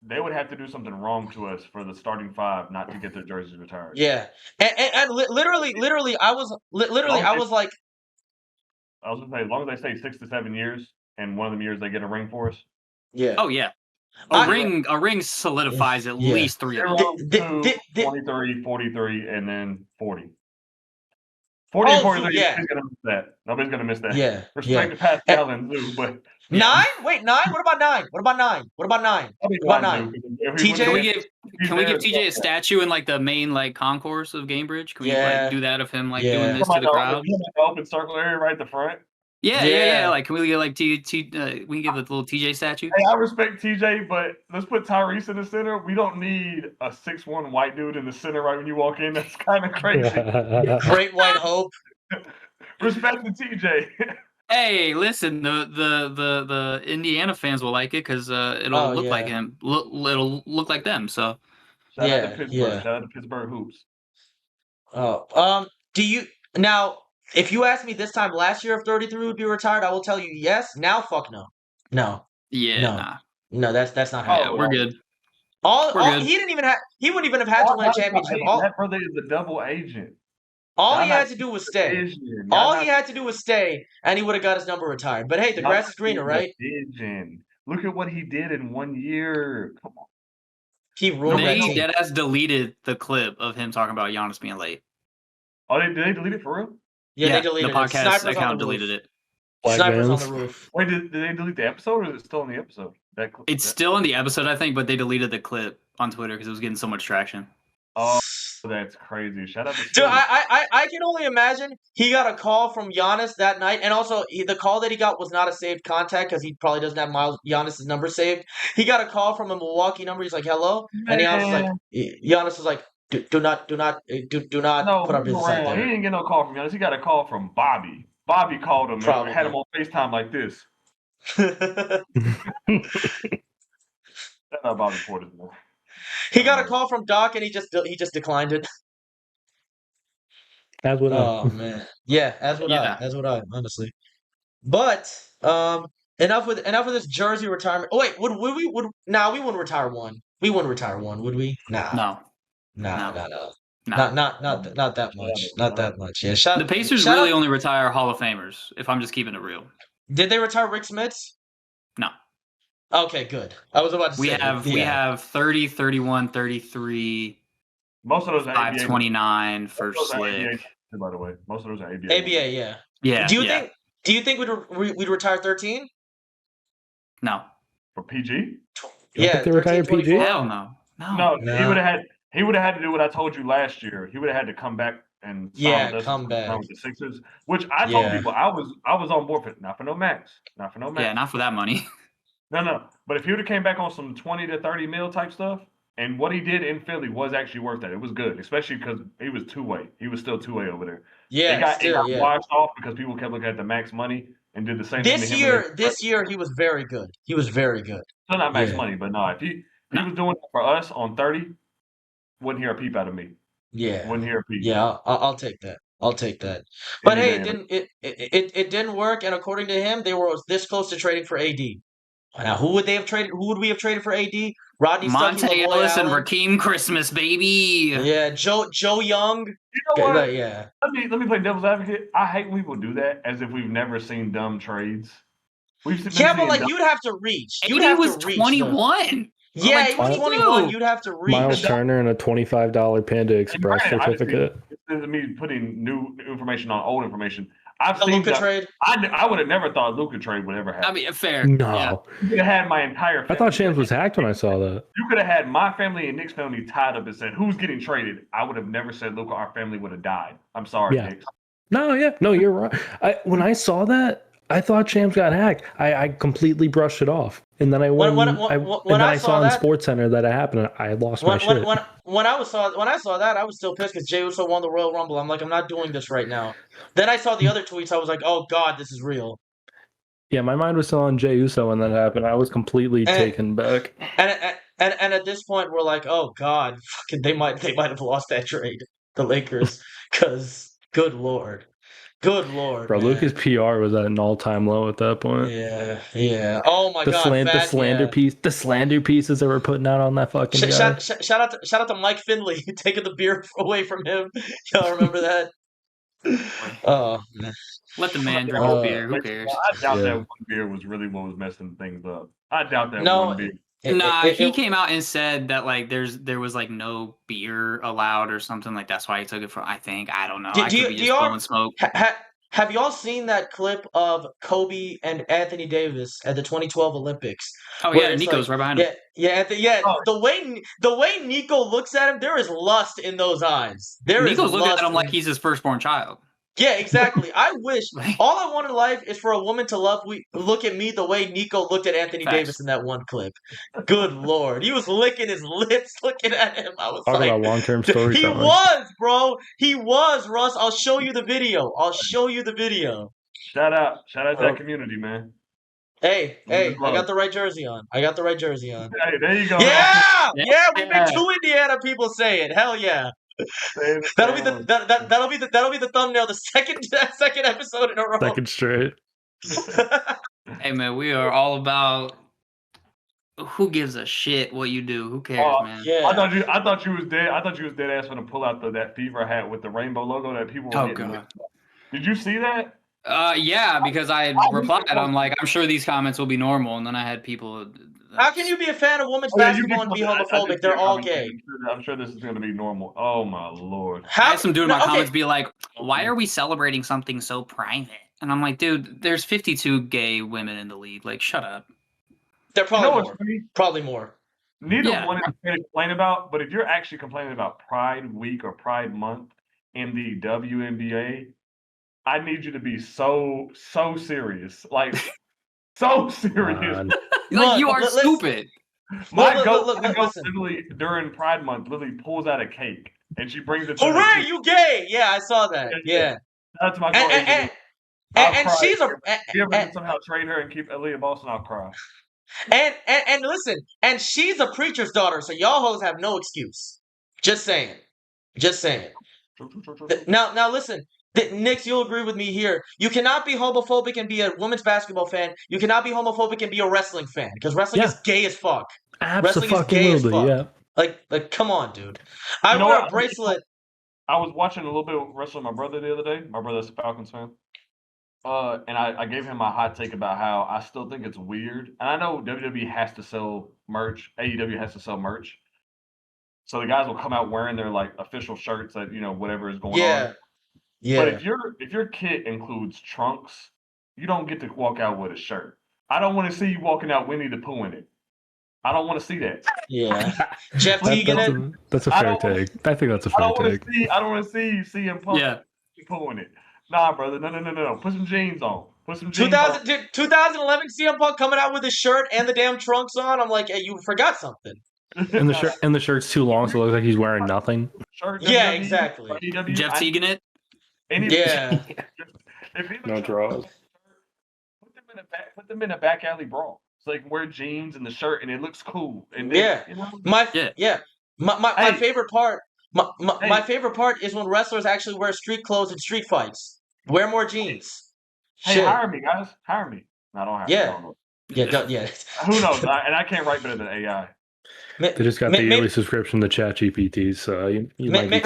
Speaker 3: They would have to do something wrong to us for the starting 5 not to get their jerseys retired.
Speaker 1: Yeah. And literally, I was like,
Speaker 3: I was gonna say, as long as they stay 6 to 7 years, and one of them years they get a ring for us.
Speaker 1: Yeah.
Speaker 4: Oh yeah. A ring solidifies at least 3 of them.
Speaker 3: 23, 43, and then 40. 40 and 43. Nobody's gonna miss that. Nobody's gonna miss that.
Speaker 1: Yeah.
Speaker 3: Respect to Pascal and Lou, but
Speaker 1: 9? Wait, 9? What about 9? What about 9? TJ?
Speaker 4: Can we give TJ a statue in like the main like concourse of Gamebridge? Can we like do that of him like doing this to the crowd?
Speaker 3: Open circle area right at the front.
Speaker 4: Yeah. Like, can we get like we can give a little TJ statue?
Speaker 3: Hey, I respect TJ, but let's put Tyrese in the center. We don't need a 6'1" white dude in the center right when you walk in. That's kind of crazy.
Speaker 1: Great white hope.
Speaker 3: Respect to TJ.
Speaker 4: Hey, listen, the Indiana fans will like it because it'll look like him. It'll look like them. So
Speaker 3: shout out to Pittsburgh. Shout out to Pittsburgh hoops.
Speaker 1: Do you now? If you asked me this time last year if 33 would be retired, I will tell you yes. Now, fuck no. No.
Speaker 4: Yeah.
Speaker 1: Nah. No, that's not happening.
Speaker 4: We're good.
Speaker 1: He wouldn't even have had to win a championship.
Speaker 3: That brother is a double agent.
Speaker 1: All he had to do was stay. He had to do was stay, and he would have got his number retired. But hey, the grass is greener, right?
Speaker 3: Look at what he did in 1 year. Come on.
Speaker 1: He ruined that team.
Speaker 4: Deadass deleted the clip of him talking about Giannis being late.
Speaker 3: Oh, did they delete it for real?
Speaker 1: Yeah, they deleted
Speaker 4: the podcast account deleted it.
Speaker 1: Snipers on the roof.
Speaker 3: Wait, did they delete the episode, or is it still in the episode?
Speaker 4: It's still in the episode, I think, but they deleted the clip on Twitter because it was getting so much traction.
Speaker 3: Oh, that's crazy. Shout out to
Speaker 1: Dude, I can only imagine he got a call from Giannis that night, and also the call that he got was not a saved contact because he probably doesn't have Giannis' number saved. He got a call from a Milwaukee number. He's like, "Hello," and Giannis was like, "Do not put our business out there."
Speaker 3: He didn't get no call from Giannis. He got a call from Bobby. Bobby called him
Speaker 1: Probably.
Speaker 3: and had him on FaceTime like this. Shout out Bobby Portis, man.
Speaker 1: He got a call from Doc and he just declined it.
Speaker 2: As would I.
Speaker 1: Oh man, yeah, as would
Speaker 4: Yeah.
Speaker 1: I, honestly. But enough with this jersey retirement. Oh wait, would we we wouldn't retire one. We wouldn't retire one, would we? Nah.
Speaker 4: No.
Speaker 1: Not that much. Not that much. Yeah.
Speaker 4: The Pacers
Speaker 1: shout
Speaker 4: really
Speaker 1: out-
Speaker 4: only retire Hall of Famers, if I'm just keeping it real.
Speaker 1: Did they retire Rick Smits?
Speaker 4: No.
Speaker 1: Okay, good. I was about to
Speaker 4: We
Speaker 1: say
Speaker 4: have 30, 31, 33,
Speaker 3: Most of those are ABA.
Speaker 4: 529 for
Speaker 3: Most of those are
Speaker 4: Slick.
Speaker 3: ABA, by the way. Most of those are ABA.
Speaker 1: ABA, yeah.
Speaker 4: Yeah.
Speaker 1: Do you think we'd retire 13?
Speaker 4: No.
Speaker 3: For PG?
Speaker 2: You think they retired
Speaker 1: 13,
Speaker 2: PG?
Speaker 1: 24?
Speaker 4: Hell no.
Speaker 3: No, he would have had to do what I told you last year. He would have had to come back and sign with us
Speaker 1: come back
Speaker 3: with the Sixers, which I told people I was on board for. Not for no max.
Speaker 4: Yeah, not for that money.
Speaker 3: No. But if he would have came back on some 20 to 30 mil type stuff, and what he did in Philly was actually worth that. It was good, especially because he was two-way. He was still two-way over there.
Speaker 1: Yeah,
Speaker 3: it got washed off because people kept looking at the max money and did the same thing to him.
Speaker 1: This year he was very good. He was very good.
Speaker 3: Still not max money, but no, if he was doing it for us on 30, wouldn't hear a peep out of me.
Speaker 1: Yeah.
Speaker 3: Wouldn't hear a peep.
Speaker 1: Yeah, I'll take that. But hey, it didn't work, and according to him, they were this close to trading for AD. Now, who would we have traded for AD? Rodney
Speaker 4: Monte Ellis and Rakeem Christmas, baby.
Speaker 1: Yeah, Joe Young.
Speaker 3: You know what?
Speaker 1: Yeah.
Speaker 3: Let me play devil's advocate. I hate when people do that as if we've never seen dumb trades.
Speaker 1: But you'd have to reach.
Speaker 4: AD was 21.
Speaker 1: Yeah, he was 21. You'd have to reach.
Speaker 2: Miles Turner and a $25 Panda Express certificate.
Speaker 3: This is me putting new information on old information. I've
Speaker 1: the
Speaker 3: seen
Speaker 1: Luka trade.
Speaker 3: I would have never thought Luka trade would ever happen.
Speaker 4: I mean, fair.
Speaker 2: No.
Speaker 4: Yeah.
Speaker 3: You could have had my entire family.
Speaker 2: I thought Shams was hacked when I saw that.
Speaker 3: You could have had my family and Nick's family tied up and said, who's getting traded? I would have never said Luka, our family would have died. I'm sorry, Nick.
Speaker 2: No, you're right. When I saw that, I thought Shams got hacked. I completely brushed it off. And then I went when I saw on SportsCenter that it happened. I lost my shit.
Speaker 1: When I saw that, I was still pissed because Jey Uso won the Royal Rumble. I'm like, I'm not doing this right now. Then I saw the other tweets. I was like, oh God, this is real.
Speaker 2: Yeah, my mind was still on Jey Uso when that happened. I was completely taken back.
Speaker 1: And at this point, we're like, oh God, fucking, they might have lost that trade, the Lakers, because good lord. Good lord,
Speaker 2: bro!
Speaker 1: Man.
Speaker 2: Lucas PR was at an all-time low at that point.
Speaker 1: Yeah. Oh my God,
Speaker 2: the slander pieces that we're putting out on that fucking guy.
Speaker 1: Shout out to Mike Finley taking the beer away from him. Y'all remember that? Oh man.
Speaker 4: Let the man drink the beer. Who cares?
Speaker 3: I doubt that one beer was really what was messing things up. I doubt that one beer.
Speaker 4: He came out and said that like there was like no beer allowed or something like that's why he took it for. I don't know. I could be just blowing smoke.
Speaker 1: Have y'all seen that clip of Kobe and Anthony Davis at the 2012 Olympics?
Speaker 4: Oh yeah, Nico's right behind him.
Speaker 1: Yeah. The way Nico looks at him, there is lust in those eyes.
Speaker 4: Nico's looking at him like he's his firstborn child.
Speaker 1: Yeah, exactly. I wish all I want in life is for a woman to look at me the way Nico looked at Anthony Davis in that one clip. Good lord, he was licking his lips looking at him. I was
Speaker 2: talking about long-term storytelling.
Speaker 1: He was, bro. He was, Russ. I'll show you the video.
Speaker 3: Shout out to that community, man.
Speaker 1: Hey, I got the right jersey on. Hey,
Speaker 3: there you go.
Speaker 1: Yeah, we made 2 Indiana people say it. Hell yeah. That'll be the thumbnail. The second episode in a row.
Speaker 2: Second straight.
Speaker 4: Hey man, we are all about. Who gives a shit what you do? Who cares, man?
Speaker 1: Yeah.
Speaker 3: I thought you was dead. I thought you was dead ass when to pull out that Fever hat with the rainbow logo that people were hitting.
Speaker 4: God.
Speaker 3: Did you see that?
Speaker 4: Yeah, because I replied. I'm like, I'm sure these comments will be normal, and then I had people.
Speaker 1: How can you be a fan of women's basketball and be homophobic? They're all gay.
Speaker 3: I'm sure this is going to be normal. Oh my lord!
Speaker 4: I had some dude in my comments be like, "Why are we celebrating something so private?" And I'm like, "Dude, there's 52 gay women in the league. Like, shut up."
Speaker 1: They're probably more.
Speaker 3: Neither one is going to complain about, but if you're actually complaining about Pride Week or Pride Month in the WNBA, I need you to be so serious, like so serious.
Speaker 4: Like you are stupid.
Speaker 3: My goat literally during Pride Month literally pulls out a cake and she brings it to
Speaker 1: Hooray, you gay! Yeah, I saw that. Yeah.
Speaker 3: That's my goat. I'll
Speaker 1: and
Speaker 3: cry.
Speaker 1: she's a
Speaker 3: If you ever can somehow trade her and keep Aaliyah Boston, I'll cry.
Speaker 1: and listen, and she's a preacher's daughter, so y'all hoes have no excuse. Just saying. Just saying.
Speaker 3: True.
Speaker 1: Now listen, Nix, you'll agree with me here. You cannot be homophobic and be a women's basketball fan. You cannot be homophobic and be a wrestling fan because wrestling is gay as fuck. Wrestling is gay as fuck.
Speaker 2: Yeah.
Speaker 1: Like, come on, dude. I
Speaker 3: You know
Speaker 1: wear a
Speaker 3: what?
Speaker 1: bracelet.
Speaker 3: I was watching a little bit of wrestling with my brother the other day. My brother's a Falcons fan. And I gave him my hot take about how I still think it's weird. And I know WWE has to sell merch. AEW has to sell merch. So the guys will come out wearing their like official shirts that, whatever is going on.
Speaker 1: Yeah.
Speaker 3: But if your kit includes trunks, you don't get to walk out with a shirt. I don't want to see you walking out Winnie the Pooh in it. I don't want to see that.
Speaker 1: Yeah. Jeff Teagan.
Speaker 2: That's a fair take. I think that's a fair take.
Speaker 3: I don't want to see you CM Punk Pooh in it. Nah, brother. No. Put some jeans on. Put some jeans on.
Speaker 1: 2011 CM Punk coming out with his shirt and the damn trunks on. I'm like, hey, you forgot something.
Speaker 2: And the shirt's too long, so it looks like he's wearing nothing.
Speaker 3: Shirt,
Speaker 1: yeah, exactly.
Speaker 4: Jeff Teagan it.
Speaker 1: Yeah.
Speaker 2: No draws.
Speaker 3: Put them in a back alley brawl. So they can wear jeans and the shirt, and it looks cool. And
Speaker 1: my favorite part. My favorite part is when wrestlers actually wear street clothes in street fights. Wear more jeans.
Speaker 3: Hey, hire me, guys. Hire me. No, don't hire me.
Speaker 1: Yeah.
Speaker 3: Who knows? And I can't write better than AI.
Speaker 2: They just got the yearly subscription to ChatGPT, so you might be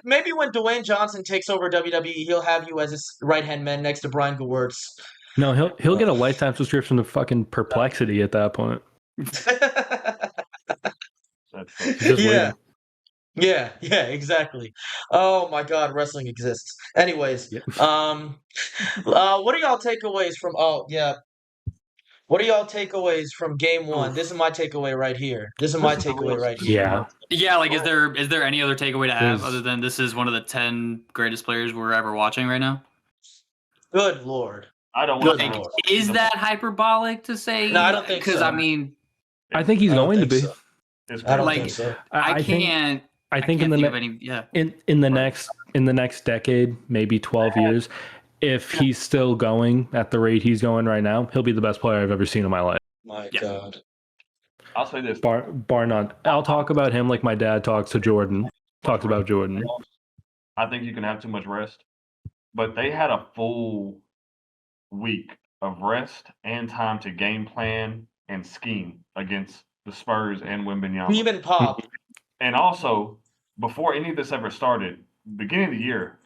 Speaker 1: maybe when Dwayne Johnson takes over WWE, he'll have you as his right-hand man next to Brian Gewirtz.
Speaker 2: No, he'll get a lifetime subscription to fucking Perplexity at that point.
Speaker 1: Yeah, exactly. Oh my God, wrestling exists. Anyways, what are y'all takeaways from? What are y'all takeaways from game one? This is my takeaway right here.
Speaker 2: Yeah.
Speaker 4: Yeah, like is there any other takeaway to have other than this is one of the 10 greatest players we're ever watching right now?
Speaker 1: Good Lord.
Speaker 3: I don't want
Speaker 4: to. Is that hyperbolic to say?
Speaker 1: No, I don't think so.
Speaker 4: Because I mean,
Speaker 2: I think he's going to be.
Speaker 1: So. I don't think so.
Speaker 4: I think
Speaker 2: in the next decade, maybe 12 years, if he's still going at the rate he's going right now, he'll be the best player I've ever seen in my life.
Speaker 1: My God.
Speaker 3: I'll say this.
Speaker 2: Bar none. I'll talk about him like my dad talks about Jordan.
Speaker 3: I think you can have too much rest. But they had a full week of rest and time to game plan and scheme against the Spurs and Wembanyama.
Speaker 1: Even Pop.
Speaker 3: And also, before any of this ever started, beginning of the year,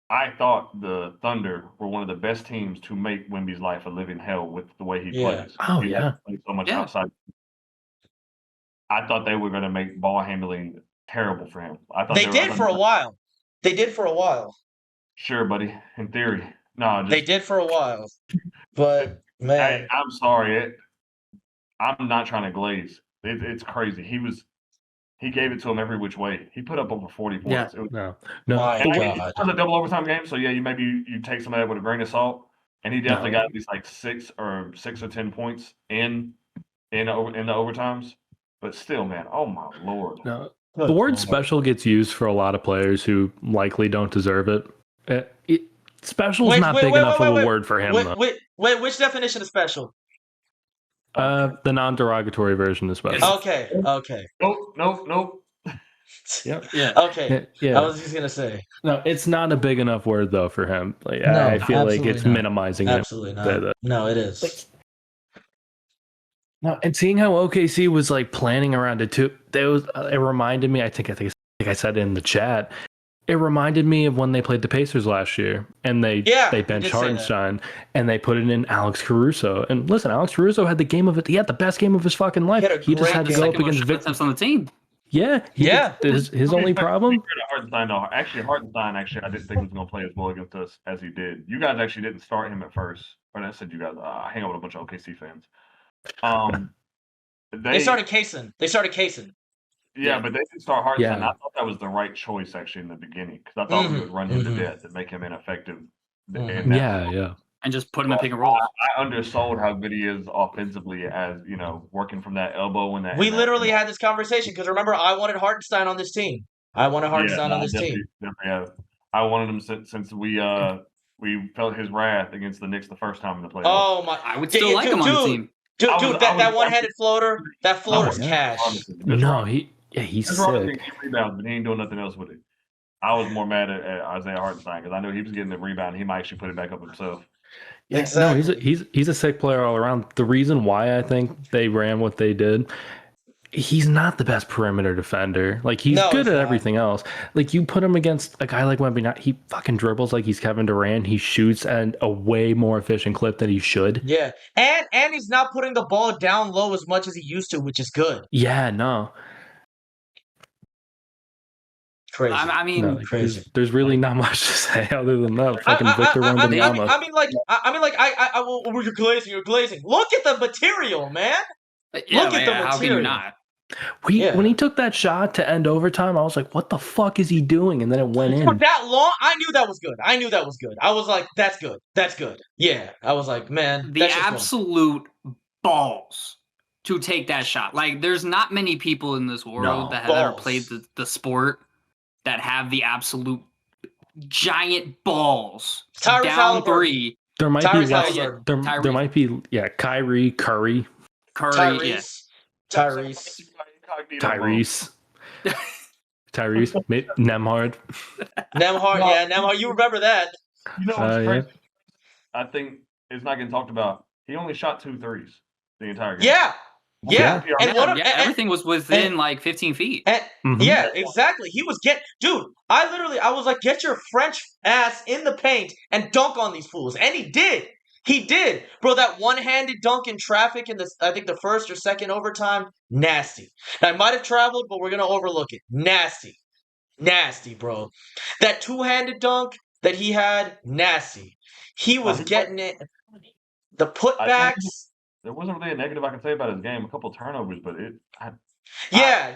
Speaker 3: I thought the Thunder were one of the best teams to make Wemby's life a living hell with the way he plays.
Speaker 2: Oh,
Speaker 3: he plays so much outside. I thought they were going to make ball handling terrible for him. I thought
Speaker 1: they did for a while.
Speaker 3: Sure, buddy. In theory. No,
Speaker 1: they did for a while. But, man.
Speaker 3: I'm sorry. I'm not trying to glaze. It's crazy. He gave it to him every which way. He put up over 40 points.
Speaker 2: Yeah. No.
Speaker 3: It was a double overtime game, so maybe you take some of that with a grain of salt. And he definitely got at least like 6 or 10 points in the overtimes. But still, man, oh my Lord.
Speaker 2: No. The word special gets used for a lot of players who likely don't deserve it. Special is not big enough of a word for him.
Speaker 1: Wait, which definition of special?
Speaker 2: The non-derogatory version is special.
Speaker 1: Okay.
Speaker 3: Nope.
Speaker 2: Yep.
Speaker 1: Yeah. Okay. Yeah. I was just gonna say.
Speaker 2: No, it's not a big enough word though for him. I feel like it's minimizing it.
Speaker 1: Absolutely not. No, it is.
Speaker 2: No, and seeing how OKC was like planning around it too, it reminded me. I think I said in the chat. It reminded me of when they played the Pacers last year, and they benched Hartenstein, and they put it in Alex Caruso. And listen, Alex Caruso had the best game of his fucking life. He just had to go up against
Speaker 4: Victor on the team.
Speaker 2: Yeah. His only problem.
Speaker 3: Hartenstein, I didn't think he was going to play as well against us as he did. You guys actually didn't start him at first, or I said you guys. I hang out with a bunch of OKC fans.
Speaker 1: They started casing.
Speaker 3: Yeah, but they didn't start Hartenstein. I thought that was the right choice actually in the beginning because I thought we would run him to death and make him ineffective.
Speaker 4: And just put him in pick and roll.
Speaker 3: I undersold how good he is offensively as, working from that elbow and that.
Speaker 1: We literally had this conversation because remember, I wanted Hartenstein on this team.
Speaker 3: Definitely have. I wanted him since we felt his wrath against the Knicks the first time in the playoffs.
Speaker 1: Oh my!
Speaker 4: I would still like him on the team.
Speaker 1: Dude,
Speaker 3: I was
Speaker 1: that one-handed floater, that floater's
Speaker 2: yeah.
Speaker 1: cash.
Speaker 2: No, he's
Speaker 3: Chris Robinson
Speaker 2: sick.
Speaker 3: can get rebounds, but he ain't doing nothing else with it. I was more mad at Isaiah Hartenstein because I knew he was getting the rebound. He might actually put it back up himself.
Speaker 2: Yeah,
Speaker 1: Exactly.
Speaker 2: No, he's a sick player all around. The reason why I think they ran what they did, he's not the best perimeter defender. Like he's
Speaker 1: No,
Speaker 2: good
Speaker 1: he's
Speaker 2: at
Speaker 1: not.
Speaker 2: everything else. Like you put him against a guy like Wemby, he fucking dribbles like he's Kevin Durant. He shoots at a way more efficient clip than he should.
Speaker 1: Yeah, and he's not putting the ball down low as much as he used to, which is good.
Speaker 2: Yeah, no.
Speaker 1: Crazy.
Speaker 4: I mean,
Speaker 2: No,
Speaker 1: crazy.
Speaker 2: there's really not much to say other than that. Fucking Victor Wembanyama.
Speaker 1: You're glazing. You're glazing. Look at the material, man.
Speaker 4: yeah,
Speaker 1: Look at the
Speaker 4: how can you
Speaker 1: material.
Speaker 4: not?
Speaker 2: When he took that shot to end overtime, I was like, "What the fuck is he doing?" And then it went in.
Speaker 1: For that long, I knew that was good. I was like, "That's good. That's good." Yeah, I was like, "Man,
Speaker 4: The
Speaker 1: that's just one."
Speaker 4: absolute balls to take that shot. Like, there's not many people in this world that have ever played the sport that have the absolute giant balls
Speaker 1: Tyrese
Speaker 4: down
Speaker 1: Halliburton.
Speaker 4: 3.
Speaker 2: There might
Speaker 1: Tyrese
Speaker 2: be less.
Speaker 1: Halliburton.
Speaker 2: There might be Kyrie, Curry,
Speaker 1: Tyrese.
Speaker 2: Tyrese, Nemhard.
Speaker 1: Nemhard. Yeah, Nemhard. You remember that?
Speaker 3: You know what's crazy? I think it's not getting talked about. He only shot 2 threes the entire game.
Speaker 1: Yeah. And
Speaker 4: everything was within like 15 feet.
Speaker 1: Yeah, exactly. He was dude, I was like, get your French ass in the paint and dunk on these fools. And he did. He did. Bro, that one-handed dunk in traffic in I think the first or second overtime, nasty. I might have traveled, but we're going to overlook it. Nasty. Nasty, bro. That two-handed dunk that he had, nasty. He was getting it. The putbacks.
Speaker 3: There wasn't really a negative I can say about his game. A couple turnovers, but
Speaker 1: yeah.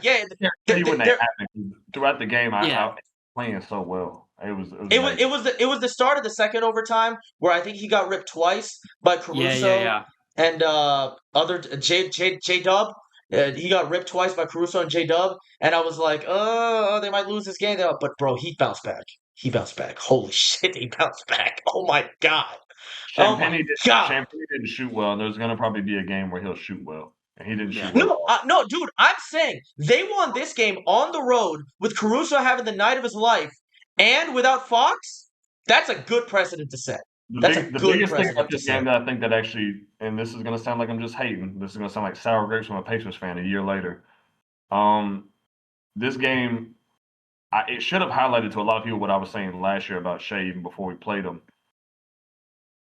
Speaker 3: Throughout the game, I playing so well. It
Speaker 1: was the start of the second overtime where I think he got ripped twice by Caruso and other J Dub. He got ripped twice by Caruso and J Dub, and I was like, oh, they might lose this game. But bro, he bounced back. Holy shit, he bounced back. Oh my god.
Speaker 3: Champagne didn't shoot well, and there's gonna probably be a game where he'll shoot well. And he didn't shoot well.
Speaker 1: No, dude, I'm saying they won this game on the road with Caruso having the night of his life and without Fox. That's a good precedent to set.
Speaker 3: The biggest thing about this game that I think that actually, and this is going to sound like I'm just hating, this is going to sound like sour grapes from a Pacers fan a year later. This game, it should have highlighted to a lot of people what I was saying last year about Shea even before we played him.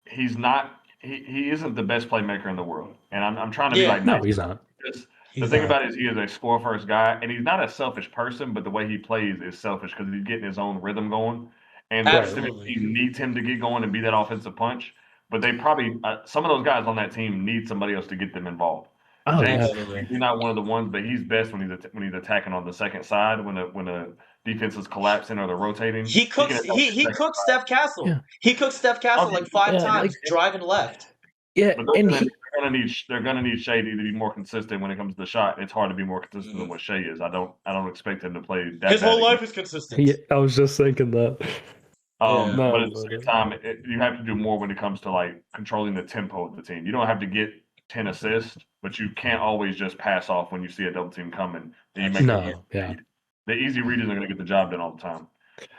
Speaker 3: He's not. He isn't the best playmaker in the world, and I'm trying to be like,
Speaker 2: no, he's not.
Speaker 3: The thing about it is he is a score first guy, and he's not a selfish person, but the way he plays is selfish because he's getting his own rhythm going, and the team needs him to get going and be that offensive punch. But they probably some of those guys on that team need somebody else to get them involved.
Speaker 2: Oh,
Speaker 3: he's not one of the ones, but he's best when he's attacking on the second side when the defense is collapsing or they're rotating.
Speaker 1: He cooks Steph Castle. Yeah. He cooks Steph Castle like 5 times driving left.
Speaker 2: Yeah,
Speaker 3: and they're gonna need Shea to be more consistent when it comes to the shot. It's hard to be more consistent than what Shea is. I don't expect him to play that.
Speaker 1: His whole life is consistent.
Speaker 2: Yeah, I was just thinking that.
Speaker 3: But at the same time, you have to do more when it comes to like controlling the tempo of the team. You don't have to get 10 assists, but you can't always just pass off when you see a double team coming. The easy read isn't going to get the job done all the time.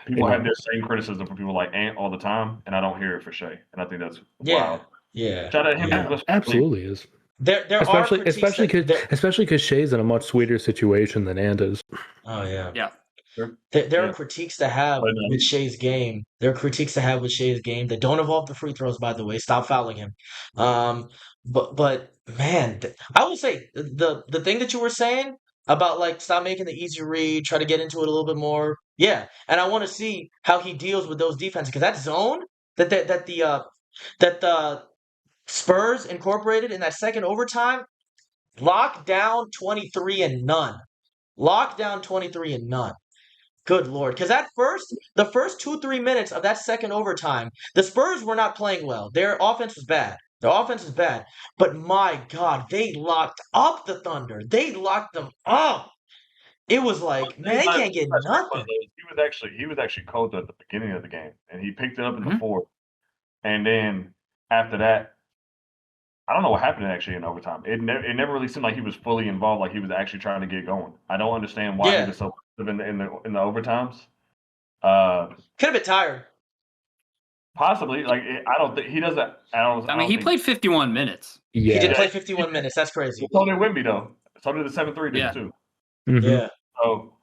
Speaker 3: People have this same criticism from people like Ant all the time, and I don't hear it for Shea. And I think that's wild.
Speaker 1: Yeah.
Speaker 3: Shout out him.
Speaker 2: Yeah, absolutely is.
Speaker 1: There
Speaker 2: especially because Shea's in a much sweeter situation than Ant is.
Speaker 1: Oh yeah.
Speaker 4: Yeah.
Speaker 1: Sure. There are critiques to have with Shea's game. That don't involve the free throws, by the way. Stop fouling him. But man, I will say the thing that you were saying about like stop making the easy read, try to get into it a little bit more. Yeah, and I want to see how he deals with those defenses because that zone that the Spurs incorporated in that second overtime, locked down 23 and none. Good Lord. Because the first 2-3 minutes of that second overtime, the Spurs were not playing well. Their offense was bad. But my God, they locked up the Thunder. They locked them up. it was like, man, they can't get nothing.
Speaker 3: He was actually cold at the beginning of the game, and he picked it up in the
Speaker 4: Mhm.
Speaker 3: fourth. And then after that, I don't know what happened actually in overtime. It never really seemed like he was fully involved, like he was actually trying to get going. I don't understand why he
Speaker 1: Yeah,
Speaker 3: was so active in the overtimes.
Speaker 1: could have been tired.
Speaker 3: Possibly, like I don't think he doesn't.
Speaker 4: I mean, he played 51 minutes.
Speaker 1: He did
Speaker 2: Yeah.
Speaker 1: play 51 minutes. That's crazy.
Speaker 3: So did Wemby though. So did the 7-3
Speaker 4: Yeah.
Speaker 3: dude too.
Speaker 2: Mhm.
Speaker 1: Yeah.
Speaker 3: So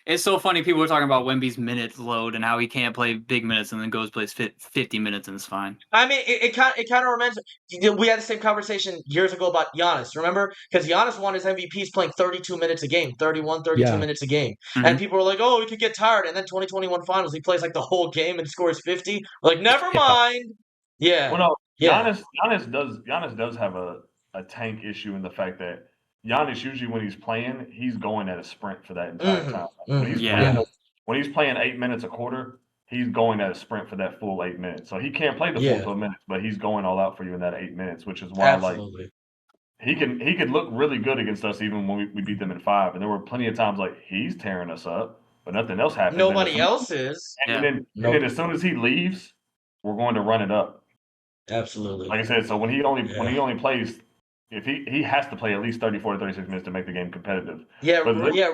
Speaker 4: It's so funny. People were talking about Wemby's minutes load and how he can't play big minutes and then plays 50 minutes and it's fine.
Speaker 1: I mean, it kind of reminds me. We had the same conversation years ago about Giannis, remember? Because Giannis won his MVPs playing 32 minutes a game, 32
Speaker 2: Yeah.
Speaker 1: minutes a game.
Speaker 4: Mhm.
Speaker 1: And people were like, oh, he could get tired. And then 2021 finals, he plays like the whole game and scores 50. We're like, never mind. Yeah.
Speaker 3: Well, no,
Speaker 1: Yeah.
Speaker 3: Giannis does have a tank issue in the fact that Giannis usually when he's playing, he's going at a sprint for that entire
Speaker 1: Mhm,
Speaker 3: time.
Speaker 1: mhm.
Speaker 3: When he's playing 8 minutes a quarter, he's going at a sprint for that full 8 minutes. So he can't play the full
Speaker 1: Yeah.
Speaker 3: 12 minutes, but he's going all out for you in that 8 minutes, which is why like
Speaker 1: Absolutely.
Speaker 3: he could look really good against us even when we beat them in 5. And there were plenty of times like he's tearing us up, but nothing else happens.
Speaker 1: Nobody else is.
Speaker 3: And then as soon as he leaves, we're going to run it up.
Speaker 1: Absolutely.
Speaker 3: Like I said, so when he only plays, if he has to play at least 34 to 36 minutes to make the game competitive.
Speaker 1: Yeah.
Speaker 3: But
Speaker 1: Yeah.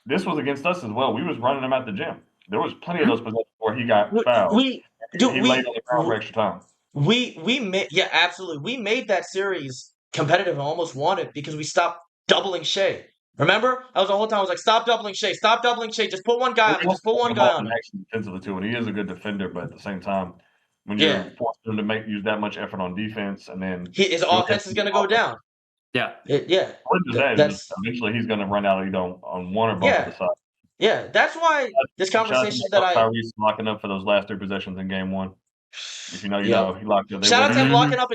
Speaker 3: this was against us as well. We was running him at the gym. There was plenty of those possessions where he got fouled. He laid on the ground for extra time.
Speaker 1: We made absolutely. We made that series competitive and almost won it because we stopped doubling Shea. Remember? I was the whole time I was like, stop doubling Shea, stop doubling Shea, just put one guy on him, just put one guy on him.
Speaker 3: Defensively too, and he is a good defender, but at the same time, when you're forcing him to use that much effort on defense, and then
Speaker 1: his offense is going to go down.
Speaker 4: Yeah.
Speaker 3: Eventually he's going to run out on one or both of the sides.
Speaker 1: Yeah, that's why this conversation that
Speaker 3: Tyrese locking up for those last 3 possessions in game 1. If you know, he locked up.
Speaker 1: Shout out to him locking up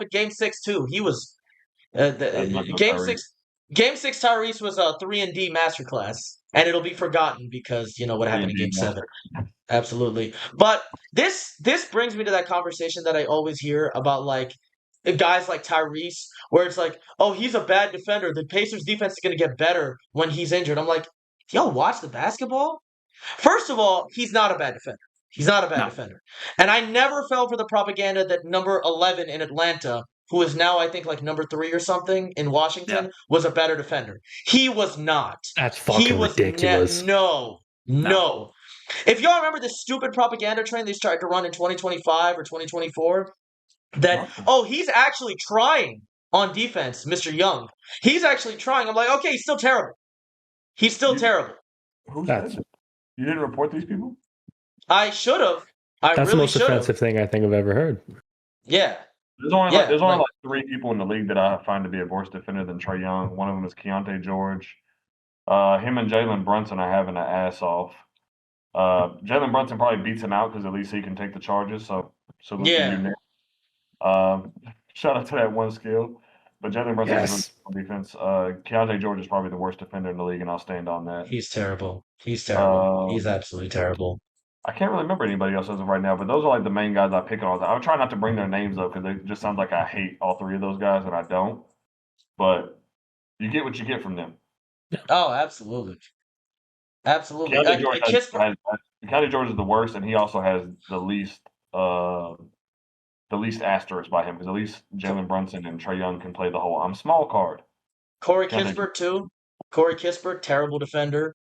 Speaker 1: in game 6 too. He was game 6. Game 6 Tyrese was a 3-and-D masterclass, and it'll be forgotten because what happened in game 7. Absolutely. But this brings me to that conversation that I always hear about like guys like Tyrese, where it's like, oh, he's a bad defender. The Pacers defense is going to get better when he's injured. I'm like, do y'all watch the basketball? First of all, he's not a bad defender. He's not a bad defender. And I never fell for the propaganda that number 11 in Atlanta, who is now, I think, like number 3 or something in Washington, was a better defender. He was not.
Speaker 2: That's fucking ridiculous.
Speaker 1: No. If y'all remember this stupid propaganda train they started to run in 2025 or 2024, that, oh, he's actually trying on defense, Mr. Young. He's actually trying. I'm like, okay, he's still terrible. He's still terrible.
Speaker 3: You didn't report these people?
Speaker 2: I should have. That's the most offensive thing I think I've ever heard.
Speaker 1: Yeah.
Speaker 3: There's only 3 people in the league that I find to be a worse defender than Trae Young. One of them is Keontae George. Him and Jalen Brunson are having an ass off. Jalen Brunson probably beats him out because at least he can take the charges. So shout out to that one skill. But Jalen Brunson is on defense. Keontae George is probably the worst defender in the league, and I'll stand on that.
Speaker 1: He's terrible. He's absolutely terrible.
Speaker 3: I can't really remember anybody else as of right now, but those are like the main guys I pick on all the time. I would try not to bring their names up because it just sounds like I hate all 3 of those guys, and I don't. But you get what you get from them.
Speaker 1: Oh, absolutely. Absolutely.
Speaker 3: Keontae George is the worst, and he also has the least asterisk by him because at least Jalen Brunson and Trae Young can play the whole I'm small card.
Speaker 1: Corey Kispert too. Corey Kispert, terrible defender.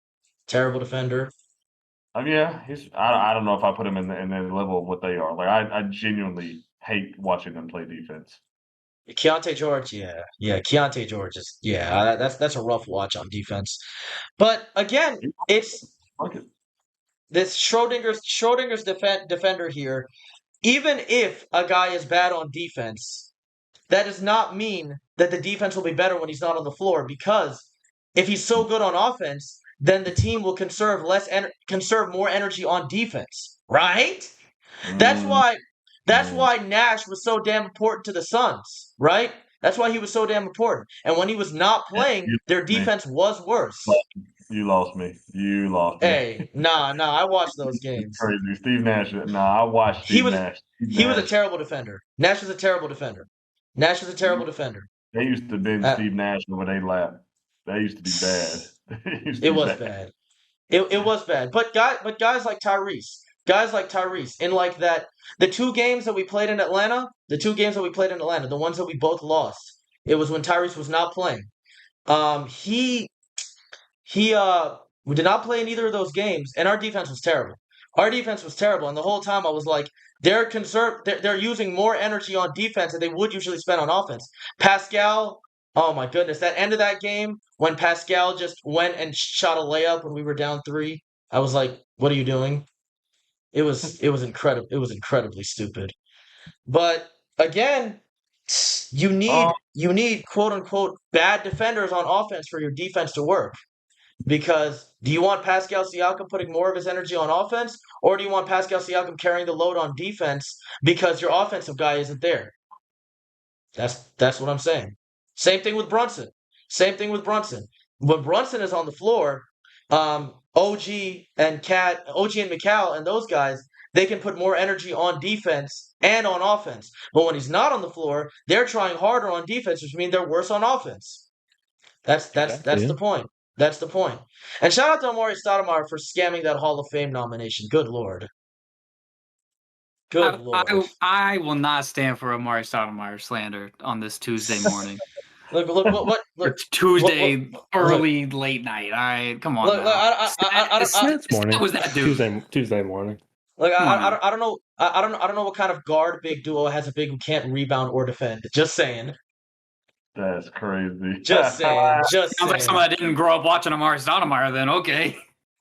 Speaker 3: Yeah, I don't know if I put him in the level of what they are. Like I genuinely hate watching them play defense.
Speaker 1: Keontae George, Keontae George is that's a rough watch on defense. But again, it's this Schrodinger's defender here. Even if a guy is bad on defense, that does not mean that the defense will be better when he's not on the floor. Because if he's so good on offense, then the team will conserve more energy on defense, right? That's why Nash was so damn important to the Suns, right? That's why he was so damn important. And when he was not playing, their defense was worse.
Speaker 3: You lost me.
Speaker 1: Hey, nah, I watched those games.
Speaker 3: Crazy. Steve Nash. Nah, I watched Nash.
Speaker 1: He was a terrible defender. Nash was a terrible defender.
Speaker 3: They used to bend Steve Nash over their lap. That used to be bad.
Speaker 1: It was bad. It was bad. But guys like Tyrese, in like that, the 2 games that we played in Atlanta, the ones that we both lost, it was when Tyrese was not playing. We did not play in either of those games, and our defense was terrible. And the whole time I was like, they're using more energy on defense than they would usually spend on offense. Pascal, oh my goodness, that end of that game when Pascal just went and shot a layup when we were down 3, I was like, what are you doing? It was incredible. It was incredibly stupid. But again, you need quote unquote bad defenders on offense for your defense to work. Because do you want Pascal Siakam putting more of his energy on offense, or do you want Pascal Siakam carrying the load on defense because your offensive guy isn't there? That's what I'm saying. Same thing with Brunson. When Brunson is on the floor, OG and Mikal and those guys, they can put more energy on defense and on offense. But when he's not on the floor, they're trying harder on defense, which means they're worse on offense. That's the point. That's the point. And shout out to Amar'e Stoudemire for scamming that Hall of Fame nomination. Good Lord. Good Lord.
Speaker 4: I will not stand for Amar'e Stoudemire slander on this Tuesday morning.
Speaker 1: Look,
Speaker 4: Tuesday, early, late night. All right, come on.
Speaker 2: It's morning.
Speaker 4: Was that dude?
Speaker 2: Tuesday morning.
Speaker 1: Like I don't know. I don't know what kind of guard big duo has a big who can't rebound or defend. Just saying.
Speaker 3: That's crazy.
Speaker 1: Just saying.
Speaker 4: Sounds like someone that didn't grow up watching Amar'e Stoudemire. Then okay.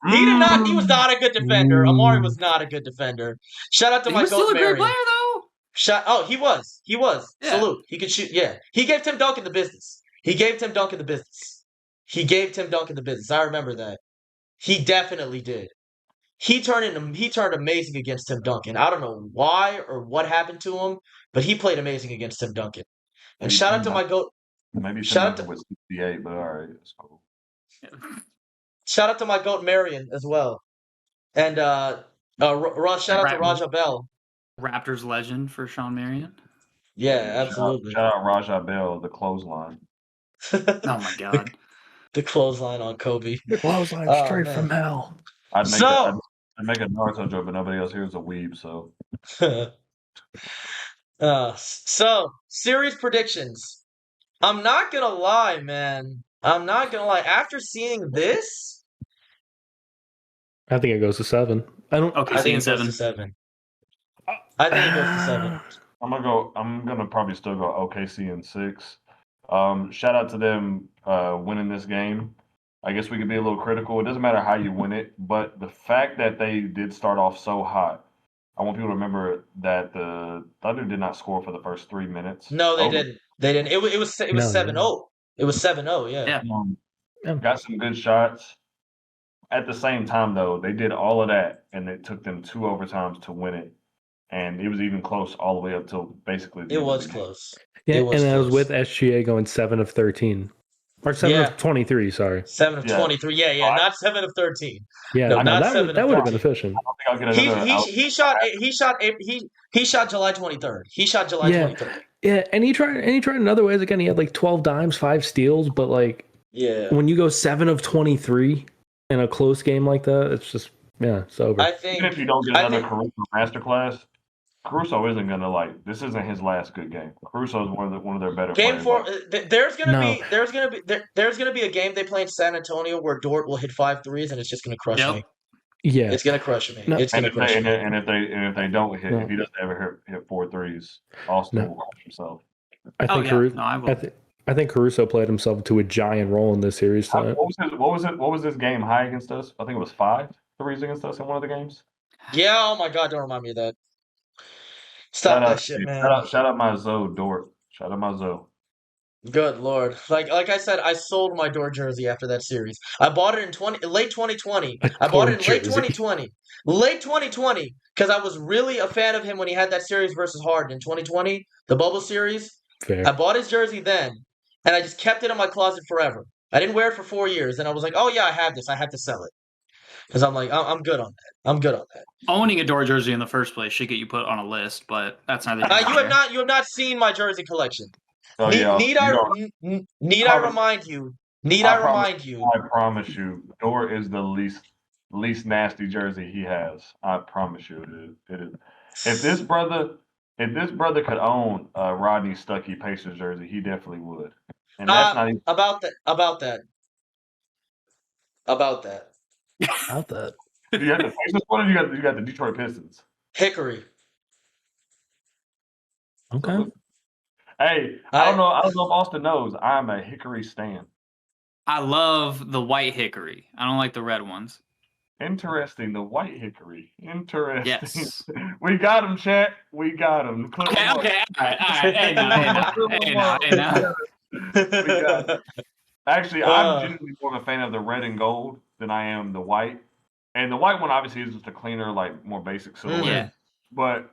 Speaker 1: He did not. He was not a good defender. Amar'e was not a good defender. Shout out to my goat
Speaker 4: still a
Speaker 1: Marion.
Speaker 4: great player though.
Speaker 1: He was.
Speaker 4: Yeah.
Speaker 1: Salute. He could shoot. Yeah. He gave Tim Duncan the business. I remember that. He definitely did. He turned amazing against Tim Duncan. I don't know why or what happened to him, but he played amazing against Tim Duncan. And shout out to my goat.
Speaker 3: Maybe Tim Duncan was 68, but all right, that's cool.
Speaker 1: Shout out to my goat Marion as well, and Russ. Shout out to Raja Bell,
Speaker 4: Raptors legend for Sean Marion.
Speaker 1: Yeah, absolutely.
Speaker 3: Shout out Raja Bell, the clothesline.
Speaker 4: Oh my god,
Speaker 1: the clothesline on Kobe.
Speaker 2: The clothesline straight from hell.
Speaker 3: I'd make a Naruto joke, but nobody else here is a weeb, so.
Speaker 1: So series predictions. I'm not gonna lie, man. After seeing this,
Speaker 2: I think it goes to 7. I think
Speaker 1: it goes to 7. I think it goes to 7.
Speaker 3: I'm gonna probably still go OKC in 6. Shout out to them winning this game. I guess we could be a little critical. It doesn't matter how you win it, but the fact that they did start off so hot, I want people to remember that the Thunder did not score for the first 3 minutes.
Speaker 1: No, they didn't. It was 7-0. It was 7-0,
Speaker 3: yeah. Got some good shots. At the same time, though, they did all of that, and it took them 2 overtimes to win it. And it was even close all the way up till basically the
Speaker 1: It
Speaker 3: end
Speaker 1: was
Speaker 3: of the game.
Speaker 1: close.
Speaker 2: Yeah, I was with SGA going 7 of 13. Or 7 of 23, sorry.
Speaker 1: 7 of 23. Yeah, not 7 of 13.
Speaker 2: Yeah,
Speaker 1: no, not 7
Speaker 2: that would have been efficient.
Speaker 3: I don't think I'll get
Speaker 1: he shot July 23rd. He shot July 23rd.
Speaker 2: Yeah, and he tried in other ways. Again, he had like 12 dimes, 5 steals, but like when you go 7 of 23 in a close game like that, it's just it's over.
Speaker 1: I think
Speaker 3: even if you don't get another Caruso masterclass, Caruso isn't gonna this isn't his last good game. Caruso is one of their better
Speaker 1: game
Speaker 3: players.
Speaker 1: 4. There's gonna be a game they play in San Antonio where Dort will hit 5 threes and it's just gonna crush me.
Speaker 2: Yeah,
Speaker 1: it's gonna crush me.
Speaker 2: No.
Speaker 1: It's gonna crush me.
Speaker 3: And if they don't hit, if he doesn't ever hit 4 threes, Austin will crush himself.
Speaker 2: I think Caruso played himself to a giant role in this series tonight.
Speaker 3: What was this game high against us? I think it was 5 threes against us in one of the games.
Speaker 1: Yeah. Oh my God! Don't remind me of that. Stop that shit, man.
Speaker 3: Shout out my Zoe Dort. Shout out my Zoe.
Speaker 1: Good Lord. Like I said, I sold my Dort jersey after that series. I bought it in late 2020. I bought it in late 2020. Late 2020, because I was really a fan of him when he had that series versus Harden in 2020, the bubble series.
Speaker 2: Fair.
Speaker 1: I bought his jersey then, and I just kept it in my closet forever. I didn't wear it for 4 years, and I was like, oh yeah, I have this. I have to sell it. Because I'm like, I'm good on that.
Speaker 4: Owning a Dort jersey in the first place should get you put on a list, but that's not the
Speaker 1: you have not seen my jersey collection.
Speaker 3: Oh
Speaker 1: Need,
Speaker 3: yeah,
Speaker 1: need
Speaker 3: you
Speaker 1: I
Speaker 3: don't.
Speaker 1: need I
Speaker 3: Promise,
Speaker 1: remind you? Need I
Speaker 3: I promise.
Speaker 1: remind you?
Speaker 3: I promise you, Dort is the least nasty jersey he has. I promise you, it is. If this brother, if this brother could own a Rodney Stuckey Pacers jersey, he definitely would. And that's not even.
Speaker 1: About that. About that. About that.
Speaker 2: About that.
Speaker 3: You got the Pacers one, or you got the Detroit Pistons.
Speaker 1: Hickory.
Speaker 2: Okay.
Speaker 3: So, hey, I don't know if Austin knows. I'm a Hickory stan.
Speaker 4: I love the white hickory. I don't like the red ones.
Speaker 3: Interesting, the white hickory. Interesting.
Speaker 4: Yes.
Speaker 3: We got him, chat. We got him. Clip
Speaker 4: Okay,
Speaker 3: him up.
Speaker 4: okay, all right. Hey, now.
Speaker 3: We got him. Actually, I'm genuinely more of a fan of the red and gold than I am the white. And the white one obviously is just a cleaner, like more basic silhouette.
Speaker 4: Yeah.
Speaker 3: But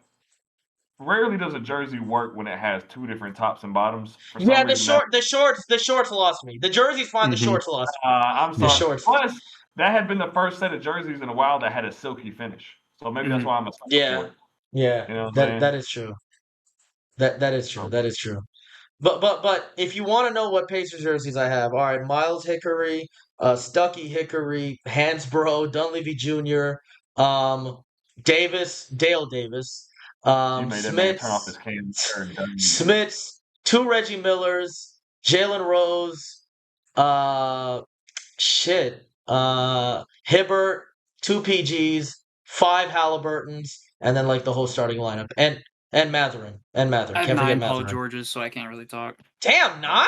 Speaker 3: rarely does a jersey work when it has two different tops and bottoms. For some
Speaker 1: Yeah,
Speaker 3: reason,
Speaker 1: the shorts lost me. The jersey's fine. The shorts lost me.
Speaker 3: I'm
Speaker 1: The
Speaker 3: sorry.
Speaker 1: shorts.
Speaker 3: Plus, that had been the first set of jerseys in a while that had a silky finish. So maybe that's why I'm a sucker for
Speaker 1: Yeah,
Speaker 3: it.
Speaker 1: yeah.
Speaker 3: You know what I'm saying?
Speaker 1: That is true. That is true. That is true. But if you want to know what Pacers jerseys I have, all right, Miles Hickory, Stuckey Hickory, Hansbrough, Dunleavy Jr., Dale Davis,
Speaker 3: You made that man turn off his
Speaker 1: Smits, two Reggie Millers, Jalen Rose, shit, Hibbert, two PGs, five Halliburtons, and then like the whole starting lineup, and Matherin.
Speaker 4: I
Speaker 1: Can't
Speaker 4: have
Speaker 1: forget
Speaker 4: 9 Paul
Speaker 1: Matherin.
Speaker 4: Georges, so I can't really talk.
Speaker 1: Damn, 9?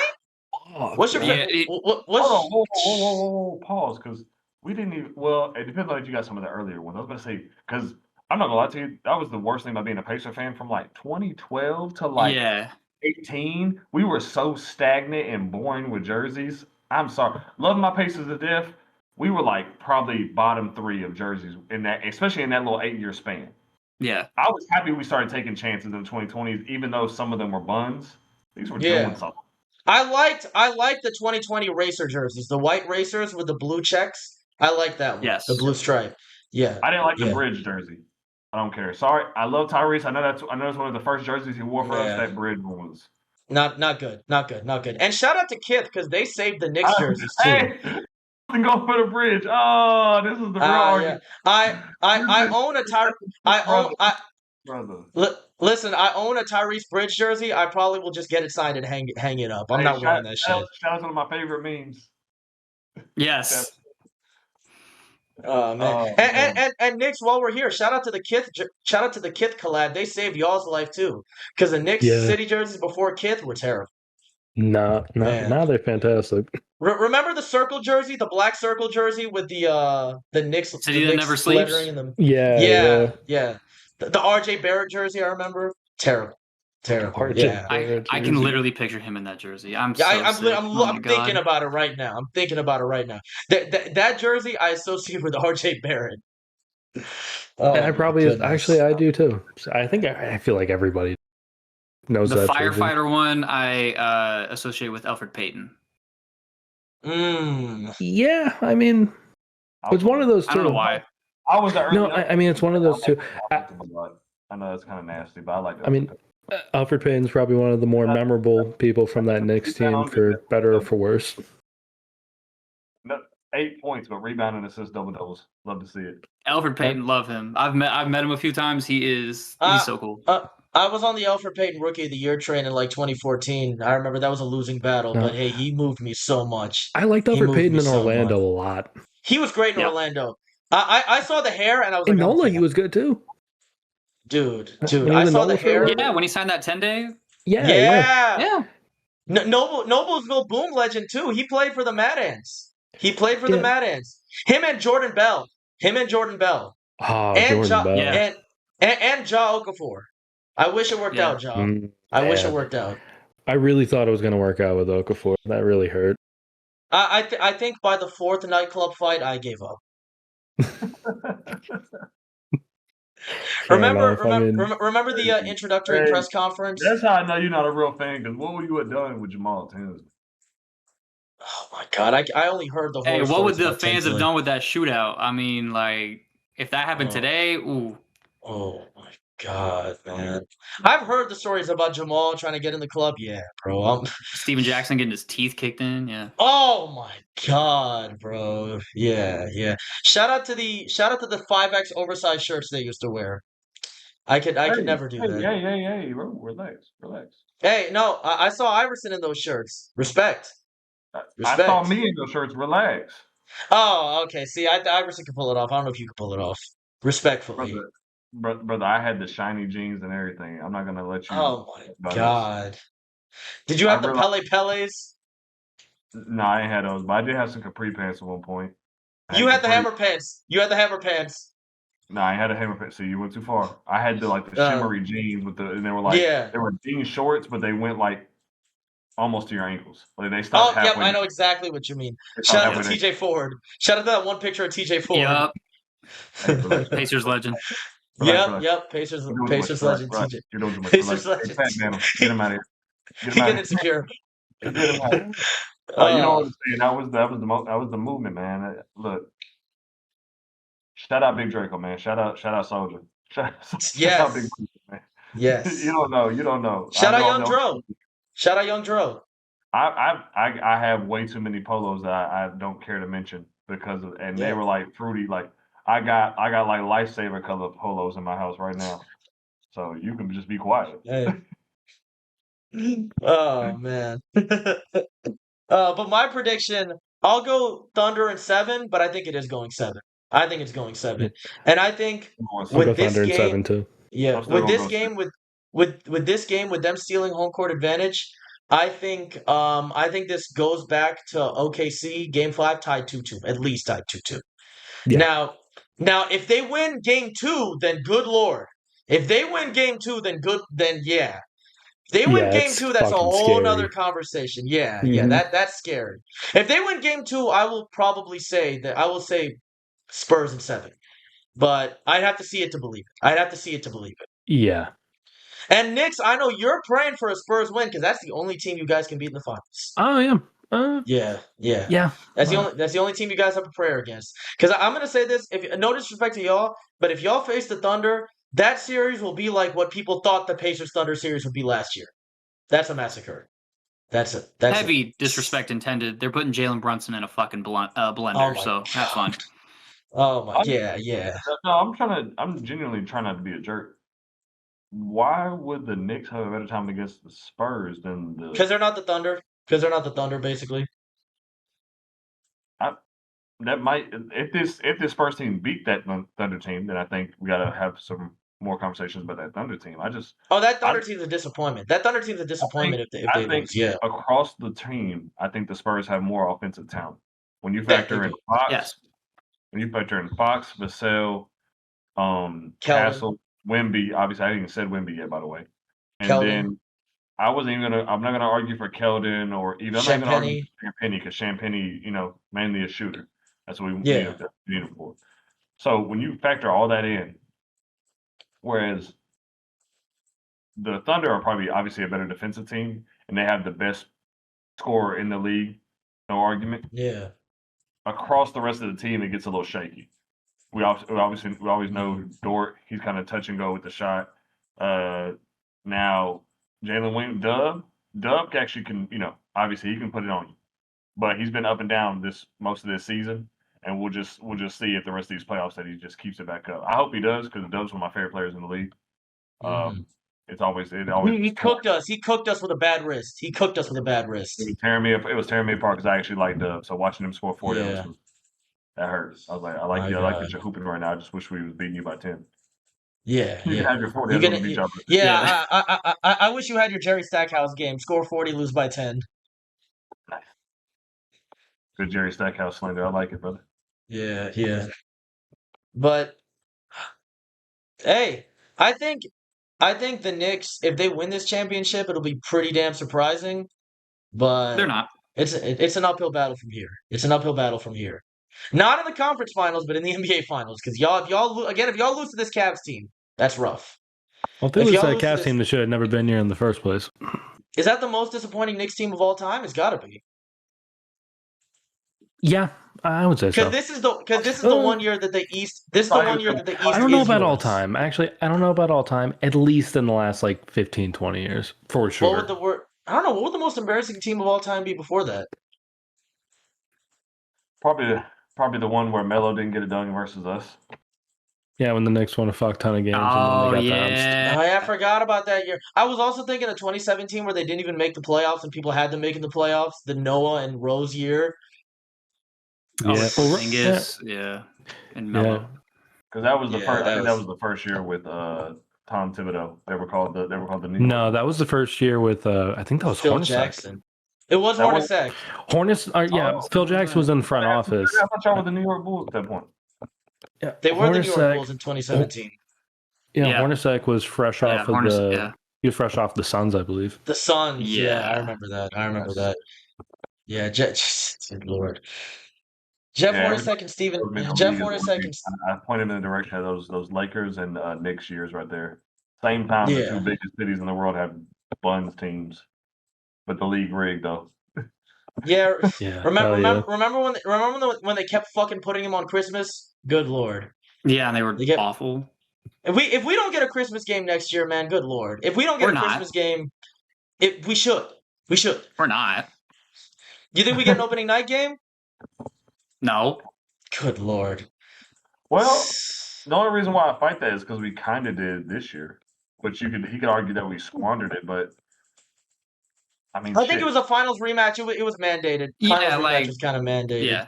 Speaker 2: Oh,
Speaker 1: What's your
Speaker 4: Yeah,
Speaker 1: what's
Speaker 3: Hold on, whoa, pause, because we didn't even. Well, it depends on if you got some of the earlier ones. I was gonna say because I'm not gonna lie to you, that was the worst thing about being a Pacer fan from like 2012 to like
Speaker 4: yeah.
Speaker 3: 18. We were so stagnant and boring with jerseys. I'm sorry, love my Pacers to death. We were like probably bottom 3 of jerseys in that, especially in that little 8-year span.
Speaker 4: Yeah.
Speaker 3: I was happy we started taking chances in the 2020s, even though some of them were buns. These were
Speaker 1: Yeah.
Speaker 3: doing something.
Speaker 1: I liked the 2020 racer jerseys, the white racers with the blue checks. I like that one.
Speaker 4: Yes.
Speaker 1: The blue stripe. Yeah.
Speaker 3: I didn't like the bridge jersey. I don't care. Sorry, I love Tyrese. I know that's one of the first jerseys he wore for us. That bridge one was
Speaker 1: not good. And shout out to Kith because they saved the Knicks jerseys too.
Speaker 3: Hey, go for the bridge. Oh, this is the real argument.
Speaker 1: I own a
Speaker 3: brother.
Speaker 1: Listen, I own a Tyrese Bridge jersey. I probably will just get it signed and hang it up. I'm not wearing that shit.
Speaker 3: Shout out to one of my favorite memes.
Speaker 4: Yes.
Speaker 1: Oh man. And Knicks, while we're here, shout out to the Kith collab. They saved y'all's life too. Because the Knicks city jerseys before Kith were terrible.
Speaker 2: No, now they're fantastic.
Speaker 1: Remember the circle jersey, the black circle jersey with the Knicks
Speaker 4: City that never sleeps.
Speaker 1: lettering in them.
Speaker 2: Yeah.
Speaker 1: The RJ Barrett jersey, I remember. Terrible. Yeah.
Speaker 4: I can literally picture him in that jersey. I'm
Speaker 1: thinking about it right now. That jersey I associate with RJ Barrett.
Speaker 2: I probably actually I do too. I feel like everybody knows
Speaker 4: the
Speaker 2: that
Speaker 4: firefighter
Speaker 2: jersey.
Speaker 4: one I associate with Elfrid Payton.
Speaker 2: Yeah, I mean, it's one of those two.
Speaker 4: I don't know why.
Speaker 3: I was the early.
Speaker 2: No, I mean it's one of those two.
Speaker 3: I know that's kind of nasty, but I like that.
Speaker 2: I mean, Elfrid Payton's probably one of the more memorable people from that Knicks team, for better or for worse.
Speaker 3: 8 points, but rebound and assist double-doubles. Love to see it.
Speaker 4: Elfrid Payton, love him. I've met him a few times. He's so cool.
Speaker 1: I was on the Elfrid Payton Rookie of the Year train in like 2014. I remember that was a losing battle, but hey, he moved me so much.
Speaker 2: I liked Elfrid Payton in Orlando a lot.
Speaker 1: He was great in Orlando. I saw the hair and I was like,
Speaker 2: Nola, he was good too.
Speaker 1: Dude, I saw the hair.
Speaker 4: Yeah, when he signed that 10-day.
Speaker 1: Yeah. Noblesville Boom legend too. He played for the Mad Ants. The Mad Ants. Him and Jordan Bell.
Speaker 2: Oh,
Speaker 1: Jordan Bell.
Speaker 2: And
Speaker 1: Ja Okafor. I wish it worked out, Ja. I wish it worked out.
Speaker 2: I really thought it was going to work out with Okafor. That really hurt.
Speaker 1: I think by the 4th nightclub fight, I gave up. Remember the introductory press conference?
Speaker 3: That's how I know you're not a real fan, because what would you have done with Jamal Tinsley?
Speaker 1: Oh my god, I only heard the whole.
Speaker 4: Hey, what would the fans have done with that shootout? I mean, like, if that happened today, ooh.
Speaker 1: Oh my God, man. I've heard the stories about Jamal trying to get in the club. Yeah, bro.
Speaker 4: Steven Jackson getting his teeth kicked in. Yeah.
Speaker 1: Oh my God, bro. Yeah. Shout out to the 5X oversized shirts they used to wear. I could never do that.
Speaker 3: Hey, bro, relax.
Speaker 1: Hey, no, I saw Iverson in those shirts. Respect.
Speaker 3: I saw me in those shirts. Relax.
Speaker 1: Oh, okay. See, Iverson can pull it off. I don't know if you can pull it off. Respectfully.
Speaker 3: Brother, I had the shiny jeans and everything. I'm not gonna let you.
Speaker 1: Oh my
Speaker 3: about
Speaker 1: God.
Speaker 3: this.
Speaker 1: Did you have the
Speaker 3: realized-
Speaker 1: Peles?
Speaker 3: No, I ain't had those, but I did have some capri pants at one point.
Speaker 1: You had the hammer pants. You had the hammer pants.
Speaker 3: No, I had a hammer pants. See, you went too far. I had the shimmery jeans and they were they were jean shorts, but they went almost to your ankles. Like they stopped halfway.
Speaker 1: Yep, I know exactly what you mean. Shout out to TJ Ford. Shout out to that one picture of TJ Ford.
Speaker 4: Yep. Pacers legend.
Speaker 1: Yep. Pacers legend. TJ.
Speaker 3: You're doing too much.
Speaker 1: Pacers
Speaker 3: legend.
Speaker 1: legend.
Speaker 3: Get him out of here.
Speaker 1: He getting insecure.
Speaker 3: Get him out of here. You know what I'm saying? That was the movement, man. Look. Shout out Big Draco, man. Shout out Soldier. Shout out Big Draco, man.
Speaker 1: Yes.
Speaker 3: You don't know.
Speaker 1: Shout out Young Dro. Shout out Young Dro.
Speaker 3: I have way too many polos that I don't care to mention because of, and they were fruity. I got lifesaver color polos in my house right now, so you can just be quiet.
Speaker 1: Hey. Oh man. But my prediction, I'll go Thunder in 7, but I think it is going 7. I think it's going 7, and I think with this game, 7 too. Yeah, with this game, with this game, with them stealing home court advantage, I think this goes back to OKC Game 5 tied 2-2, at least tied 2-2. Yeah. Now, if they win Game 2, then good Lord. If they win Game 2, then yeah. If they win Game 2, that's a whole nother conversation. Yeah, that's scary. If they win Game 2, I will say Spurs in 7. But I'd have to see it to believe it.
Speaker 2: Yeah.
Speaker 1: And Knicks, I know you're praying for a Spurs win because that's the only team you guys can beat in the finals.
Speaker 2: Oh, yeah.
Speaker 1: Yeah. That's the only team you guys have a prayer against. Because I'm gonna say this, no disrespect to y'all, but if y'all face the Thunder, that series will be like what people thought the Pacers Thunder series would be last year. That's a massacre. That's
Speaker 4: heavy disrespect intended. They're putting Jalen Brunson in a fucking blender, so have fun.
Speaker 1: Oh my, yeah.
Speaker 3: No, I'm genuinely trying not to be a jerk. Why would the Knicks have a better time against the Spurs than the?
Speaker 1: Because they're not the Thunder. Basically.
Speaker 3: That might if this Spurs team beat that Thunder team, then I think we gotta have some more conversations about that Thunder team.
Speaker 1: That Thunder team's a disappointment. That Thunder team's a disappointment if they lose. Yeah.
Speaker 3: Across the team, I think the Spurs have more offensive talent. When you factor in Fox, Vassell, Castle, Wemby. Obviously, I haven't even said Wemby yet, by the way. And then I'm not gonna argue for Keldon or even I'm not gonna argue for Champagnie because Champagnie, mainly a shooter. That's what we need him for. So when you factor all that in, whereas the Thunder are probably obviously a better defensive team and they have the best scorer in the league, no argument.
Speaker 1: Yeah.
Speaker 3: Across the rest of the team, it gets a little shaky. We always know Dort. He's kind of touch and go with the shot. Now Jalen Williams, Dub actually can, obviously he can put it on you, but he's been up and down most of this season, and we'll just see if the rest of these playoffs that he just keeps it back up. I hope he does because Dub's one of my favorite players in the league. It always
Speaker 1: he cooked us. He cooked us with a bad wrist. It was
Speaker 3: tearing me apart because I actually like Dub. So watching him score 40, that hurts. I was like, I like that you're hooping right now. I just wish we was beating you by 10.
Speaker 1: Yeah.
Speaker 3: You can have your 40.
Speaker 1: I wish you had your Jerry Stackhouse game. Score 40, lose by 10.
Speaker 3: Nice. Good Jerry Stackhouse slander. I like it, brother.
Speaker 1: Yeah. But hey, I think the Knicks, if they win this championship, it'll be pretty damn surprising. But
Speaker 4: they're not.
Speaker 1: It's an uphill battle from here. Not in the conference finals, but in the NBA finals. Because if y'all lose to this Cavs team, that's rough.
Speaker 2: Well, if it was that Cavs team that should have never been here in the first place.
Speaker 1: Is that the most disappointing Knicks team of all time? It's got to be.
Speaker 2: Yeah, I would say so.
Speaker 1: Because this is the one year that the East. This is the one year that the East.
Speaker 2: I don't know
Speaker 1: is
Speaker 2: about all
Speaker 1: yours.
Speaker 2: time. Actually, I don't know about all time. At least in the last like 15, 20 years, for sure.
Speaker 1: What would the word? I don't know. What would the most embarrassing team of all time be before that?
Speaker 3: Probably the one where Melo didn't get it done versus us.
Speaker 2: Yeah, when the Knicks won a fuck ton of games and
Speaker 4: Oh
Speaker 2: then they got
Speaker 4: yeah.
Speaker 1: Oh, yeah, I forgot about that year. I was also thinking of 2017 where they didn't even make the playoffs and people had them making the playoffs. The Noah and Rose year.
Speaker 2: bounced. Yeah,
Speaker 4: with
Speaker 2: well,
Speaker 4: Porzingis, and Melo.
Speaker 3: Because that was the
Speaker 1: Yeah,
Speaker 3: first. I
Speaker 1: that
Speaker 3: think
Speaker 1: was-
Speaker 3: that was the first year with Tom Thibodeau. They were called the New York
Speaker 2: No, that
Speaker 3: Bulls.
Speaker 2: was the first year with I think that was
Speaker 1: Phil
Speaker 2: Hornacek.
Speaker 1: Jackson. It was
Speaker 3: That was-
Speaker 1: Hornacek.
Speaker 2: Phil Jackson was in the front office.
Speaker 3: I thought y'all were the New York Bulls at that point.
Speaker 2: Yeah,
Speaker 1: They were the New York
Speaker 2: Hornacek-
Speaker 1: Bulls in 2017.
Speaker 2: Yeah,
Speaker 4: Yeah.
Speaker 2: Hornacek was fresh off of
Speaker 4: Hornacek,
Speaker 2: the.
Speaker 4: yeah.
Speaker 2: He was fresh off the Suns, I believe.
Speaker 1: The Suns. Yeah,
Speaker 4: Yeah.
Speaker 1: I remember that. I remember
Speaker 3: Yes.
Speaker 1: that. Yeah, good Lord. Jeff
Speaker 3: Yeah,
Speaker 1: Hornacek and Steven.
Speaker 3: Everybody in the
Speaker 1: Jeff
Speaker 3: league is
Speaker 1: Hornacek
Speaker 3: looking-
Speaker 1: and
Speaker 3: I pointed in the direction of those Lakers and Knicks years right there. Same time, the
Speaker 1: Yeah.
Speaker 3: two biggest cities in the world have Buns teams, but the league rigged though.
Speaker 1: yeah.
Speaker 2: Yeah.
Speaker 1: Remember when they kept fucking putting him on Christmas? Good Lord.
Speaker 4: Yeah, and they were
Speaker 1: They get-
Speaker 4: awful.
Speaker 1: If we don't get a Christmas game next year, man, good Lord. If we don't get
Speaker 4: We're
Speaker 1: a
Speaker 4: not.
Speaker 1: Christmas game, we should. We should.
Speaker 4: We're not.
Speaker 1: You think we get an opening night game?
Speaker 4: No.
Speaker 1: Good Lord.
Speaker 3: Well, the only reason why I fight that is because we kind of did this year, but he could argue that we squandered it. But I mean,
Speaker 1: I think it was a finals rematch. It was mandated.
Speaker 4: Yeah,
Speaker 1: Finals rematch
Speaker 4: like-
Speaker 1: was kind of mandated.
Speaker 4: Yeah.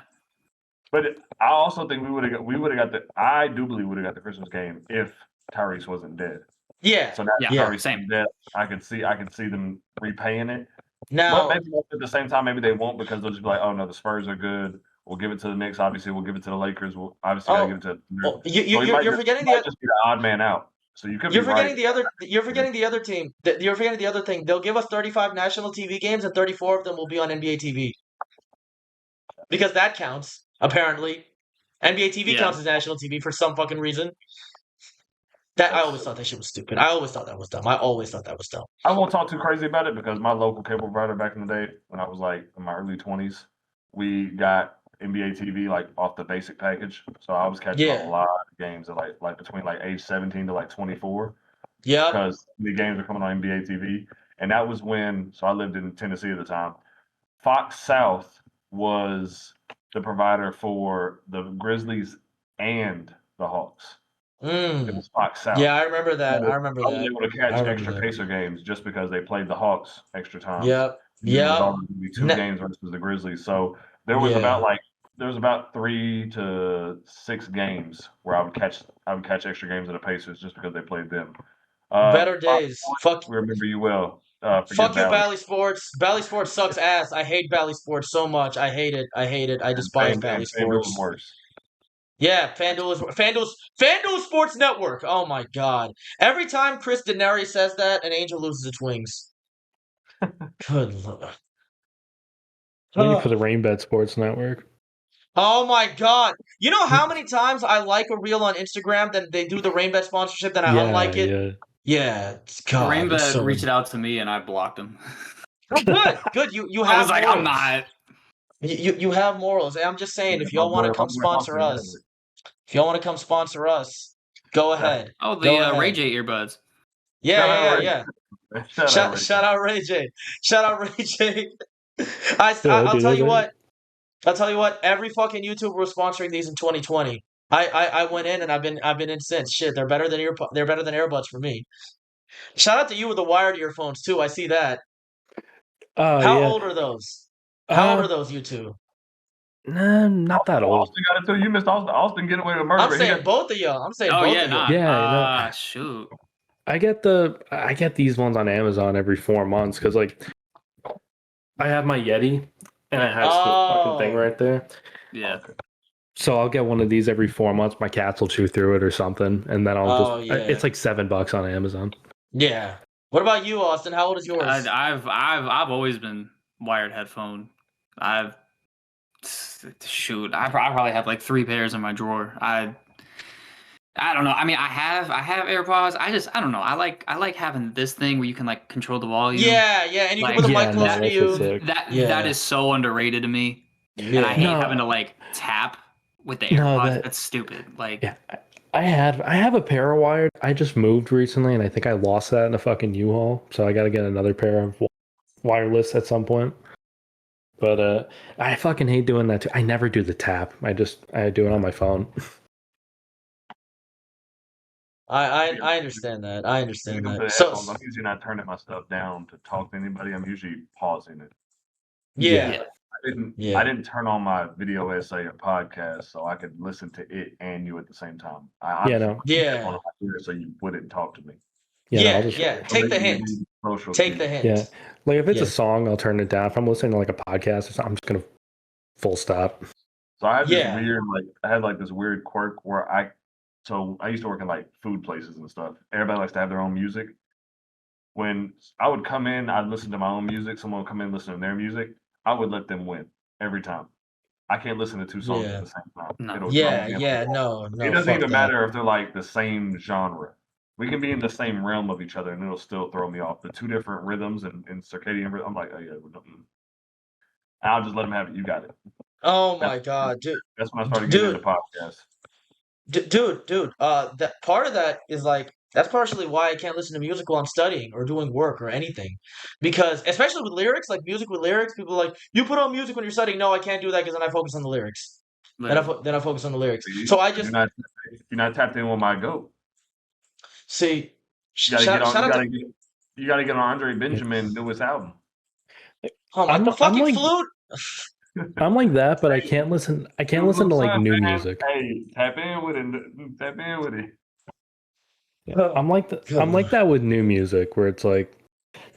Speaker 3: But I also think we would have got the. I do believe we would have got the Christmas game if Tyrese wasn't dead.
Speaker 1: Yeah.
Speaker 3: So now
Speaker 4: Yeah,
Speaker 3: Tyrese
Speaker 4: same.
Speaker 3: is dead. I can see them repaying it.
Speaker 1: Now,
Speaker 3: But maybe at the same time, maybe they won't because they'll just be like, "Oh no, the Spurs are good. We'll give it to the Knicks. Obviously, we'll give it to the Lakers. We'll obviously gotta give it to."
Speaker 1: well,
Speaker 3: So he might
Speaker 1: you're forgetting
Speaker 3: might
Speaker 1: the
Speaker 3: just be the odd man out. So you could
Speaker 1: you're
Speaker 3: be
Speaker 1: forgetting
Speaker 3: right.
Speaker 1: the other you're forgetting the other team. You're forgetting the other thing. They'll give us 35 national TV games and 34 of them will be on NBA TV. Because that counts, apparently. NBA TV
Speaker 4: Yeah.
Speaker 1: counts as national TV for some fucking reason. I always thought that shit was stupid. I always thought that was dumb.
Speaker 3: I won't talk too crazy about it because my local cable provider back in the day, when I was like in my early 20s, we got NBA TV like off the basic package. So I was catching
Speaker 1: Yeah.
Speaker 3: a lot of games at like between like age 17 to like 24
Speaker 1: Yeah.
Speaker 3: because the games were coming on NBA TV. And that was when, so I lived in Tennessee at the time. Fox South was the provider for the Grizzlies and the Hawks. It was Fox South.
Speaker 1: Yeah, I remember that.
Speaker 3: So
Speaker 1: I remember
Speaker 3: I was
Speaker 1: that.
Speaker 3: able to catch
Speaker 1: I remember
Speaker 3: extra
Speaker 1: that.
Speaker 3: Pacer games just because they played the Hawks extra times.
Speaker 1: Yep.
Speaker 3: And there was
Speaker 1: Yep.
Speaker 3: always gonna be two
Speaker 1: Ne-
Speaker 3: games versus the Grizzlies. So there was about 3 to 6 games where I would catch extra games of the Pacers just because they played them.
Speaker 1: Better days. Fuck.
Speaker 3: We remember you well.
Speaker 1: Fuck
Speaker 3: Forget
Speaker 1: you,
Speaker 3: Valley.
Speaker 1: Bally Sports. Bally Sports sucks ass. I hate Bally Sports so much. I hate it. I despise
Speaker 3: And
Speaker 1: Bally
Speaker 3: FanDuel was
Speaker 1: Sports.
Speaker 3: worse.
Speaker 1: Yeah, FanDuel Sports Network. Oh my god. Every time Chris Denari says that, an angel loses its wings. Good lord.
Speaker 2: Maybe for the Rainbet Sports Network.
Speaker 1: Oh my god. You know how many times I like a reel on Instagram, then they do the Rainbet sponsorship, then I unlike it?
Speaker 2: Yeah.
Speaker 1: Yeah. God.
Speaker 4: Rainbow
Speaker 1: it's so-
Speaker 4: reached out to me and I blocked him.
Speaker 1: Oh, good. You have
Speaker 4: I was like,
Speaker 1: morals.
Speaker 4: I'm not.
Speaker 1: You have morals. I'm just saying, if y'all want to come sponsor us, go ahead.
Speaker 4: Oh, the
Speaker 1: Go ahead.
Speaker 4: Ray J earbuds.
Speaker 1: Yeah.
Speaker 3: Shout out,
Speaker 1: Shout out Ray J. Shout out Ray J. I'll
Speaker 2: dude,
Speaker 1: tell you
Speaker 2: they-
Speaker 1: what. I'll tell you what. Every fucking YouTuber was sponsoring these in 2020. I went in and I've been in since. Shit, they're better than earbuds for me. Shout out to you with the wired earphones too. I see that. How old are those? How old are those, you two?
Speaker 2: Nah, not that old.
Speaker 3: Austin got it too. You missed Austin. Austin getting away with murder.
Speaker 1: I'm
Speaker 3: He
Speaker 1: saying
Speaker 3: got-
Speaker 1: both of y'all.
Speaker 4: Oh yeah,
Speaker 1: of
Speaker 4: nah.
Speaker 1: y'all.
Speaker 2: Yeah,
Speaker 4: Shoot.
Speaker 2: I get these ones on Amazon every 4 months because like I have my Yeti and it has the fucking thing right there.
Speaker 4: Yeah.
Speaker 2: So I'll get one of these every 4 months. My cats will chew through it or something, and then I'll just.
Speaker 1: Yeah.
Speaker 2: It's like $7 on Amazon.
Speaker 1: Yeah. What about you, Austin? How old is yours?
Speaker 4: I've always been wired headphone. I probably have like 3 pairs in my drawer. I don't know. I mean, I have AirPods. I don't know. I like having this thing where you can like control the volume.
Speaker 1: Yeah, and you
Speaker 4: Like-
Speaker 1: can put the
Speaker 2: Yeah,
Speaker 1: mic
Speaker 2: no,
Speaker 1: closer to
Speaker 2: that's
Speaker 1: you.
Speaker 2: what's sick.
Speaker 4: That
Speaker 1: Yeah.
Speaker 4: is so underrated to me. and I hate
Speaker 2: No.
Speaker 4: having to like tap with the
Speaker 2: No,
Speaker 4: AirPods. That's stupid. Like,
Speaker 2: Yeah, I have a pair of wired. I just moved recently, and I think I lost that in a fucking U-Haul. So I got to get another pair of wireless at some point. But I fucking hate doing that too. I never do the tap. I do it on my phone.
Speaker 1: I understand that. I
Speaker 3: When it
Speaker 1: understand
Speaker 3: comes
Speaker 1: that.
Speaker 3: to the
Speaker 1: So
Speaker 3: headphones, I'm usually not turning my stuff down to talk to anybody. I'm usually pausing it.
Speaker 1: yeah,
Speaker 4: yeah.
Speaker 3: I didn't turn on my video essay or podcast so I could listen to it and you at the same time. I
Speaker 2: Yeah,
Speaker 3: obviously
Speaker 2: no.
Speaker 3: put the
Speaker 1: Yeah.
Speaker 3: headphone on my ear so you wouldn't talk to me.
Speaker 1: yeah,
Speaker 2: I'll just
Speaker 1: Take the hint.
Speaker 3: Social
Speaker 1: Take the
Speaker 3: cues.
Speaker 1: hint.
Speaker 2: yeah. Like if it's
Speaker 1: Yeah.
Speaker 2: a song, I'll turn it down. If I'm listening to like a podcast or something, I'm just gonna full stop.
Speaker 3: So I had this
Speaker 1: Yeah.
Speaker 3: weird, I had like this weird quirk where I used to work in like food places and stuff. Everybody likes to have their own music. When I would come in, I'd listen to my own music. Someone would come in, listen to their music. I would let them win every time. I can't listen to two songs
Speaker 1: Yeah.
Speaker 3: at the same time.
Speaker 4: No.
Speaker 3: It'll drive me up the
Speaker 1: No,
Speaker 3: wall.
Speaker 1: no.
Speaker 3: It doesn't
Speaker 1: fuck
Speaker 3: even
Speaker 1: that.
Speaker 3: matter if they're like the same genre. We can be in the same realm of each other, and it'll still throw me off. The two different rhythms and circadian rhythm. I'm like, oh yeah, I'll just let them have it. You got it.
Speaker 1: Oh my god, dude.
Speaker 3: That's when I started getting into podcasts.
Speaker 1: Dude, that part of that is like that's partially why I can't listen to music while I'm studying or doing work or anything, because especially with lyrics, like music with lyrics, people are like, you put on music when you're studying. No, I can't do that because then I focus on the lyrics. Then I focus on the lyrics.
Speaker 3: See?
Speaker 1: So I just
Speaker 3: you're not tapped in with my goat.
Speaker 1: see.
Speaker 3: You gotta get on Andre Benjamin newest album.
Speaker 1: Like the fucking flute.
Speaker 2: I'm like that, but I can't listen. I can't listen to like new music.
Speaker 3: Hey, tap in with it. Tap in with it.
Speaker 2: Yeah, I'm like that with new music, where it's like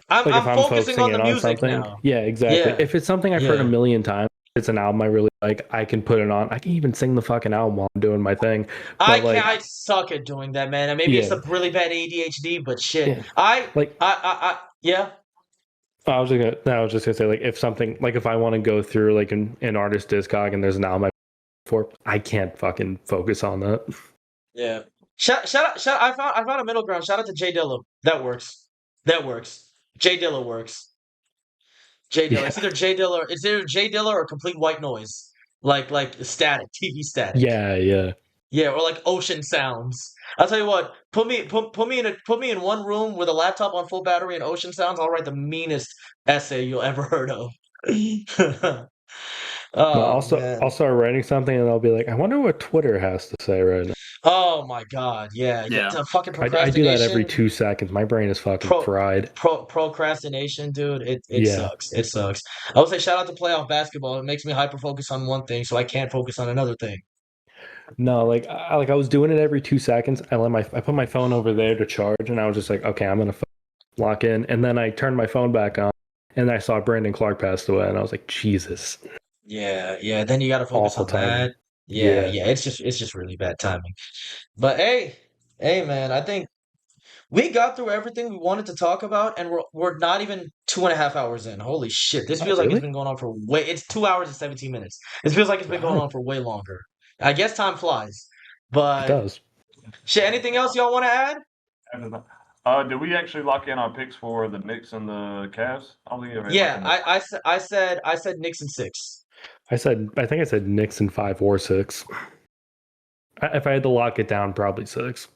Speaker 1: I'm
Speaker 2: if I'm
Speaker 1: focusing on the music
Speaker 2: something.
Speaker 1: now.
Speaker 2: Yeah, exactly.
Speaker 1: Yeah.
Speaker 2: If it's something I've heard a million times, it's an album I really like, I can put it on. I can even sing the fucking album while I'm doing my thing. But
Speaker 1: I suck at doing that, man. And maybe it's a really bad ADHD, but shit.
Speaker 2: Yeah.
Speaker 1: Yeah.
Speaker 2: I was just gonna say, like, if I want to go through like an artist discog and there's an album I can't fucking focus on that.
Speaker 1: Yeah. Shout out! I found a middle ground. Shout out to Jay Dilla. That works. Jay Dilla works. Jay Dilla.
Speaker 2: Yeah.
Speaker 1: It's either Jay Dilla or complete white noise, like static, TV static.
Speaker 2: Yeah,
Speaker 1: or like ocean sounds. I'll tell you what. Put me in one room with a laptop on full battery and ocean sounds. I'll write the meanest essay you'll ever heard of.
Speaker 2: I'll start writing something and I'll be like, I wonder what Twitter has to say right now.
Speaker 1: Oh my god, yeah. Fucking procrastination.
Speaker 2: I do that every 2 seconds. My brain is fucking fried.
Speaker 1: Procrastination, dude. It sucks. It sucks. I would say shout out to playoff basketball. It makes me hyper focus on one thing, so I can't focus on another thing.
Speaker 2: No, I was doing it every 2 seconds. I put my phone over there to charge, and I was just like, okay, I'm gonna lock in. And then I turned my phone back on, and I saw Brandon Clarke passed away, and I was like, Jesus.
Speaker 1: Yeah. Then you got to focus on that. Yeah. It's just really bad timing. But hey, man, I think we got through everything we wanted to talk about, and we're not even 2.5 hours in. Holy shit! This feels like it's been going on for way. It's 2 hours and 17 minutes. This feels like it's been going on for way longer. I guess time flies, but
Speaker 2: it does.
Speaker 1: Shit. Anything else y'all want to add?
Speaker 3: Did we actually lock in our picks for the Knicks and the Cavs? I don't think
Speaker 1: I said Knicks in 6.
Speaker 2: I think I said Knicks in 5 or 6. If I had to lock it down, probably 6.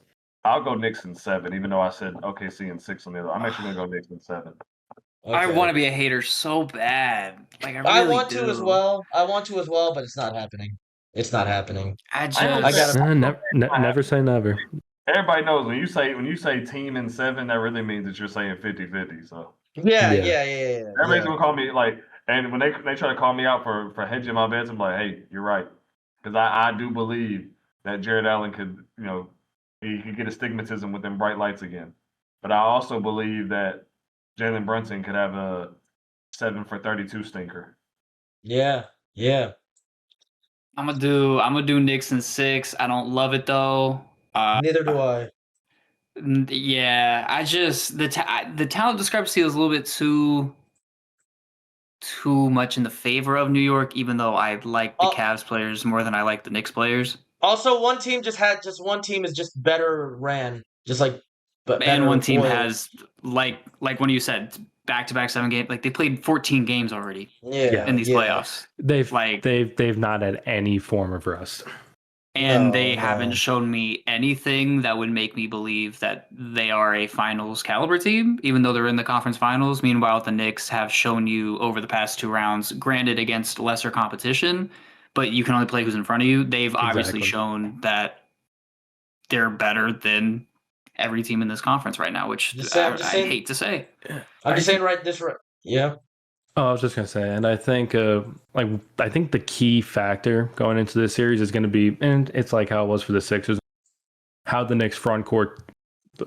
Speaker 3: I'll go Knicks in 7, even though I said OKC in 6 on the other. I'm actually gonna go Knicks in 7.
Speaker 4: Okay. I want to be a hater so bad. Like I
Speaker 1: want to as well. But it's not happening. It's not happening.
Speaker 2: Never say never.
Speaker 3: Everybody knows when you say team in 7, that really means that you're saying 50-50. So
Speaker 1: yeah.
Speaker 3: Everybody's gonna call me like, and when they try to call me out for hedging my bets, I'm like, hey, you're right, because I do believe that Jared Allen could, he could get astigmatism with them bright lights again. But I also believe that Jalen Brunson could have a 7 for 32 stinker.
Speaker 1: Yeah.
Speaker 4: I'm gonna do Knicks in 6. I don't love it though.
Speaker 1: Neither do I.
Speaker 4: Yeah, I just the talent discrepancy is a little bit too much in the favor of New York, even though I like the Cavs players more than I like the Knicks players.
Speaker 1: Also, one team is just better ran, just like.
Speaker 4: And one team has like when you said back-to-back 7 games. Like they played 14 games already in these playoffs.
Speaker 2: They've not had any form of rust.
Speaker 4: And they haven't shown me anything that would make me believe that they are a finals caliber team, even though they're in the conference finals. Meanwhile, the Knicks have shown you over the past 2 rounds, granted against lesser competition, but you can only play who's in front of you. They've obviously shown that they're better than every team in this conference right now, which I hate to say.
Speaker 1: I'm just saying yeah.
Speaker 2: Oh, I was just gonna say, and I think, I think the key factor going into this series is going to be, and it's like how it was for the Sixers, how the Knicks front court,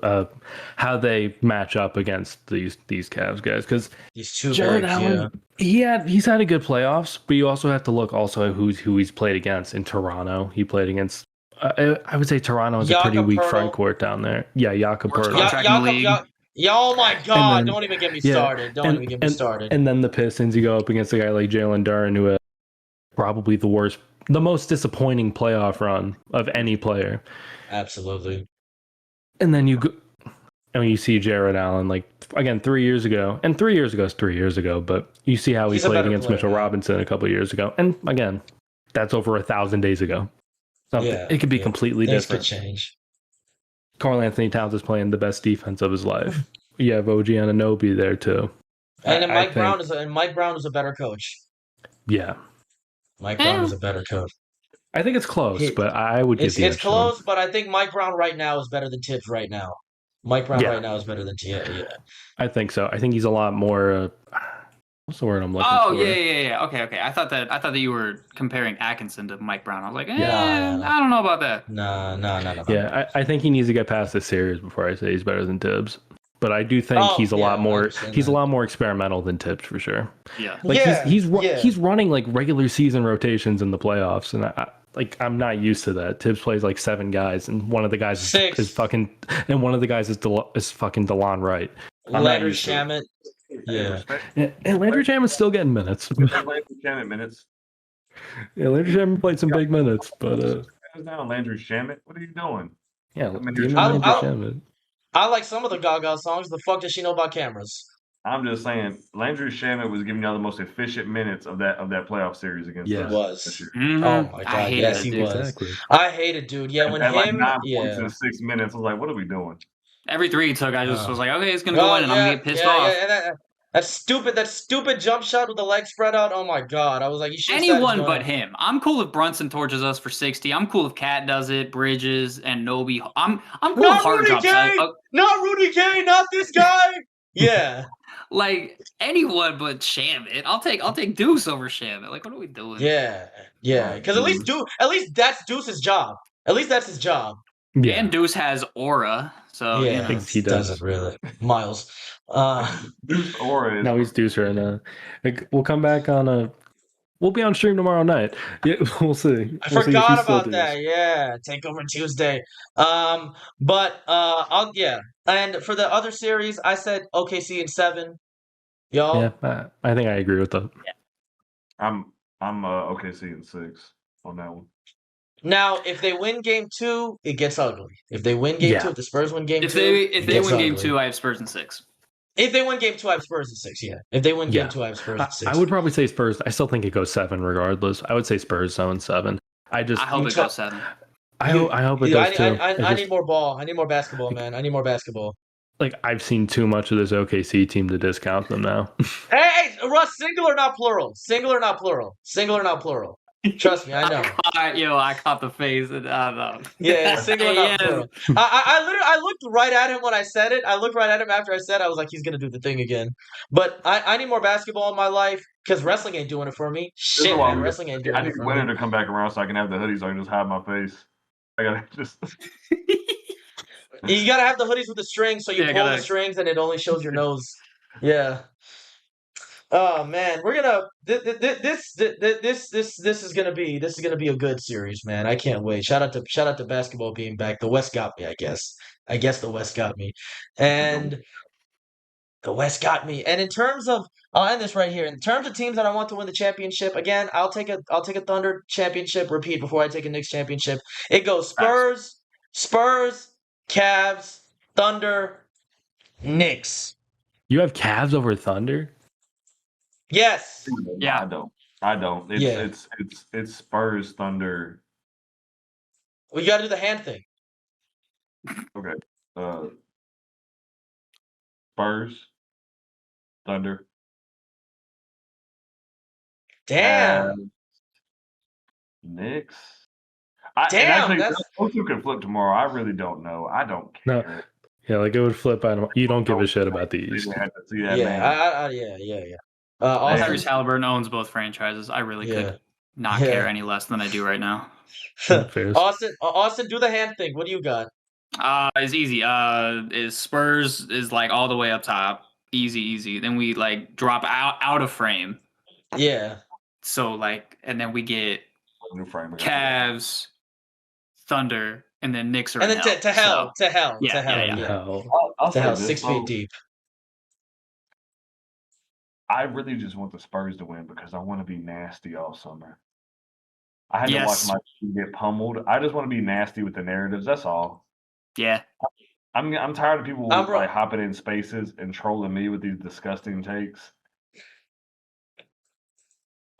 Speaker 2: how they match up against these Cavs guys, because
Speaker 1: these two
Speaker 2: Jared Allen, he's had a good playoffs, but you also have to look also who he's played against in Toronto. He played against. I would say Toronto is a pretty weak front court down there. Yeah, Jakob Poeltl.
Speaker 1: Yeah, oh my God! Don't even get me started. Don't even get me started.
Speaker 2: And then the Pistons, you go up against a guy like Jalen Duren, who had probably the most disappointing playoff run of any player.
Speaker 1: Absolutely.
Speaker 2: And then you see Jared Allen, like, again, 3 years ago, and 3 years ago is 3 years ago, but you see how he played against Mitchell Robinson a couple of years ago, and again, that's over 1,000 days ago. So it could be completely different.
Speaker 1: Things could change.
Speaker 2: Karl Anthony Towns is playing the best defense of his life. You have OG Anunoby there too.
Speaker 1: And Mike Brown is a better coach.
Speaker 2: Yeah.
Speaker 1: Mike Brown is a better coach.
Speaker 2: I think it's close, but I would give
Speaker 1: it's close, but I think Mike Brown right now is better than Tibbs right now. Mike Brown right now is better than Tibbs. Yeah.
Speaker 2: I think so. I think he's a lot more what's the word I'm looking for?
Speaker 4: Oh, yeah. Okay. I thought that you were comparing Atkinson to Mike Brown. I was like, I don't know about that.
Speaker 1: No.
Speaker 2: Yeah, I think he needs to get past this series before I say he's better than Tibbs. But I do think he's a lot more experimental than Tibbs for sure.
Speaker 4: Yeah.
Speaker 2: Like he's running like regular season rotations in the playoffs, and I'm not used to that. Tibbs plays like 7 guys, and one of the guys is fucking DeLon Wright.
Speaker 1: Landry Shamet. Yeah.
Speaker 2: And Landry Shamet's still getting minutes.
Speaker 3: Landry Shamet minutes.
Speaker 2: Yeah, Landry Shamet played some big minutes, but
Speaker 3: now Landry Shamet, what are you doing?
Speaker 2: Yeah, Landry
Speaker 1: Shamet. I like some of the Gaga songs. The fuck does she know about cameras?
Speaker 3: I'm just saying, Landry Shamet was giving y'all the most efficient minutes of that playoff series against us.
Speaker 1: He was.
Speaker 3: This year.
Speaker 1: Mm-hmm. Oh my God! Yes, he was. Exactly. I hate it, dude. Yeah, when
Speaker 3: at like 9 points in 6 minutes, I was like, "What are we doing?"
Speaker 4: Every 3 he took, I just was like, "Okay, it's gonna go in, and I'm gonna get pissed off."
Speaker 1: Yeah, that stupid jump shot with the leg spread out. Oh my God! I was like,
Speaker 4: anyone but him. I'm cool if Brunson torches us for 60. I'm cool if Cat does it, Bridges and Nobi. I'm cool if Hart drops it.
Speaker 1: Not Rudy Gay, not this guy. Yeah.
Speaker 4: Like anyone but Shamet. I'll take Deuce over Shamet. Like, what are we doing?
Speaker 1: Yeah. Because at least that's Deuce's job. At least that's his job.
Speaker 4: Yeah. And Deuce has aura, so
Speaker 2: he
Speaker 1: doesn't really. Miles.
Speaker 3: Deuce aura.
Speaker 2: No, he's Deuce right now. We'll come back on we'll be on stream tomorrow night. Yeah, we'll see.
Speaker 1: I forgot about that. Yeah, Takeover Tuesday. And for the other series, I said OKC in 7. Y'all?
Speaker 2: Yeah, I think I agree with that.
Speaker 4: Yeah.
Speaker 3: I'm OKC in 6 on that one.
Speaker 1: Now, if they win Game 2, it gets ugly. If they win Game 2, if the Spurs win Game 2,
Speaker 4: if they win Game 2, I have Spurs in 6.
Speaker 1: If they win Game 2, I have Spurs in 6. Yeah. If they win Game 2, I have Spurs in 6.
Speaker 2: I would probably say Spurs. I still think it goes 7 regardless. I would say Spurs zone 7. I hope
Speaker 4: it goes 7.
Speaker 2: I hope it does too.
Speaker 1: I need more ball. I need more basketball, man. I need more basketball.
Speaker 2: Like, I've seen too much of this OKC team to discount them now.
Speaker 1: Hey, Russ, singular, not plural. Singular, not plural. Singular, not plural. Trust me, I know.
Speaker 4: I caught the face. And,
Speaker 1: yeah, singular, not plural. I looked right at him when I said it. I looked right at him after I said it. I was like, he's going to do the thing again. But I need more basketball in my life because wrestling ain't doing it for me. Shit, man, wrestling ain't doing it for me.
Speaker 3: I need winter to come back around so I can have the hoodies so I can just hide my face. I got to just...
Speaker 1: You gotta have the hoodies with the strings, so you pull the strings and it only shows your nose. Yeah. Oh man, we're gonna this is gonna be a good series, man. I can't wait. Shout out to basketball being back. The West got me, I guess. I guess the West got me, and the West got me. And in terms of, I'll end this right here. In terms of teams that I want to win the championship, again, I'll take a Thunder championship. Repeat before I take a Knicks championship. It goes Spurs. Cavs, Thunder, Knicks.
Speaker 2: You have Cavs over Thunder?
Speaker 1: Yes.
Speaker 4: Yeah.
Speaker 3: I don't.
Speaker 1: Yeah.
Speaker 3: It's Spurs, Thunder.
Speaker 1: We got to do the hand thing.
Speaker 3: Okay. Spurs, Thunder.
Speaker 1: Damn.
Speaker 3: Knicks.
Speaker 1: Damn,
Speaker 3: Actually,
Speaker 1: that's-
Speaker 3: those two can flip tomorrow. I really don't know. I don't
Speaker 2: No.
Speaker 3: care.
Speaker 2: Yeah, like it would flip. You don't give a shit about the East.
Speaker 3: They had to see that
Speaker 1: Yeah.
Speaker 3: man.
Speaker 1: Yeah.
Speaker 3: Austin-
Speaker 4: Tyrese Halliburton owns both franchises. I really could not care any less than I do right now.
Speaker 2: Fair.
Speaker 1: Austin, do the hand thing. What do you got?
Speaker 4: It's easy. Is Spurs is like all the way up top. Easy. Then we like drop out of frame.
Speaker 1: Yeah.
Speaker 4: So like, and then we get
Speaker 3: New frame.
Speaker 4: Cavs, Thunder, and then Knicks are
Speaker 1: And
Speaker 4: in
Speaker 1: then to hell.
Speaker 4: So,
Speaker 1: To hell.
Speaker 4: Yeah,
Speaker 1: To hell.
Speaker 4: yeah.
Speaker 3: I'll
Speaker 1: To
Speaker 3: say
Speaker 1: hell.
Speaker 3: this,
Speaker 1: 6 feet deep.
Speaker 3: I really just want the Spurs to win because I want to be nasty all summer. I had to watch my team get pummeled. I just want to be nasty with the narratives. That's all.
Speaker 4: Yeah.
Speaker 3: I'm tired of people like hopping in spaces and trolling me with these disgusting takes.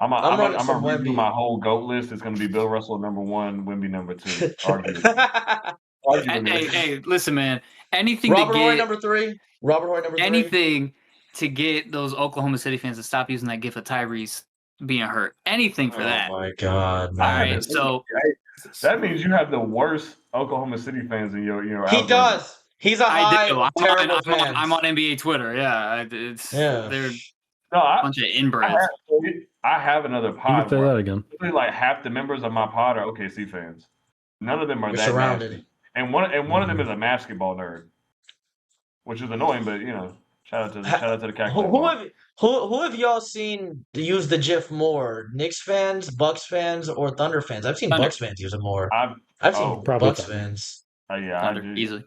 Speaker 3: I'm gonna redo my whole GOAT list. It's gonna be Bill Russell number 1, Wemby number 2.
Speaker 4: Hey, listen, man. Anything
Speaker 1: Robert
Speaker 4: to
Speaker 1: Horry
Speaker 4: get
Speaker 1: number 3. Robert Horry number 3.
Speaker 4: anything to get those Oklahoma City fans to stop using that gif of Tyrese being hurt. Anything for that.
Speaker 1: Oh my God, man.
Speaker 4: All right, so
Speaker 3: that means you have the worst Oklahoma City fans in your
Speaker 1: He does. He's a terrible fan.
Speaker 4: I'm on NBA Twitter. Yeah, they're a bunch of inbreds.
Speaker 3: I have another pod.
Speaker 2: You can say that again.
Speaker 3: Like half the members of my pod are OKC fans. None of them are that
Speaker 1: surrounded.
Speaker 3: nasty. And one of them is a basketball nerd, which is annoying. But shout out to the calculator.
Speaker 1: Who have y'all seen use the GIF more? Knicks fans, Bucks fans, or Thunder fans? I've seen Bucks fans use it more. I've seen Bucks fans.
Speaker 3: Yeah,
Speaker 4: easily.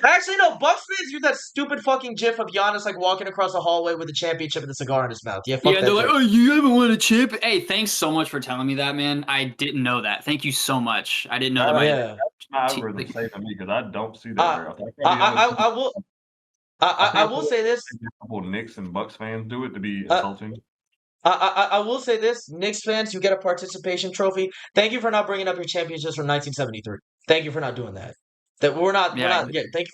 Speaker 1: Actually, no. Bucks fans use that stupid fucking GIF of Giannis like walking across the hallway with a championship and a cigar in his mouth. Yeah, fuck that.
Speaker 4: They're like, "Oh, you haven't won a chip." Hey, thanks so much for telling me that, man. I didn't know that. Thank you so much. I didn't know that.
Speaker 1: Yeah.
Speaker 3: That's my algorithm saying to me because I don't see that very often.
Speaker 1: I will say this.
Speaker 3: A couple Knicks and Bucks fans do it to be insulting.
Speaker 1: I will say this. Knicks fans, you get a participation trophy. Thank you for not bringing up your championships from 1973. Thank you for not doing that. Thank you for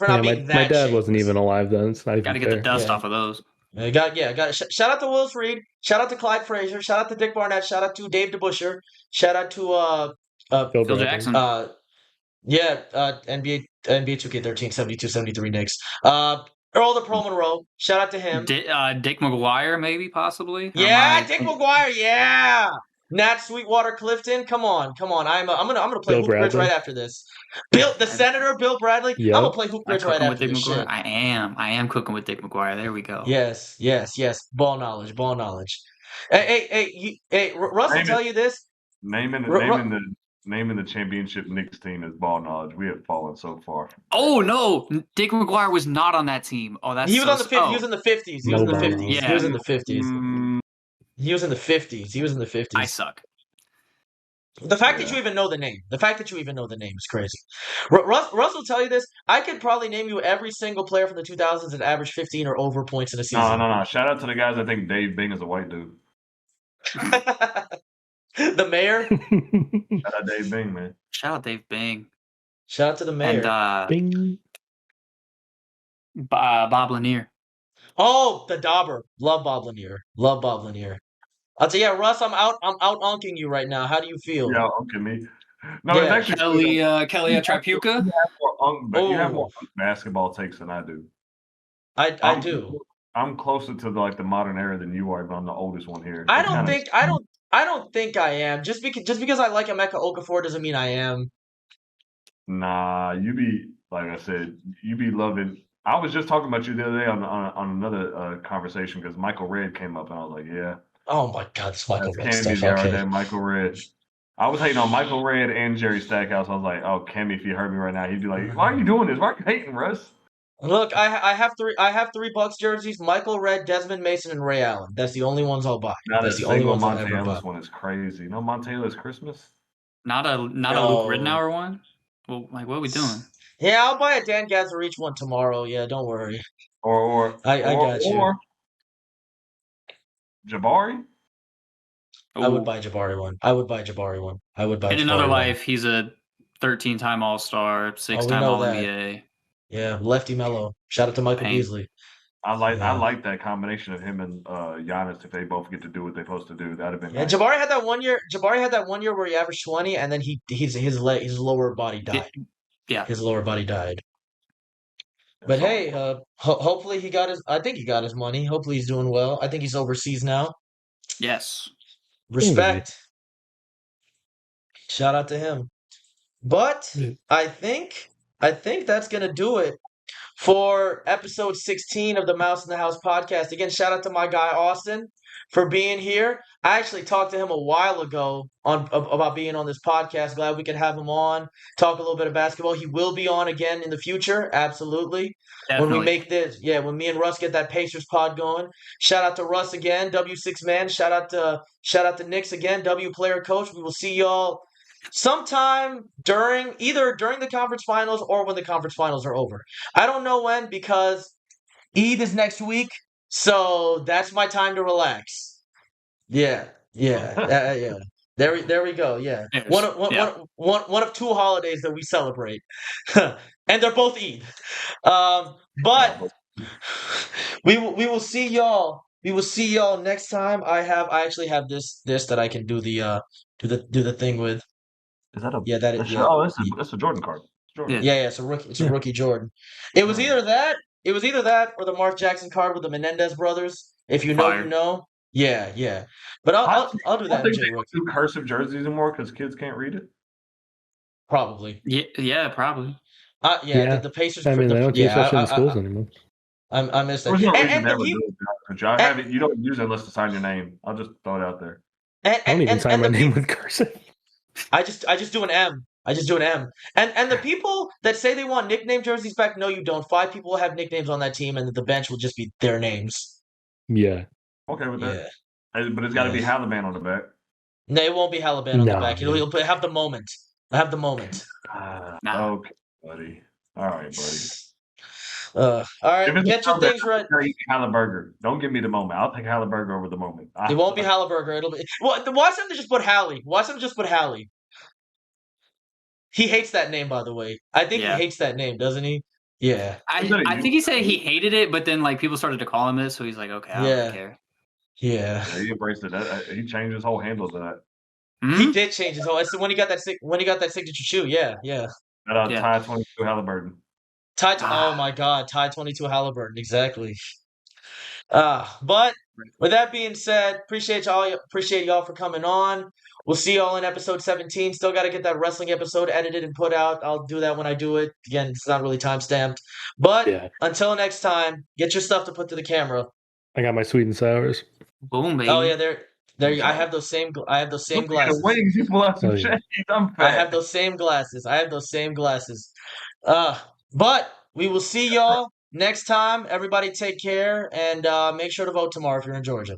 Speaker 1: not being that.
Speaker 2: My dad wasn't even alive then. So
Speaker 4: got to get the dust off of those.
Speaker 1: Got it. Shout out to Willis Reed. Shout out to Clyde Frazier. Shout out to Dick Barnett. Shout out to Dave DeBuscher. Shout out to
Speaker 4: Phil Jackson.
Speaker 1: NBA 2K13 72-73 Knicks. Earl the Pearl Monroe. Shout out to him.
Speaker 4: Dick McGuire, maybe, possibly.
Speaker 1: Yeah, Dick McGuire. Yeah. Nat Sweetwater Clifton. Come on. I'm gonna play Hoop Bridge right after this. The Senator Bill Bradley.
Speaker 2: Yep.
Speaker 1: I'm gonna play Hoop Bridge right after this shit.
Speaker 4: I am cooking with Dick McGuire. There we go.
Speaker 1: Yes. Ball knowledge. Hey, Russ will tell you this.
Speaker 3: Naming the championship Knicks team is ball knowledge. We have fallen so far.
Speaker 4: Oh no, Dick McGuire was not on that team. Oh, that's
Speaker 1: he was on the 50s. He was in the 50s.
Speaker 4: Yeah.
Speaker 1: He was in the 50s. He was in the 50s.
Speaker 4: I suck.
Speaker 1: The fact that you even know the name. Is crazy. Russ will tell you this. I could probably name you every single player from the 2000s that averaged 15 or over points in a season.
Speaker 3: No. Shout out to the guys that think Dave Bing is a white dude.
Speaker 1: The mayor.
Speaker 3: Shout out Dave Bing, man.
Speaker 4: Shout out Dave Bing.
Speaker 1: Shout out to the mayor.
Speaker 4: And
Speaker 2: Bing.
Speaker 4: Bob Lanier.
Speaker 1: Oh, the Dauber. Love Bob Lanier. I'll tell you, Russ, I'm out unking you right now. How do you feel?
Speaker 3: Yeah, unking me. No, it's actually
Speaker 4: Kelly Trapuka.
Speaker 3: You have more basketball takes than I do.
Speaker 1: I do.
Speaker 3: I'm closer to the modern era than you are, but I'm the oldest one here.
Speaker 1: I don't think I am. Just because I like Emeka Okafor doesn't mean I am.
Speaker 3: Nah, you be like I said, you be loving. I was just talking about you the other day on another conversation because Michael Redd came up and I was like, yeah.
Speaker 1: Oh my God, this Michael Redd stuff.
Speaker 3: Okay. Michael Redd. I was hating on Michael Redd and Jerry Stackhouse. I was like, oh, Cammy, if you heard me right now, he'd be like, why are you doing this? Why are you hating, Russ?
Speaker 1: Look, I have three Bucks jerseys: Michael Redd, Desmond Mason, and Ray Allen. That's the only ones I'll buy. That's the only ones I'll ever buy.
Speaker 3: This one is crazy. No, Montaylor's Christmas.
Speaker 4: Not a Luke Ridnour one. Well, what are we doing?
Speaker 1: Yeah, I'll buy a Dan Gazarich one tomorrow. Yeah, don't worry. I got you.
Speaker 3: Or Jabari.
Speaker 1: I would
Speaker 4: Ooh.
Speaker 1: buy Jabari one. I would buy Jabari one. I would buy
Speaker 4: In
Speaker 1: Jabari
Speaker 4: another
Speaker 1: one.
Speaker 4: life, he's a 13-time All-Star,
Speaker 1: Oh, we
Speaker 4: 6-time
Speaker 1: know that.
Speaker 4: All-NBA.
Speaker 1: Yeah, lefty mellow. Shout out to Michael
Speaker 4: Pain.
Speaker 1: Beasley.
Speaker 3: I
Speaker 1: Yeah.
Speaker 3: like that combination of him and Giannis. If they both get to do what they're supposed to do, that'd have been
Speaker 1: Yeah,
Speaker 3: nice.
Speaker 1: Jabari had that 1 year. Jabari had that 1 year where he averaged 20, and then his lower body died.
Speaker 4: Yeah.
Speaker 1: His lower body died.
Speaker 3: That's
Speaker 1: But
Speaker 3: all.
Speaker 1: hey, hopefully he got his. I think he got his money. Hopefully he's doing well. I think he's overseas now.
Speaker 4: Yes.
Speaker 1: Respect. Shout out to him. But
Speaker 2: Yeah.
Speaker 1: I think that's gonna do it for episode 16 of the Mouse in the House podcast. Again, shout out to my guy Austin for being here. I actually talked to him a while ago about being on this podcast. Glad we could have him on, talk a little bit of basketball. He will be on again in the future, absolutely.
Speaker 4: Definitely.
Speaker 1: When we make this, when me and Russ get that Pacers pod going. Shout out to Russ again, W6 man. Shout out to Knicks again, W player coach. We will see y'all sometime either during the conference finals or when the conference finals are over. I don't know when because Eid is next week, so that's my time to relax. Yeah. Yeah. There we go. Yeah.
Speaker 4: Yes.
Speaker 1: One of two holidays that we celebrate. And they're both Eid. But we will see y'all. We will see y'all next time. I actually have this that I can do the thing with.
Speaker 3: Is that a?
Speaker 1: Yeah, that is. Yeah.
Speaker 3: Oh, that's a Jordan card. It's Jordan.
Speaker 1: Yeah, it's a rookie. It's a
Speaker 2: Yeah.
Speaker 1: rookie Jordan. It was
Speaker 3: Nice.
Speaker 1: either that. It was either that or the Mark Jackson card with the Menendez brothers. If you know,
Speaker 4: Fire.
Speaker 1: you know. Yeah. But I'll do that
Speaker 3: I think
Speaker 1: MJ
Speaker 3: they
Speaker 1: rookie
Speaker 3: do cursive jerseys anymore because kids can't read it.
Speaker 1: probably.
Speaker 4: Yeah, probably.
Speaker 1: Yeah. The Pacers.
Speaker 2: I mean, they don't teach that shit in schools
Speaker 1: I,
Speaker 2: anymore.
Speaker 1: I missed that.
Speaker 3: There's no reason
Speaker 1: And
Speaker 3: to ever
Speaker 1: he
Speaker 3: do it. But y'all have it. You don't use it unless to sign your name. I'll just throw it out there.
Speaker 1: and
Speaker 2: I don't even sign
Speaker 1: and
Speaker 2: my
Speaker 1: the
Speaker 2: name
Speaker 1: people.
Speaker 2: with cursive.
Speaker 1: I just do an M. I just do an M. And the people that say they want nickname jerseys back, no, you don't. 5 people will have nicknames on that team, and the bench will just be their names.
Speaker 2: Yeah.
Speaker 3: Okay with that.
Speaker 1: Yeah.
Speaker 3: But it's got to be
Speaker 1: Yeah.
Speaker 3: Halliban on the back.
Speaker 1: No, it won't be Haliban on the
Speaker 2: No,
Speaker 1: back. He'll have the moment. Have the moment.
Speaker 4: Nah.
Speaker 3: Okay, buddy. All right, buddy.
Speaker 1: All right,
Speaker 3: If it's
Speaker 1: get your things right.
Speaker 3: Halliburger. Don't give me the moment. I'll take Halliburger over the moment.
Speaker 1: It won't be Halliburger. It'll be. Well, watch him to just put Hallie. Watch him just put Hallie. He hates that name, by the way. I think he hates that name, doesn't he? Yeah.
Speaker 4: I think he said he hated it, but then like people started to call him it, so he's like, okay, I don't really care.
Speaker 1: Yeah.
Speaker 3: He embraced it. He changed his whole handle to that.
Speaker 4: Hmm?
Speaker 1: He did change his whole. It's when he got that signature shoe. Yeah.
Speaker 3: Tie 22 Halliburton.
Speaker 1: Oh my God, Tie 22 Halliburton. Exactly. But with that being said, appreciate y'all for coming on. We'll see y'all in episode 17. Still got to get that wrestling episode edited and put out. I'll do that when I do it. Again, it's not really time stamped. But until next time, get your stuff to put to the camera.
Speaker 2: I got my sweet and sours.
Speaker 4: Boom, baby.
Speaker 1: Oh yeah, there. I have those same. glasses.
Speaker 3: You pull out some shades.
Speaker 1: I have those same glasses. But we will see y'all next time. Everybody take care and make sure to vote tomorrow if you're in Georgia.